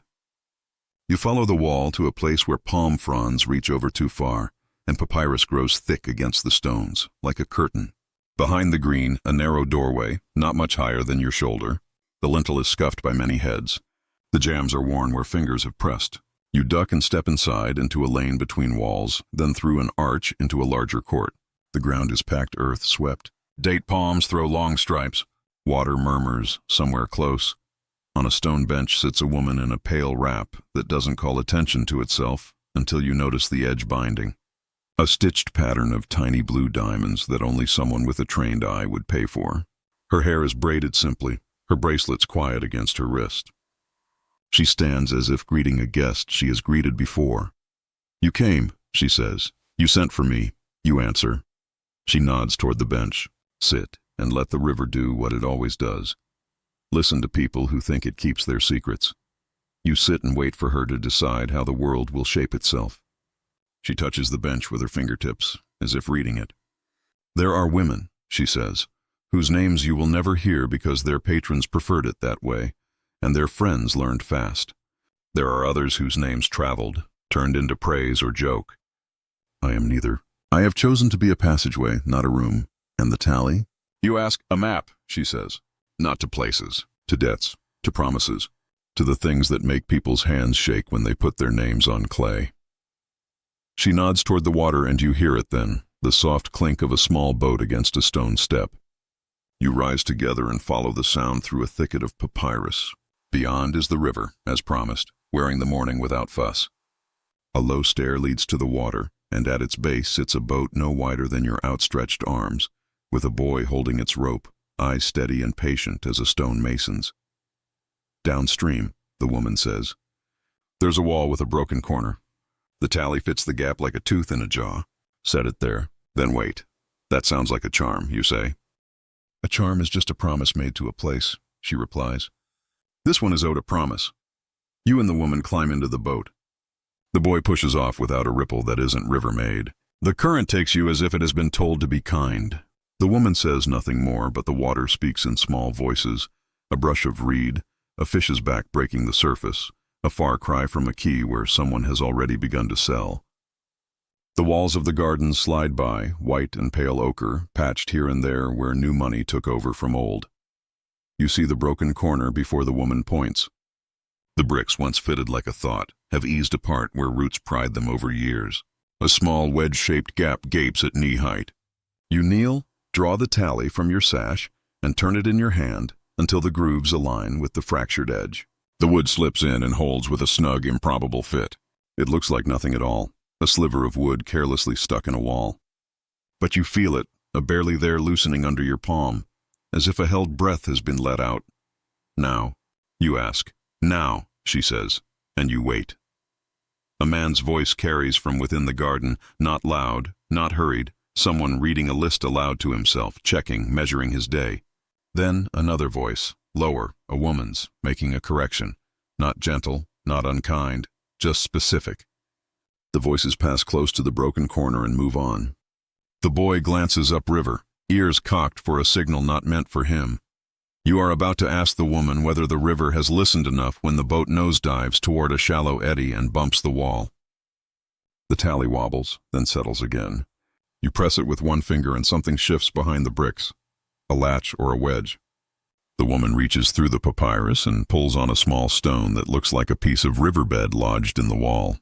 You follow the wall to a place where palm fronds reach over too far, and papyrus grows thick against the stones, like a curtain. Behind the green, a narrow doorway, not much higher than your shoulder. The lintel is scuffed by many heads. The jambs are worn where fingers have pressed. You duck and step inside into a lane between walls, then through an arch into a larger court. The ground is packed earth swept. Date palms throw long stripes. Water murmurs somewhere close. On a stone bench sits a woman in a pale wrap that doesn't call attention to itself until you notice the edge binding. A stitched pattern of tiny blue diamonds that only someone with a trained eye would pay for. Her hair is braided simply, her bracelets quiet against her wrist. She stands as if greeting a guest she has greeted before. "You came," she says. "You sent for me." You answer. She nods toward the bench. Sit and let the river do what it always does. Listen to people who think it keeps their secrets. You sit and wait for her to decide how the world will shape itself. She touches the bench with her fingertips, as if reading it. "There are women," she says, "whose names you will never hear because their patrons preferred it that way, and their friends learned fast. There are others whose names traveled, turned into praise or joke. I am neither. I have chosen to be a passageway, not a room. And the tally?" You ask. "A map," she says. "Not to places, to debts, to promises, to the things that make people's hands shake when they put their names on clay." She nods toward the water and you hear it then, the soft clink of a small boat against a stone step. You rise together and follow the sound through a thicket of papyrus. Beyond is the river, as promised, wearing the morning without fuss. A low stair leads to the water, and at its base sits a boat no wider than your outstretched arms, with a boy holding its rope, eyes steady and patient as a stone mason's. Downstream, the woman says. There's a wall with a broken corner. The tally fits the gap like a tooth in a jaw. Set it there, then wait. That sounds like a charm, you say. A charm is just a promise made to a place, she replies. This one is owed a promise. You and the woman climb into the boat. The boy pushes off without a ripple that isn't river-made. The current takes you as if it has been told to be kind. The woman says nothing more, but the water speaks in small voices. A brush of reed, a fish's back breaking the surface, a far cry from a quay where someone has already begun to sell. The walls of the garden slide by, white and pale ochre, patched here and there where new money took over from old. You see the broken corner before the woman points. The bricks, once fitted like a thought, have eased apart where roots pried them over years. A small wedge-shaped gap gapes at knee-height. You kneel, draw the tally from your sash, and turn it in your hand until the grooves align with the fractured edge. The wood slips in and holds with a snug, improbable fit. It looks like nothing at all, a sliver of wood carelessly stuck in a wall. But you feel it, a barely there loosening under your palm, as if a held breath has been let out. Now, you ask. Now, she says, and you wait. A man's voice carries from within the garden, not loud, not hurried, someone reading a list aloud to himself, checking, measuring his day. Then another voice, lower, a woman's, making a correction. Not gentle, not unkind, just specific. The voices pass close to the broken corner and move on. The boy glances upriver, ears cocked for a signal not meant for him. You are about to ask the woman whether the river has listened enough when the boat nosedives toward a shallow eddy and bumps the wall. The tally wobbles, then settles again. You press it with one finger and something shifts behind the bricks, a latch or a wedge. The woman reaches through the papyrus and pulls on a small stone that looks like a piece of riverbed lodged in the wall.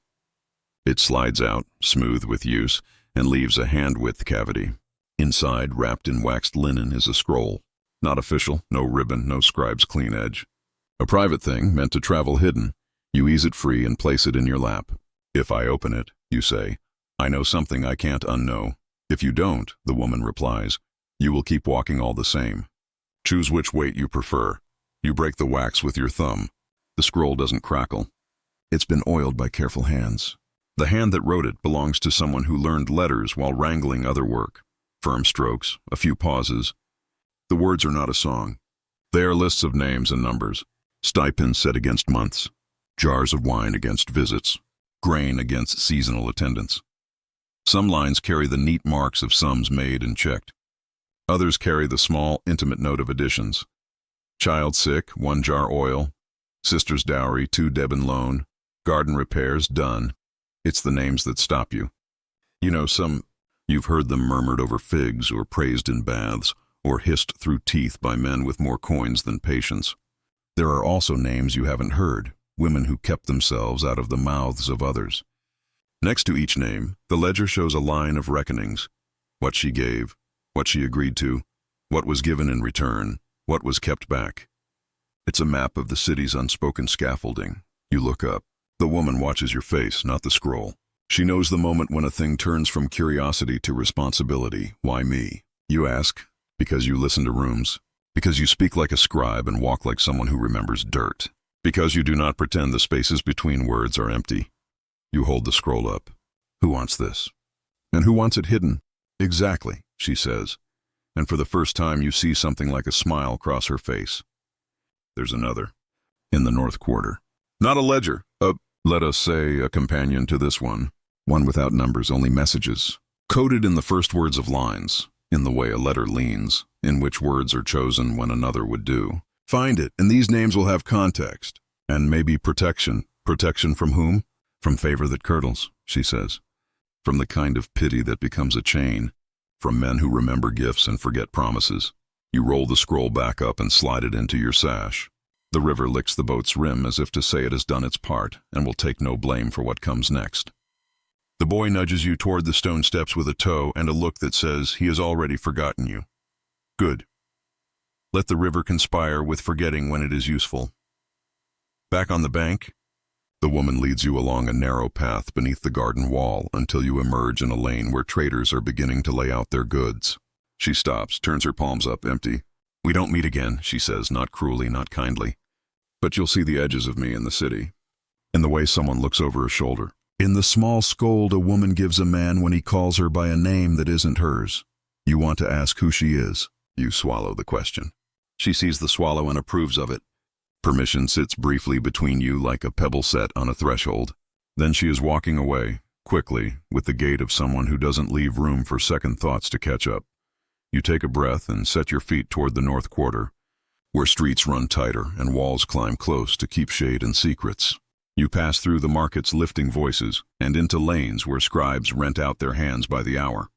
It slides out, smooth with use, and leaves a hand-width cavity. Inside, wrapped in waxed linen, is a scroll. Not official, no ribbon, no scribe's clean edge. A private thing, meant to travel hidden. You ease it free and place it in your lap. If I open it, you say, I know something I can't unknow. If you don't, the woman replies, you will keep walking all the same. Choose which weight you prefer. You break the wax with your thumb. The scroll doesn't crackle. It's been oiled by careful hands. The hand that wrote it belongs to someone who learned letters while wrangling other work. Firm strokes, a few pauses. The words are not a song. They are lists of names and numbers. Stipends set against months. Jars of wine against visits. Grain against seasonal attendance. Some lines carry the neat marks of sums made and checked. Others carry the small, intimate note of additions. Child sick, 1 jar oil. Sister's dowry, 2 Debin loan. Garden repairs, done. It's the names that stop you. You know, you've heard them murmured over figs or praised in baths, or hissed through teeth by men with more coins than patience. There are also names you haven't heard, women who kept themselves out of the mouths of others. Next to each name, the ledger shows a line of reckonings. What she gave, what she agreed to, what was given in return, what was kept back. It's a map of the city's unspoken scaffolding. You look up. The woman watches your face, not the scroll. She knows the moment when a thing turns from curiosity to responsibility. Why me? You ask. Because you listen to rooms. Because you speak like a scribe and walk like someone who remembers dirt. Because you do not pretend the spaces between words are empty. You hold the scroll up. Who wants this? And who wants it hidden? Exactly, she says. And for the first time you see something like a smile cross her face. There's another. In the north quarter. Not a ledger. Let us say, a companion to this one. One without numbers, only messages. Coded in the first words of lines. In the way a letter leans, in which words are chosen when another would do. Find it, and these names will have context. And maybe protection. Protection from whom? From favor that curdles, she says. From the kind of pity that becomes a chain. From men who remember gifts and forget promises. You roll the scroll back up and slide it into your sash. The river licks the boat's rim as if to say it has done its part and will take no blame for what comes next. The boy nudges you toward the stone steps with a toe and a look that says he has already forgotten you. Good. Let the river conspire with forgetting when it is useful. Back on the bank, the woman leads you along a narrow path beneath the garden wall until you emerge in a lane where traders are beginning to lay out their goods. She stops, turns her palms up, empty. We don't meet again, she says, not cruelly, not kindly. But you'll see the edges of me in the city. In the way someone looks over her shoulder. In the small scold a woman gives a man when he calls her by a name that isn't hers. You want to ask who she is. You swallow the question. She sees the swallow and approves of it. Permission sits briefly between you like a pebble set on a threshold. Then she is walking away, quickly, with the gait of someone who doesn't leave room for second thoughts to catch up. You take a breath and set your feet toward the north quarter, where streets run tighter and walls climb close to keep shade and secrets. You pass through the market's lifting voices and into lanes where scribes rent out their hands by the hour.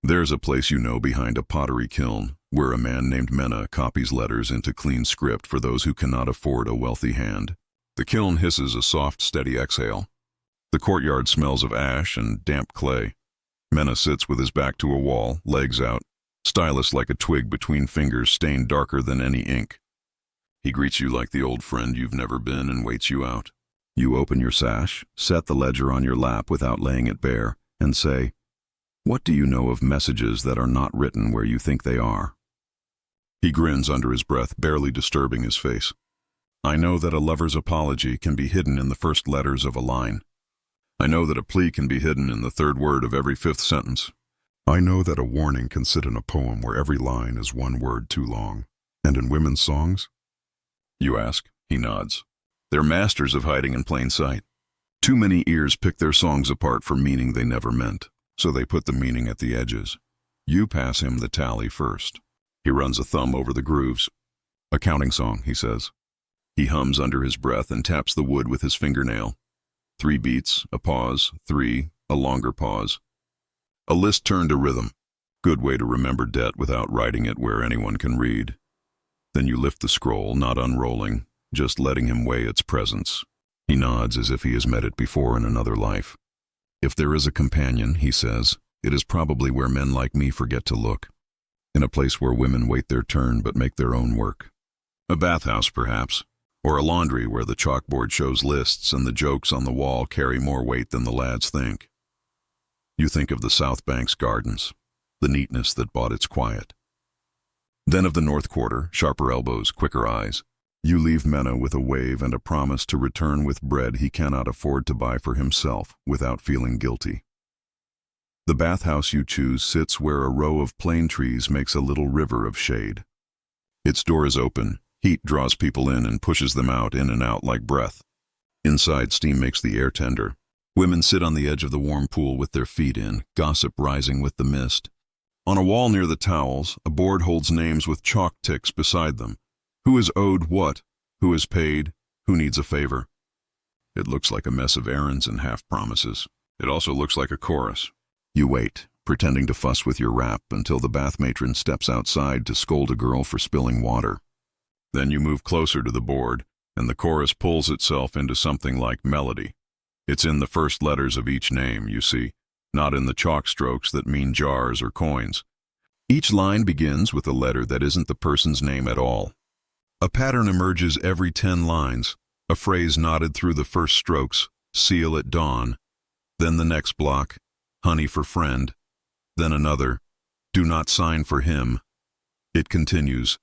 There's a place you know behind a pottery kiln, where a man named Mena copies letters into clean script for those who cannot afford a wealthy hand. The kiln hisses a soft, steady exhale. The courtyard smells of ash and damp clay. Mena sits with his back to a wall, legs out, stylus like a twig between fingers stained darker than any ink. He greets you like the old friend you've never been and waits you out. You open your sash, set the ledger on your lap without laying it bare, and say, "What do you know of messages that are not written where you think they are?" He grins under his breath, barely disturbing his face. "I know that a lover's apology can be hidden in the first letters of a line. I know that a plea can be hidden in the third word of every fifth sentence. I know that a warning can sit in a poem where every line is one word too long. And in women's songs?" You ask. He nods. They're masters of hiding in plain sight. Too many ears pick their songs apart for meaning they never meant, so they put the meaning at the edges. You pass him the tally first. He runs a thumb over the grooves. "A counting song," he says. He hums under his breath and taps the wood with his fingernail. 3 beats, a pause, 3, a longer pause. A list turned to rhythm. Good way to remember debt without writing it where anyone can read. Then you lift the scroll, not unrolling, just letting him weigh its presence. He nods as if he has met it before in another life. "If there is a companion," he says, "it is probably where men like me forget to look. In a place where women wait their turn but make their own work. A bathhouse, perhaps. Or a laundry where the chalkboard shows lists and the jokes on the wall carry more weight than the lads think." You think of the South Bank's gardens, the neatness that bought its quiet. Then of the North Quarter, sharper elbows, quicker eyes. You leave Mena with a wave and a promise to return with bread he cannot afford to buy for himself without feeling guilty. The bathhouse you choose sits where a row of plane trees makes a little river of shade. Its door is open. Heat draws people in and pushes them out, in and out like breath. Inside, steam makes the air tender. Women sit on the edge of the warm pool with their feet in, gossip rising with the mist. On a wall near the towels, a board holds names with chalk ticks beside them. Who is owed what? Who is paid? Who needs a favor? It looks like a mess of errands and half-promises. It also looks like a chorus. You wait, pretending to fuss with your wrap until the bath matron steps outside to scold a girl for spilling water. Then you move closer to the board, and the chorus pulls itself into something like melody. It's in the first letters of each name, you see, not in the chalk strokes that mean jars or coins. Each line begins with a letter that isn't the person's name at all. A pattern emerges every 10 lines, a phrase knotted through the first strokes, "seal at dawn." Then the next block, "honey for friend." Then another, "do not sign for him." It continues,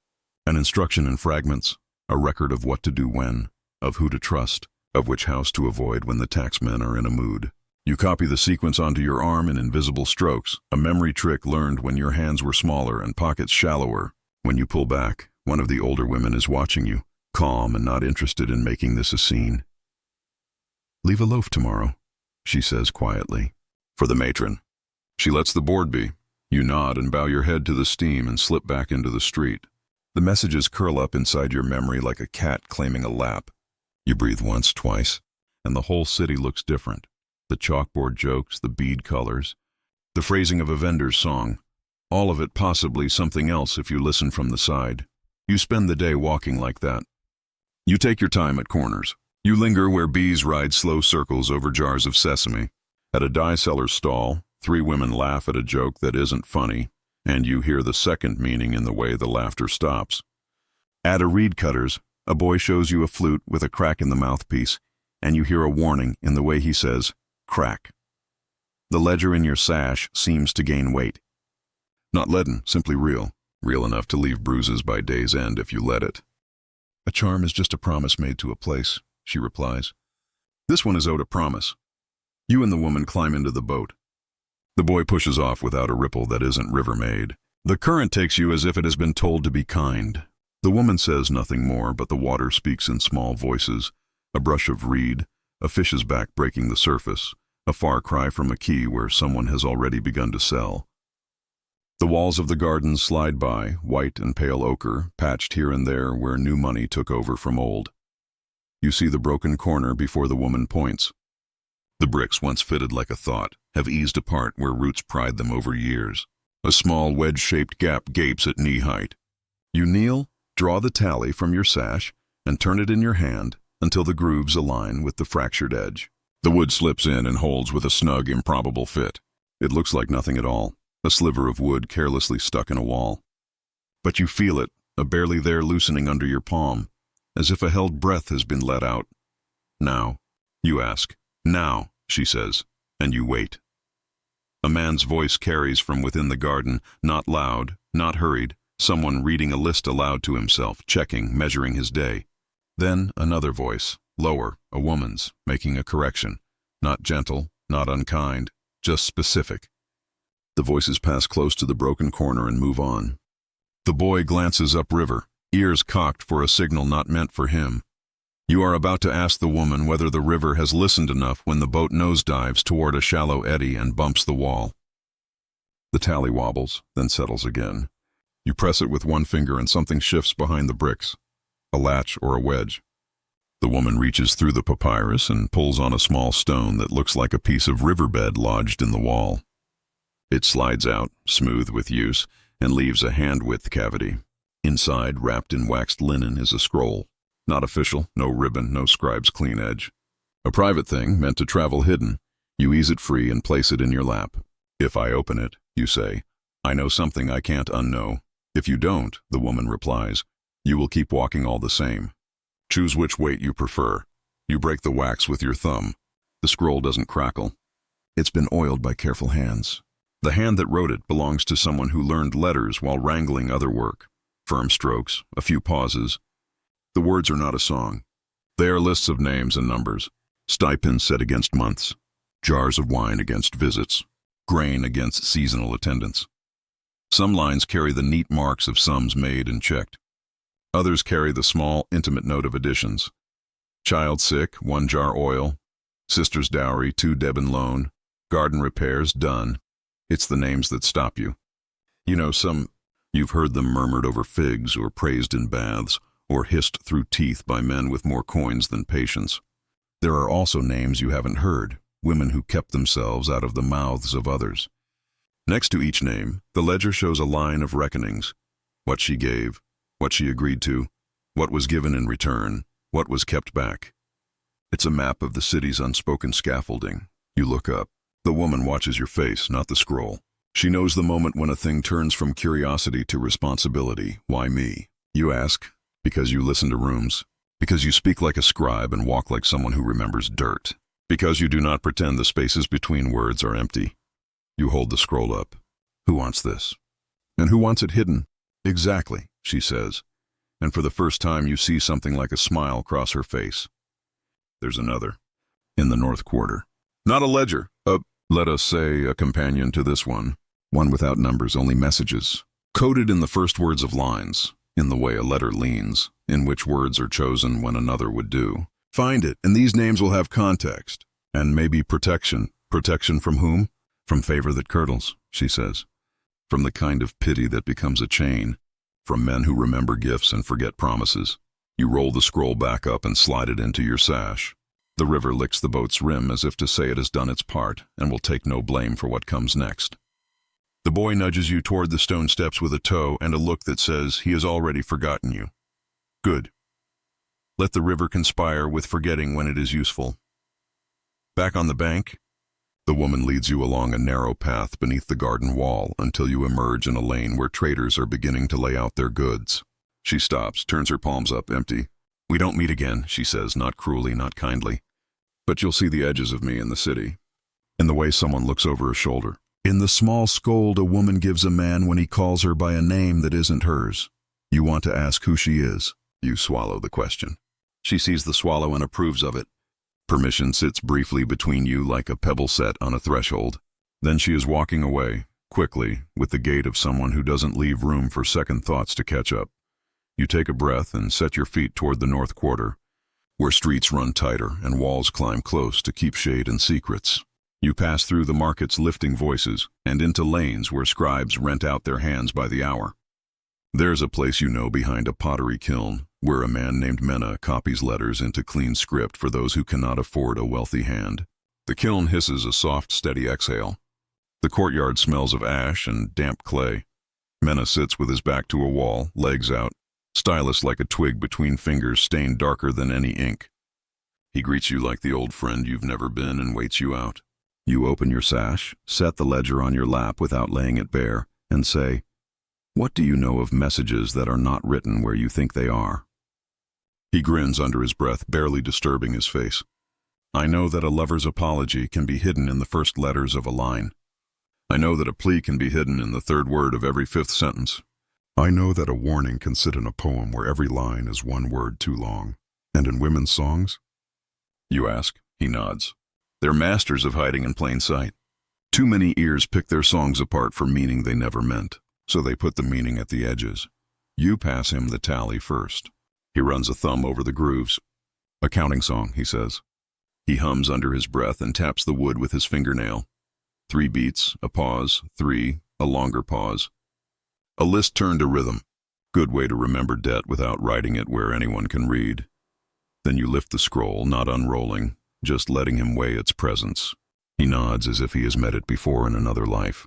an instruction in fragments, a record of what to do when, of who to trust, of which house to avoid when the taxmen are in a mood. You copy the sequence onto your arm in invisible strokes, a memory trick learned when your hands were smaller and pockets shallower. When you pull back, one of the older women is watching you, calm and not interested in making this a scene. "Leave a loaf tomorrow," she says quietly. For the matron. She lets the board be. You nod and bow your head to the steam and slip back into the street. The messages curl up inside your memory like a cat claiming a lap. You breathe once, twice, and the whole city looks different. The chalkboard jokes, the bead colors, the phrasing of a vendor's song. All of it possibly something else if you listen from the side. You spend the day walking like that. You take your time at corners. You linger where bees ride slow circles over jars of sesame. At a dye seller's stall, 3 women laugh at a joke that isn't funny, and you hear the second meaning in the way the laughter stops. At a reed cutter's, a boy shows you a flute with a crack in the mouthpiece, and you hear a warning in the way he says, "crack." The ledger in your sash seems to gain weight. Not leaden, simply real. Real enough to leave bruises by day's end if you let it. A charm is just a promise made to a place, she replies. This one is owed a promise. You and the woman climb into the boat. The boy pushes off without a ripple that isn't river-made. The current takes you as if it has been told to be kind. The woman says nothing more, but the water speaks in small voices. A brush of reed, a fish's back breaking the surface, a far cry from a quay where someone has already begun to sell. The walls of the garden slide by, white and pale ochre, patched here and there where new money took over from old. You see the broken corner before the woman points. The bricks, once fitted like a thought, have eased apart where roots pried them over years. A small wedge-shaped gap gapes at knee-height. You kneel, draw the tally from your sash, and turn it in your hand until the grooves align with the fractured edge. The wood slips in and holds with a snug, improbable fit. It looks like nothing at all, a sliver of wood carelessly stuck in a wall. But you feel it, a barely there loosening under your palm, as if a held breath has been let out. Now, you ask. Now, she says, and you wait. A man's voice carries from within the garden, not loud, not hurried, someone reading a list aloud to himself, checking, measuring his day. Then another voice, lower, a woman's, making a correction. Not gentle, not unkind, just specific. The voices pass close to the broken corner and move on. The boy glances upriver, ears cocked for a signal not meant for him. You are about to ask the woman whether the river has listened enough when the boat nosedives toward a shallow eddy and bumps the wall. The tally wobbles, then settles again. You press it with one finger and something shifts behind the bricks, a latch or a wedge. The woman reaches through the papyrus and pulls on a small stone that looks like a piece of riverbed lodged in the wall. It slides out, smooth with use, and leaves a hand-width cavity. Inside, wrapped in waxed linen, is a scroll. Not official, no ribbon, no scribe's clean edge. A private thing, meant to travel hidden. You ease it free and place it in your lap. If I open it, you say, I know something I can't unknow. If you don't, the woman replies, you will keep walking all the same. Choose which weight you prefer. You break the wax with your thumb. The scroll doesn't crackle. It's been oiled by careful hands. The hand that wrote it belongs to someone who learned letters while wrangling other work. Firm strokes, a few pauses. The words are not a song. They are lists of names and numbers, stipends set against months, jars of wine against visits, grain against seasonal attendance. Some lines carry the neat marks of sums made and checked. Others carry the small, intimate note of additions. Child sick, 1 jar oil. Sister's dowry, 2 Debin loan. Garden repairs, done. It's the names that stop you. You know, you've heard them murmured over figs or praised in baths, or hissed through teeth by men with more coins than patience. There are also names you haven't heard, women who kept themselves out of the mouths of others. Next to each name, the ledger shows a line of reckonings. What she gave, what she agreed to, what was given in return, what was kept back. It's a map of the city's unspoken scaffolding. You look up. The woman watches your face, not the scroll. She knows the moment when a thing turns from curiosity to responsibility. Why me? You ask. Because you listen to rooms. Because you speak like a scribe and walk like someone who remembers dirt. Because you do not pretend the spaces between words are empty. You hold the scroll up. Who wants this? And who wants it hidden? Exactly, she says. And for the first time you see something like a smile cross her face. There's another. In the north quarter. Not a ledger. Let us say, a companion to this one. One without numbers, only messages. Coded in the first words of lines. In the way a letter leans, in which words are chosen when another would do. Find it, and these names will have context. And maybe protection. Protection from whom? From favor that curdles, she says. From the kind of pity that becomes a chain. From men who remember gifts and forget promises. You roll the scroll back up and slide it into your sash. The river licks the boat's rim as if to say it has done its part and will take no blame for what comes next. The boy nudges you toward the stone steps with a toe and a look that says he has already forgotten you. Good. Let the river conspire with forgetting when it is useful. Back on the bank, the woman leads you along a narrow path beneath the garden wall until you emerge in a lane where traders are beginning to lay out their goods. She stops, turns her palms up, empty. We don't meet again, she says, not cruelly, not kindly. But you'll see the edges of me in the city. In the way someone looks over a shoulder. In the small scold a woman gives a man when he calls her by a name that isn't hers. You want to ask who she is. You swallow the question. She sees the swallow and approves of it. Permission sits briefly between you like a pebble set on a threshold. Then she is walking away, quickly, with the gait of someone who doesn't leave room for second thoughts to catch up. You take a breath and set your feet toward the north quarter, where streets run tighter and walls climb close to keep shade and secrets. You pass through the market's lifting voices and into lanes where scribes rent out their hands by the hour. There's a place you know behind a pottery kiln, where a man named Mena copies letters into clean script for those who cannot afford a wealthy hand. The kiln hisses a soft, steady exhale. The courtyard smells of ash and damp clay. Mena sits with his back to a wall, legs out, stylus like a twig between fingers stained darker than any ink. He greets you like the old friend you've never been and waits you out. You open your sash, set the ledger on your lap without laying it bare, and say, "What do you know of messages that are not written where you think they are?" He grins under his breath, barely disturbing his face. "I know that a lover's apology can be hidden in the first letters of a line. I know that a plea can be hidden in the third word of every fifth sentence. I know that a warning can sit in a poem where every line is one word too long. And in women's songs?" You ask. He nods. They're masters of hiding in plain sight. Too many ears pick their songs apart for meaning they never meant, so they put the meaning at the edges. You pass him the tally first. He runs a thumb over the grooves. "A counting song," he says. He hums under his breath and taps the wood with his fingernail. 3 beats, a pause, 3, a longer pause. A list turned to rhythm. Good way to remember debt without writing it where anyone can read. Then you lift the scroll, not unrolling, just letting him weigh its presence. He nods as if he has met it before in another life.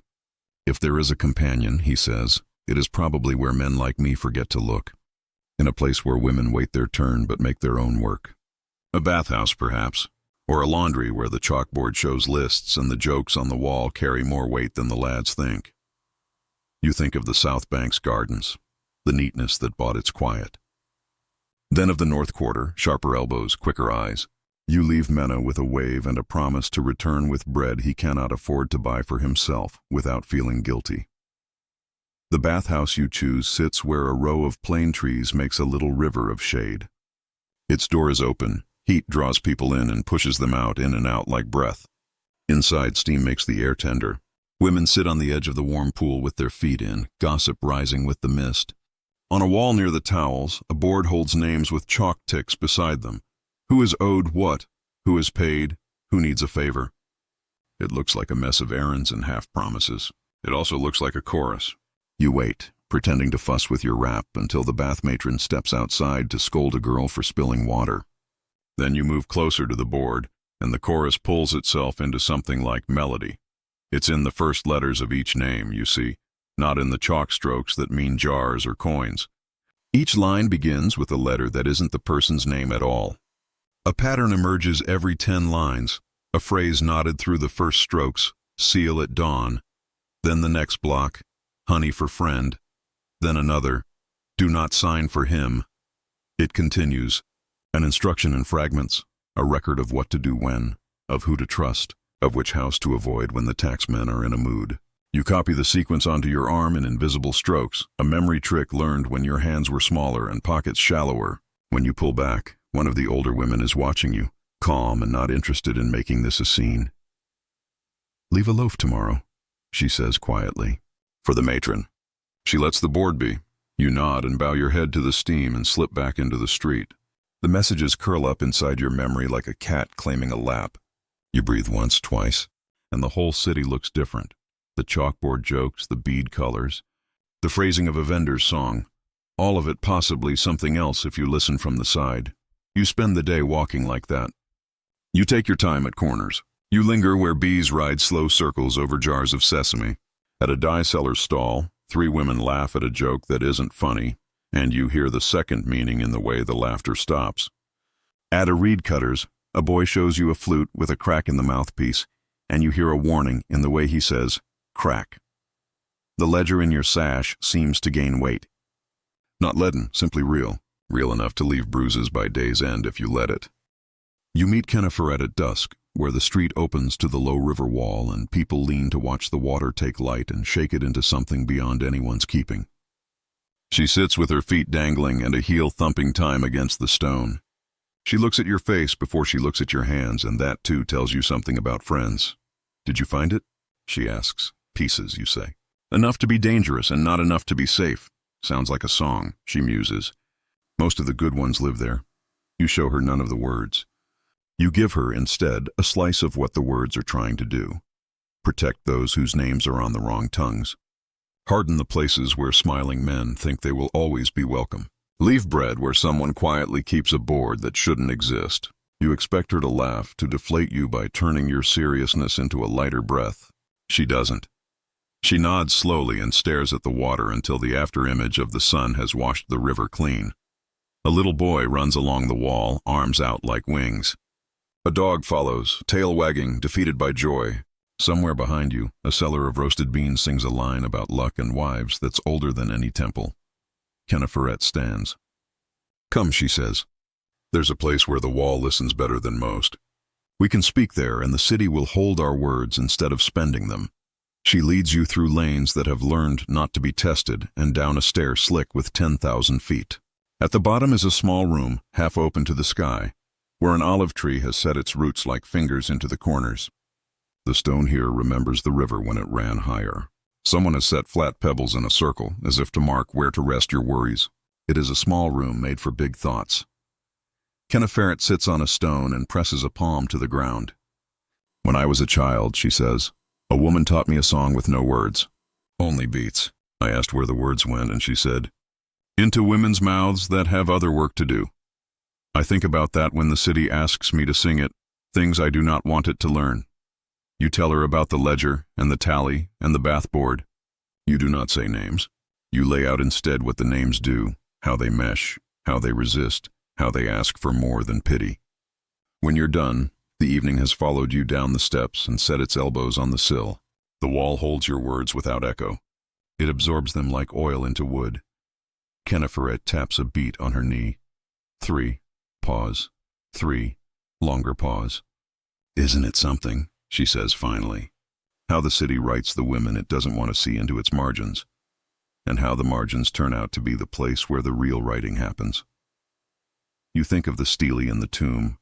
"If there is a companion," he says, "it is probably where men like me forget to look. In a place where women wait their turn but make their own work. A bathhouse, perhaps, or a laundry where the chalkboard shows lists and the jokes on the wall carry more weight than the lads think." You think of the South Bank's gardens, the neatness that bought its quiet. Then of the North Quarter, sharper elbows, quicker eyes. You leave Mena with a wave and a promise to return with bread he cannot afford to buy for himself without feeling guilty. The bathhouse you choose sits where a row of plane trees makes a little river of shade. Its door is open, heat draws people in and pushes them out, in and out like breath. Inside, steam makes the air tender. Women sit on the edge of the warm pool with their feet in, gossip rising with the mist. On a wall near the towels, a board holds names with chalk ticks beside them. Who is owed what? Who is paid? Who needs a favor? It looks like a mess of errands and half-promises. It also looks like a chorus. You wait, pretending to fuss with your wrap until the bath matron steps outside to scold a girl for spilling water. Then you move closer to the board, and the chorus pulls itself into something like melody. It's in the first letters of each name, you see, not in the chalk strokes that mean jars or coins. Each line begins with a letter that isn't the person's name at all. A pattern emerges every 10 lines, a phrase knotted through the first strokes, "seal at dawn." Then the next block, "honey for friend." Then another, "do not sign for him." It continues, an instruction in fragments, a record of what to do when, of who to trust, of which house to avoid when the taxmen are in a mood. You copy the sequence onto your arm in invisible strokes, a memory trick learned when your hands were smaller and pockets shallower. When you pull back, one of the older women is watching you, calm and not interested in making this a scene. "Leave a loaf tomorrow," she says quietly. For the matron. She lets the board be. You nod and bow your head to the steam and slip back into the street. The messages curl up inside your memory like a cat claiming a lap. You breathe once, twice, and the whole city looks different. The chalkboard jokes, the bead colors, the phrasing of a vendor's song. All of it possibly something else if you listen from the side. You spend the day walking like that. You take your time at corners. You linger where bees ride slow circles over jars of sesame. At a dye seller's stall, 3 women laugh at a joke that isn't funny, and you hear the second meaning in the way the laughter stops. At a reed cutter's, a boy shows you a flute with a crack in the mouthpiece, and you hear a warning in the way he says, "crack." The ledger in your sash seems to gain weight. Not leaden, simply real. Real enough to leave bruises by day's end if you let it. You meet Kenniferette at dusk, where the street opens to the low river wall and people lean to watch the water take light and shake it into something beyond anyone's keeping. She sits with her feet dangling and a heel thumping time against the stone. She looks at your face before she looks at your hands, and that too tells you something about friends. Did you find it? She asks. Pieces, you say. Enough to be dangerous and not enough to be safe. Sounds like a song, she muses. Most of the good ones live there. You show her none of the words. You give her, instead, a slice of what the words are trying to do. Protect those whose names are on the wrong tongues. Harden the places where smiling men think they will always be welcome. Leave bread where someone quietly keeps a board that shouldn't exist. You expect her to laugh, to deflate you by turning your seriousness into a lighter breath. She doesn't. She nods slowly and stares at the water until the afterimage of the sun has washed the river clean. A little boy runs along the wall, arms out like wings. A dog follows, tail wagging, defeated by joy. Somewhere behind you, a seller of roasted beans sings a line about luck and wives that's older than any temple. Kenneferette stands. Come, she says. There's a place where the wall listens better than most. We can speak there, and the city will hold our words instead of spending them. She leads you through lanes that have learned not to be tested and down a stair slick with 10,000 feet. At the bottom is a small room, half open to the sky, where an olive tree has set its roots like fingers into the corners. The stone here remembers the river when it ran higher. Someone has set flat pebbles in a circle, as if to mark where to rest your worries. It is a small room made for big thoughts. Kenneferette sits on a stone and presses a palm to the ground. When I was a child, she says, a woman taught me a song with no words. Only beats. I asked where the words went, and she said, into women's mouths that have other work to do. I think about that when the city asks me to sing it, things I do not want it to learn. You tell her about the ledger and the tally and the bathboard. You do not say names. You lay out instead what the names do, how they mesh, how they resist, how they ask for more than pity. When you're done, the evening has followed you down the steps and set its elbows on the sill. The wall holds your words without echo. It absorbs them like oil into wood. Kenneferette taps a beat on her knee. 3. Pause. 3. Longer pause. Isn't it something? She says finally. How the city writes the women it doesn't want to see into its margins, and how the margins turn out to be the place where the real writing happens. You think of the stele in the tomb,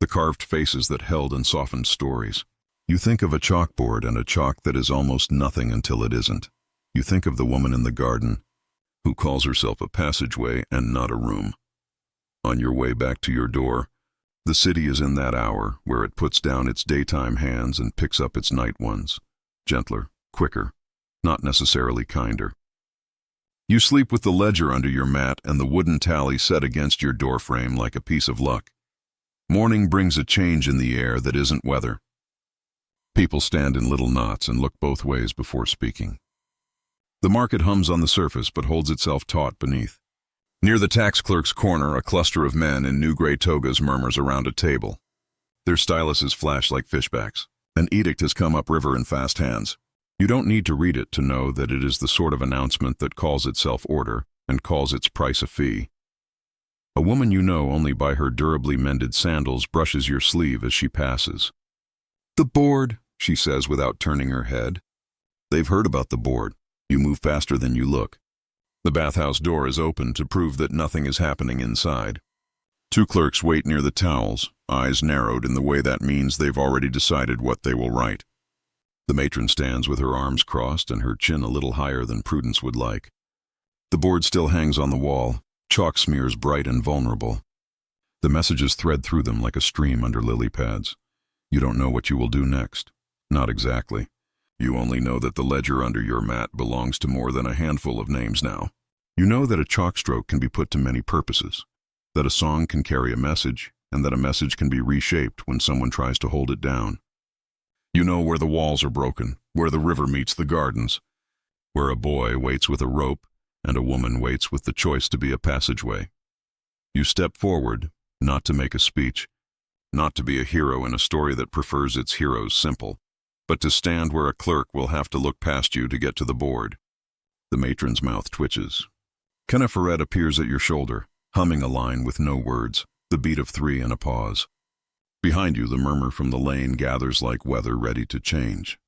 the carved faces that held and softened stories. You think of a chalkboard and a chalk that is almost nothing until it isn't. You think of the woman in the garden, who calls herself a passageway and not a room. On your way back to your door, the city is in that hour where it puts down its daytime hands and picks up its night ones. Gentler, quicker, not necessarily kinder. You sleep with the ledger under your mat and the wooden tally set against your doorframe like a piece of luck. Morning brings a change in the air that isn't weather. People stand in little knots and look both ways before speaking. The market hums on the surface but holds itself taut beneath. Near the tax clerk's corner, a cluster of men in new gray togas murmurs around a table. Their styluses flash like fishbacks. An edict has come upriver in fast hands. You don't need to read it to know that it is the sort of announcement that calls itself order and calls its price a fee. A woman you know only by her durably mended sandals brushes your sleeve as she passes. The board, she says without turning her head. They've heard about the board. You move faster than you look. The bathhouse door is open to prove that nothing is happening inside. 2 clerks wait near the towels, eyes narrowed in the way that means they've already decided what they will write. The matron stands with her arms crossed and her chin a little higher than Prudence would like. The board still hangs on the wall, chalk smears bright and vulnerable. The messages thread through them like a stream under lily pads. You don't know what you will do next. Not exactly. You only know that the ledger under your mat belongs to more than a handful of names now. You know that a chalk stroke can be put to many purposes, that a song can carry a message, and that a message can be reshaped when someone tries to hold it down. You know where the walls are broken, where the river meets the gardens, where a boy waits with a rope and a woman waits with the choice to be a passageway. You step forward, not to make a speech, not to be a hero in a story that prefers its heroes simple, but to stand where a clerk will have to look past you to get to the board. The matron's mouth twitches. Kenneferette appears at your shoulder, humming a line with no words, the beat of 3 and a pause. Behind you, the murmur from the lane gathers like weather ready to change.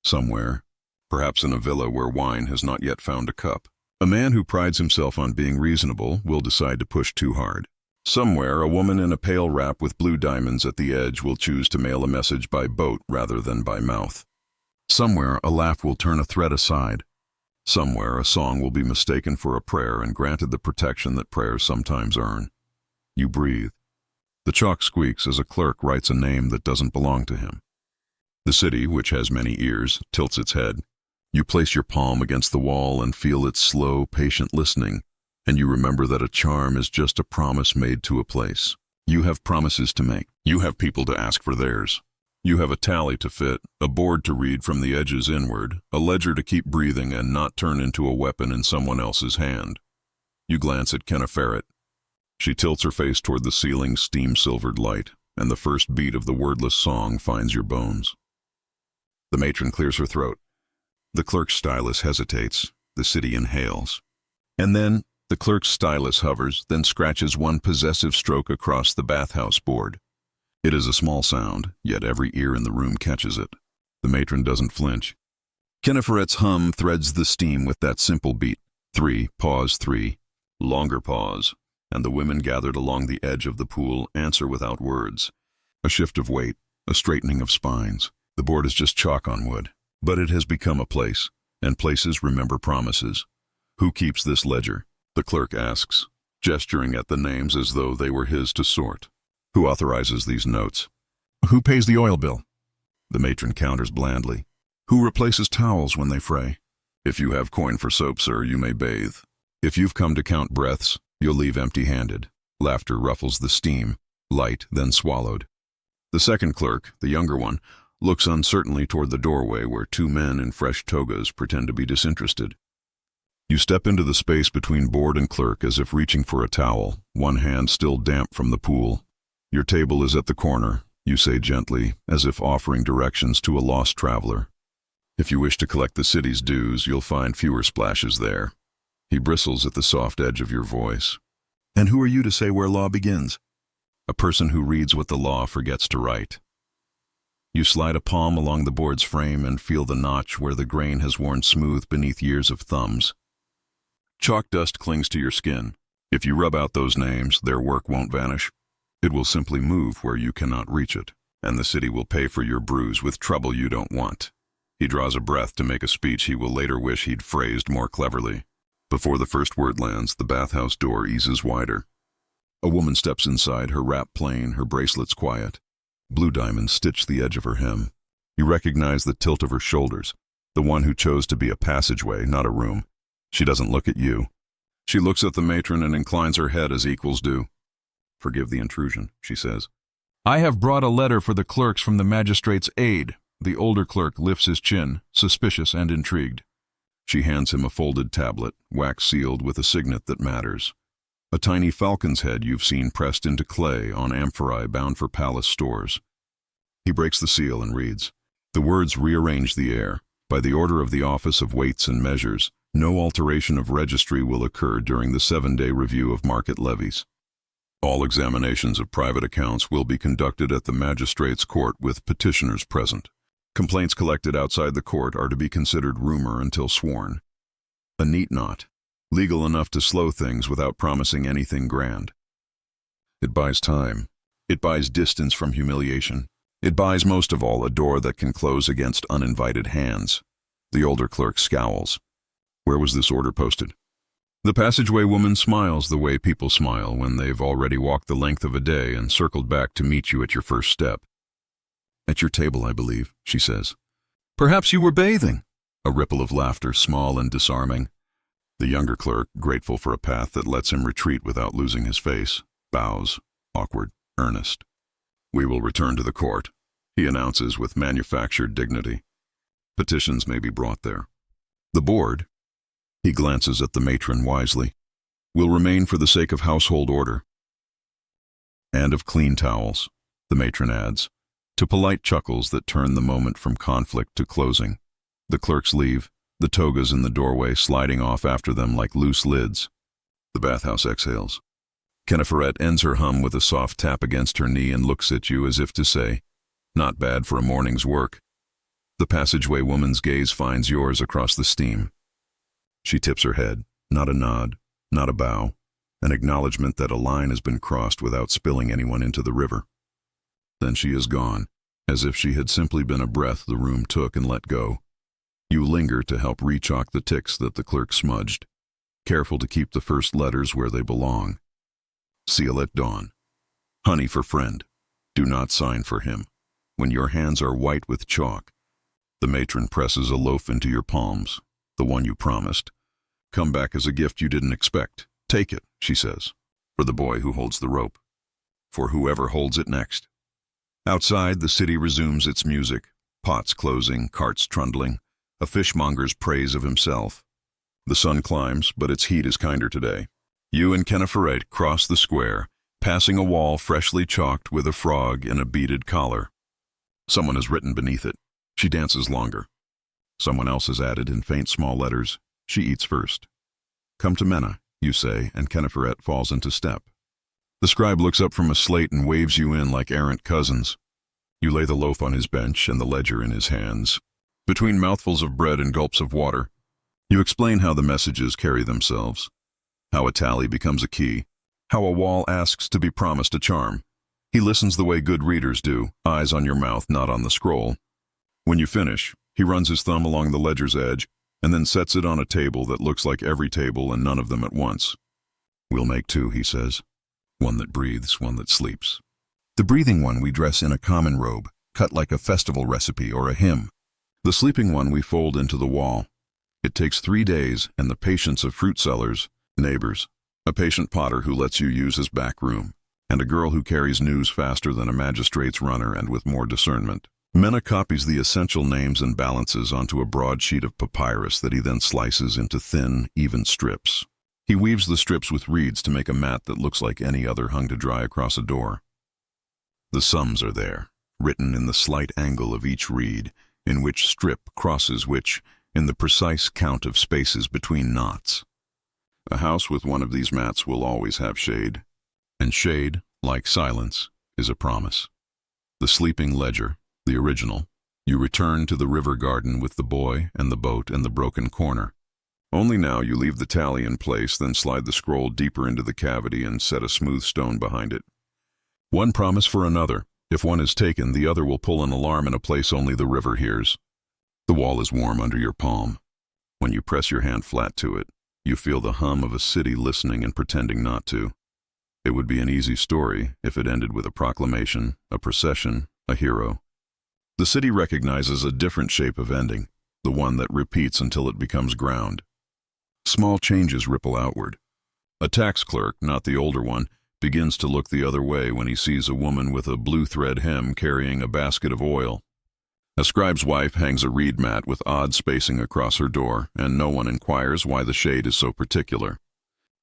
Somewhere, perhaps in a villa where wine has not yet found a cup, a man who prides himself on being reasonable will decide to push too hard. Somewhere, a woman in a pale wrap with blue diamonds at the edge will choose to mail a message by boat rather than by mouth. Somewhere, a laugh will turn a threat aside. Somewhere, a song will be mistaken for a prayer and granted the protection that prayers sometimes earn. You breathe. The chalk squeaks as a clerk writes a name that doesn't belong to him. The city, which has many ears, tilts its head. You place your palm against the wall and feel its slow, patient listening, and you remember that a charm is just a promise made to a place. You have promises to make. You have people to ask for theirs. You have a tally to fit, a board to read from the edges inward, a ledger to keep breathing and not turn into a weapon in someone else's hand. You glance at Kenna Ferret. She tilts her face toward the ceiling's steam-silvered light, and the first beat of the wordless song finds your bones. The matron clears her throat. The clerk's stylus hesitates. The city inhales. And then, the clerk's stylus hovers, then scratches one possessive stroke across the bathhouse board. It is a small sound, yet every ear in the room catches it. The matron doesn't flinch. Kenna Ferret's hum threads the steam with that simple beat. 3, pause 3, longer pause, and the women gathered along the edge of the pool answer without words. A shift of weight, a straightening of spines. The board is just chalk on wood, but it has become a place, and places remember promises. Who keeps this ledger? The clerk asks, gesturing at the names as though they were his to sort. Who authorizes these notes? Who pays the oil bill? The matron counters blandly. Who replaces towels when they fray? If you have coin for soap, sir, you may bathe. If you've come to count breaths, you'll leave empty-handed. Laughter ruffles the steam, light, then swallowed. The second clerk, the younger one, looks uncertainly toward the doorway where two men in fresh togas pretend to be disinterested. You step into the space between board and clerk as if reaching for a towel, one hand still damp from the pool. Your table is at the corner, you say gently, as if offering directions to a lost traveler. If you wish to collect the city's dues, you'll find fewer splashes there. He bristles at the soft edge of your voice. And who are you to say where law begins? A person who reads what the law forgets to write. You slide a palm along the board's frame and feel the notch where the grain has worn smooth beneath years of thumbs. Chalk dust clings to your skin. If you rub out those names, their work won't vanish. It will simply move where you cannot reach it, and the city will pay for your bruise with trouble you don't want. He draws a breath to make a speech he will later wish he'd phrased more cleverly. Before the first word lands, the bathhouse door eases wider. A woman steps inside, her wrap plain, her bracelets quiet. Blue diamonds stitch the edge of her hem. You recognize the tilt of her shoulders, the one who chose to be a passageway, not a room. She doesn't look at you. She looks at the matron and inclines her head as equals do. Forgive the intrusion, she says. I have brought a letter for the clerks from the magistrate's aid. The older clerk lifts his chin, suspicious and intrigued. She hands him a folded tablet, wax-sealed with a signet that matters. A tiny falcon's head you've seen pressed into clay on amphorae bound for palace stores. He breaks the seal and reads. The words rearrange the air. By the order of the Office of Weights and Measures, no alteration of registry will occur during the 7-day review of market levies. All examinations of private accounts will be conducted at the magistrate's court with petitioners present. Complaints collected outside the court are to be considered rumor until sworn. A neat knot, legal enough to slow things without promising anything grand. It buys time. It buys distance from humiliation. It buys most of all a door that can close against uninvited hands. The older clerk scowls. Where was this order posted? The passageway woman smiles the way people smile when they've already walked the length of a day and circled back to meet you at your first step. At your table, I believe, she says. Perhaps you were bathing. A ripple of laughter, small and disarming. The younger clerk, grateful for a path that lets him retreat without losing his face, bows, awkward, earnest. We will return to the court, he announces with manufactured dignity. Petitions may be brought there. The board, he glances at the matron wisely, will remain for the sake of household order. And of clean towels, the matron adds, to polite chuckles that turn the moment from conflict to closing. The clerks leave, the togas in the doorway sliding off after them like loose lids. The bathhouse exhales. Kenneferet ends her hum with a soft tap against her knee and looks at you as if to say, "Not bad for a morning's work." The passageway woman's gaze finds yours across the steam. She tips her head, not a nod, not a bow, an acknowledgement that a line has been crossed without spilling anyone into the river. Then she is gone, as if she had simply been a breath the room took and let go. You linger to help re-chalk the ticks that the clerk smudged, careful to keep the first letters where they belong. Seal at dawn. Honey for friend. Do not sign for him. When your hands are white with chalk, the matron presses a loaf into your palms, the one you promised. Come back as a gift you didn't expect. Take it, she says, for the boy who holds the rope, for whoever holds it next. Outside, the city resumes its music, pots closing, carts trundling, a fishmonger's praise of himself. The sun climbs, but its heat is kinder today. You and Kenneferet cross the square, passing a wall freshly chalked with a frog in a beaded collar. Someone has written beneath it, "She dances longer." Someone else has added in faint small letters, "She eats first." "Come to Mena," you say, and Kenneferet falls into step. The scribe looks up from a slate and waves you in like errant cousins. You lay the loaf on his bench and the ledger in his hands. Between mouthfuls of bread and gulps of water, you explain how the messages carry themselves, how a tally becomes a key, how a wall asks to be promised a charm. He listens the way good readers do, eyes on your mouth, not on the scroll. When you finish, he runs his thumb along the ledger's edge and then sets it on a table that looks like every table and none of them at once. "We'll make two," he says. "One that breathes, one that sleeps. The breathing one we dress in a common robe, cut like a festival recipe or a hymn. The sleeping one we fold into the wall. It takes 3 days and the patience of fruit sellers, neighbors, a patient potter who lets you use his back room, and a girl who carries news faster than a magistrate's runner and with more discernment." Mena copies the essential names and balances onto a broad sheet of papyrus that he then slices into thin, even strips. He weaves the strips with reeds to make a mat that looks like any other hung to dry across a door. The sums are there, written in the slight angle of each reed, in which strip crosses which, in the precise count of spaces between knots. A house with one of these mats will always have shade, and shade, like silence, is a promise. The sleeping ledger, the original, you return to the river garden with the boy and the boat and the broken corner. Only now you leave the tally in place, then slide the scroll deeper into the cavity and set a smooth stone behind it. One promise for another. If one is taken, the other will pull an alarm in a place only the river hears. The wall is warm under your palm. When you press your hand flat to it, you feel the hum of a city listening and pretending not to. It would be an easy story if it ended with a proclamation, a procession, a hero. The city recognizes a different shape of ending, the one that repeats until it becomes ground. Small changes ripple outward. A tax clerk, not the older one, begins to look the other way when he sees a woman with a blue thread hem carrying a basket of oil. A scribe's wife hangs a reed mat with odd spacing across her door, and no one inquires why the shade is so particular.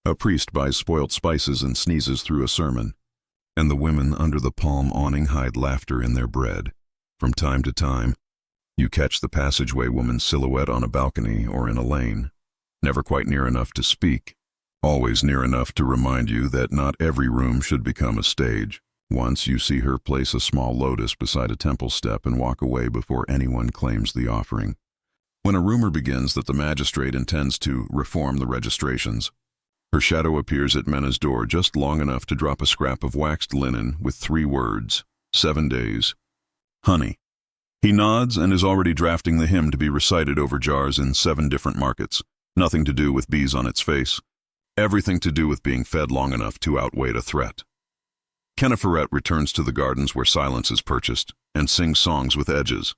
A priest buys spoilt spices and sneezes through a sermon, and the women under the palm awning hide laughter in their bread. From time to time, you catch the passageway woman's silhouette on a balcony or in a lane, never quite near enough to speak, always near enough to remind you that not every room should become a stage. Once you see her place a small lotus beside a temple step and walk away before anyone claims the offering. When a rumor begins that the magistrate intends to reform the registrations, her shadow appears at Mena's door just long enough to drop a scrap of waxed linen with 3 words, 7 days. Honey. He nods and is already drafting the hymn to be recited over jars in 7 different markets. Nothing to do with bees on its face. Everything to do with being fed long enough to outweigh a threat. Kenneferet returns to the gardens where silence is purchased and sings songs with edges.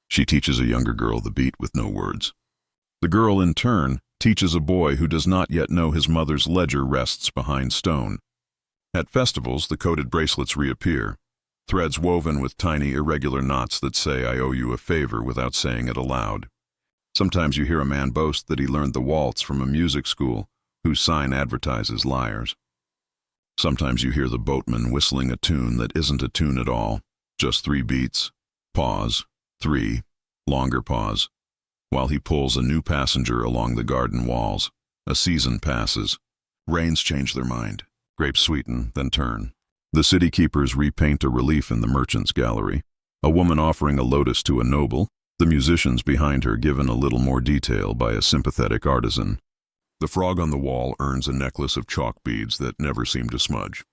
She teaches a younger girl the beat with no words. The girl, in turn, teaches a boy who does not yet know his mother's ledger rests behind stone. At festivals, the coated bracelets reappear, threads woven with tiny, irregular knots that say, "I owe you a favor," without saying it aloud. Sometimes you hear a man boast that he learned the waltz from a music school whose sign advertises liars. Sometimes you hear the boatman whistling a tune that isn't a tune at all, just 3 beats, pause, 3, longer pause, while he pulls a new passenger along the garden walls. A season passes. Rains change their mind. Grapes sweeten, then turn. The city keepers repaint a relief in the merchant's gallery. A woman offering a lotus to a noble, the musicians behind her given a little more detail by a sympathetic artisan. The frog on the wall earns a necklace of chalk beads that never seem to smudge.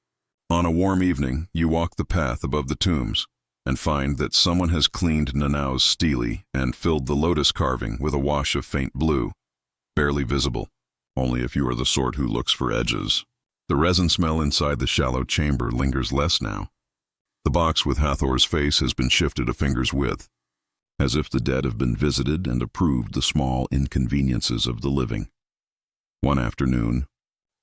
On a warm evening, you walk the path above the tombs and find that someone has cleaned Nanau's stele and filled the lotus carving with a wash of faint blue, barely visible, only if you are the sort who looks for edges. The resin smell inside the shallow chamber lingers less now. The box with Hathor's face has been shifted a finger's width, as if the dead have been visited and approved the small inconveniences of the living. One afternoon,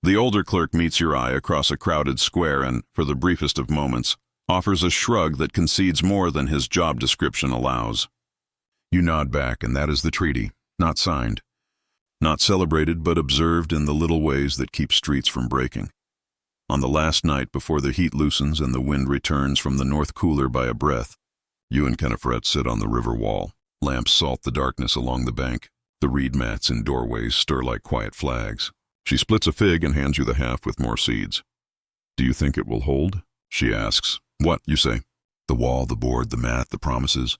the older clerk meets your eye across a crowded square and, for the briefest of moments, offers a shrug that concedes more than his job description allows. You nod back, and that is the treaty, not signed. Not celebrated, but observed in the little ways that keep streets from breaking. On the last night before the heat loosens and the wind returns from the north cooler by a breath, you and Kennefret sit on the river wall. Lamps salt the darkness along the bank. The reed mats in doorways stir like quiet flags. She splits a fig and hands you the half with more seeds. Do you think it will hold? She asks. What, you say? The wall, the board, the mat, the promises.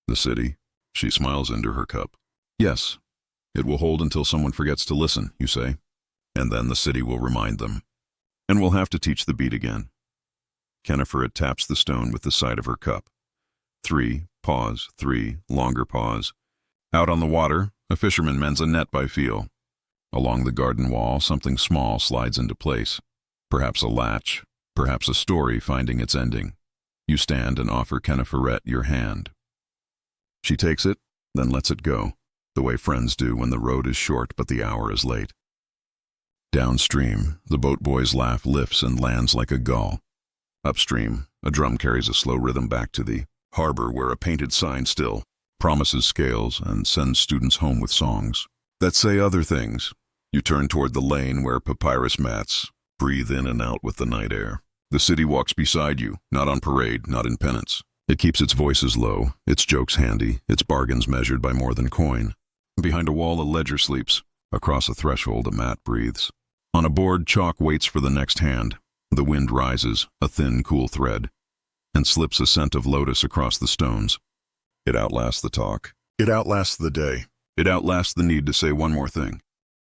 The city? She smiles into her cup. Yes, it will hold until someone forgets to listen, you say. And then the city will remind them. And we'll have to teach the beat again. Kennefret taps the stone with the side of her cup. 3, pause, 3, longer pause. Out on the water, a fisherman mends a net by feel. Along the garden wall, something small slides into place. Perhaps a latch, perhaps a story finding its ending. You stand and offer Kennefret your hand. She takes it, then lets it go, the way friends do when the road is short but the hour is late. Downstream, the boat boy's laugh lifts and lands like a gull. Upstream, a drum carries a slow rhythm back to the harbor where a painted sign still promises scales and sends students home with songs that say other things. You turn toward the lane where papyrus mats breathe in and out with the night air. The city walks beside you, not on parade, not in penance. It keeps its voices low, its jokes handy, its bargains measured by more than coin. Behind a wall, a ledger sleeps. Across a threshold, a mat breathes. On a board, chalk waits for the next hand. The wind rises, a thin, cool thread, and slips a scent of lotus across the stones. It outlasts the talk. It outlasts the day. It outlasts the need to say one more thing.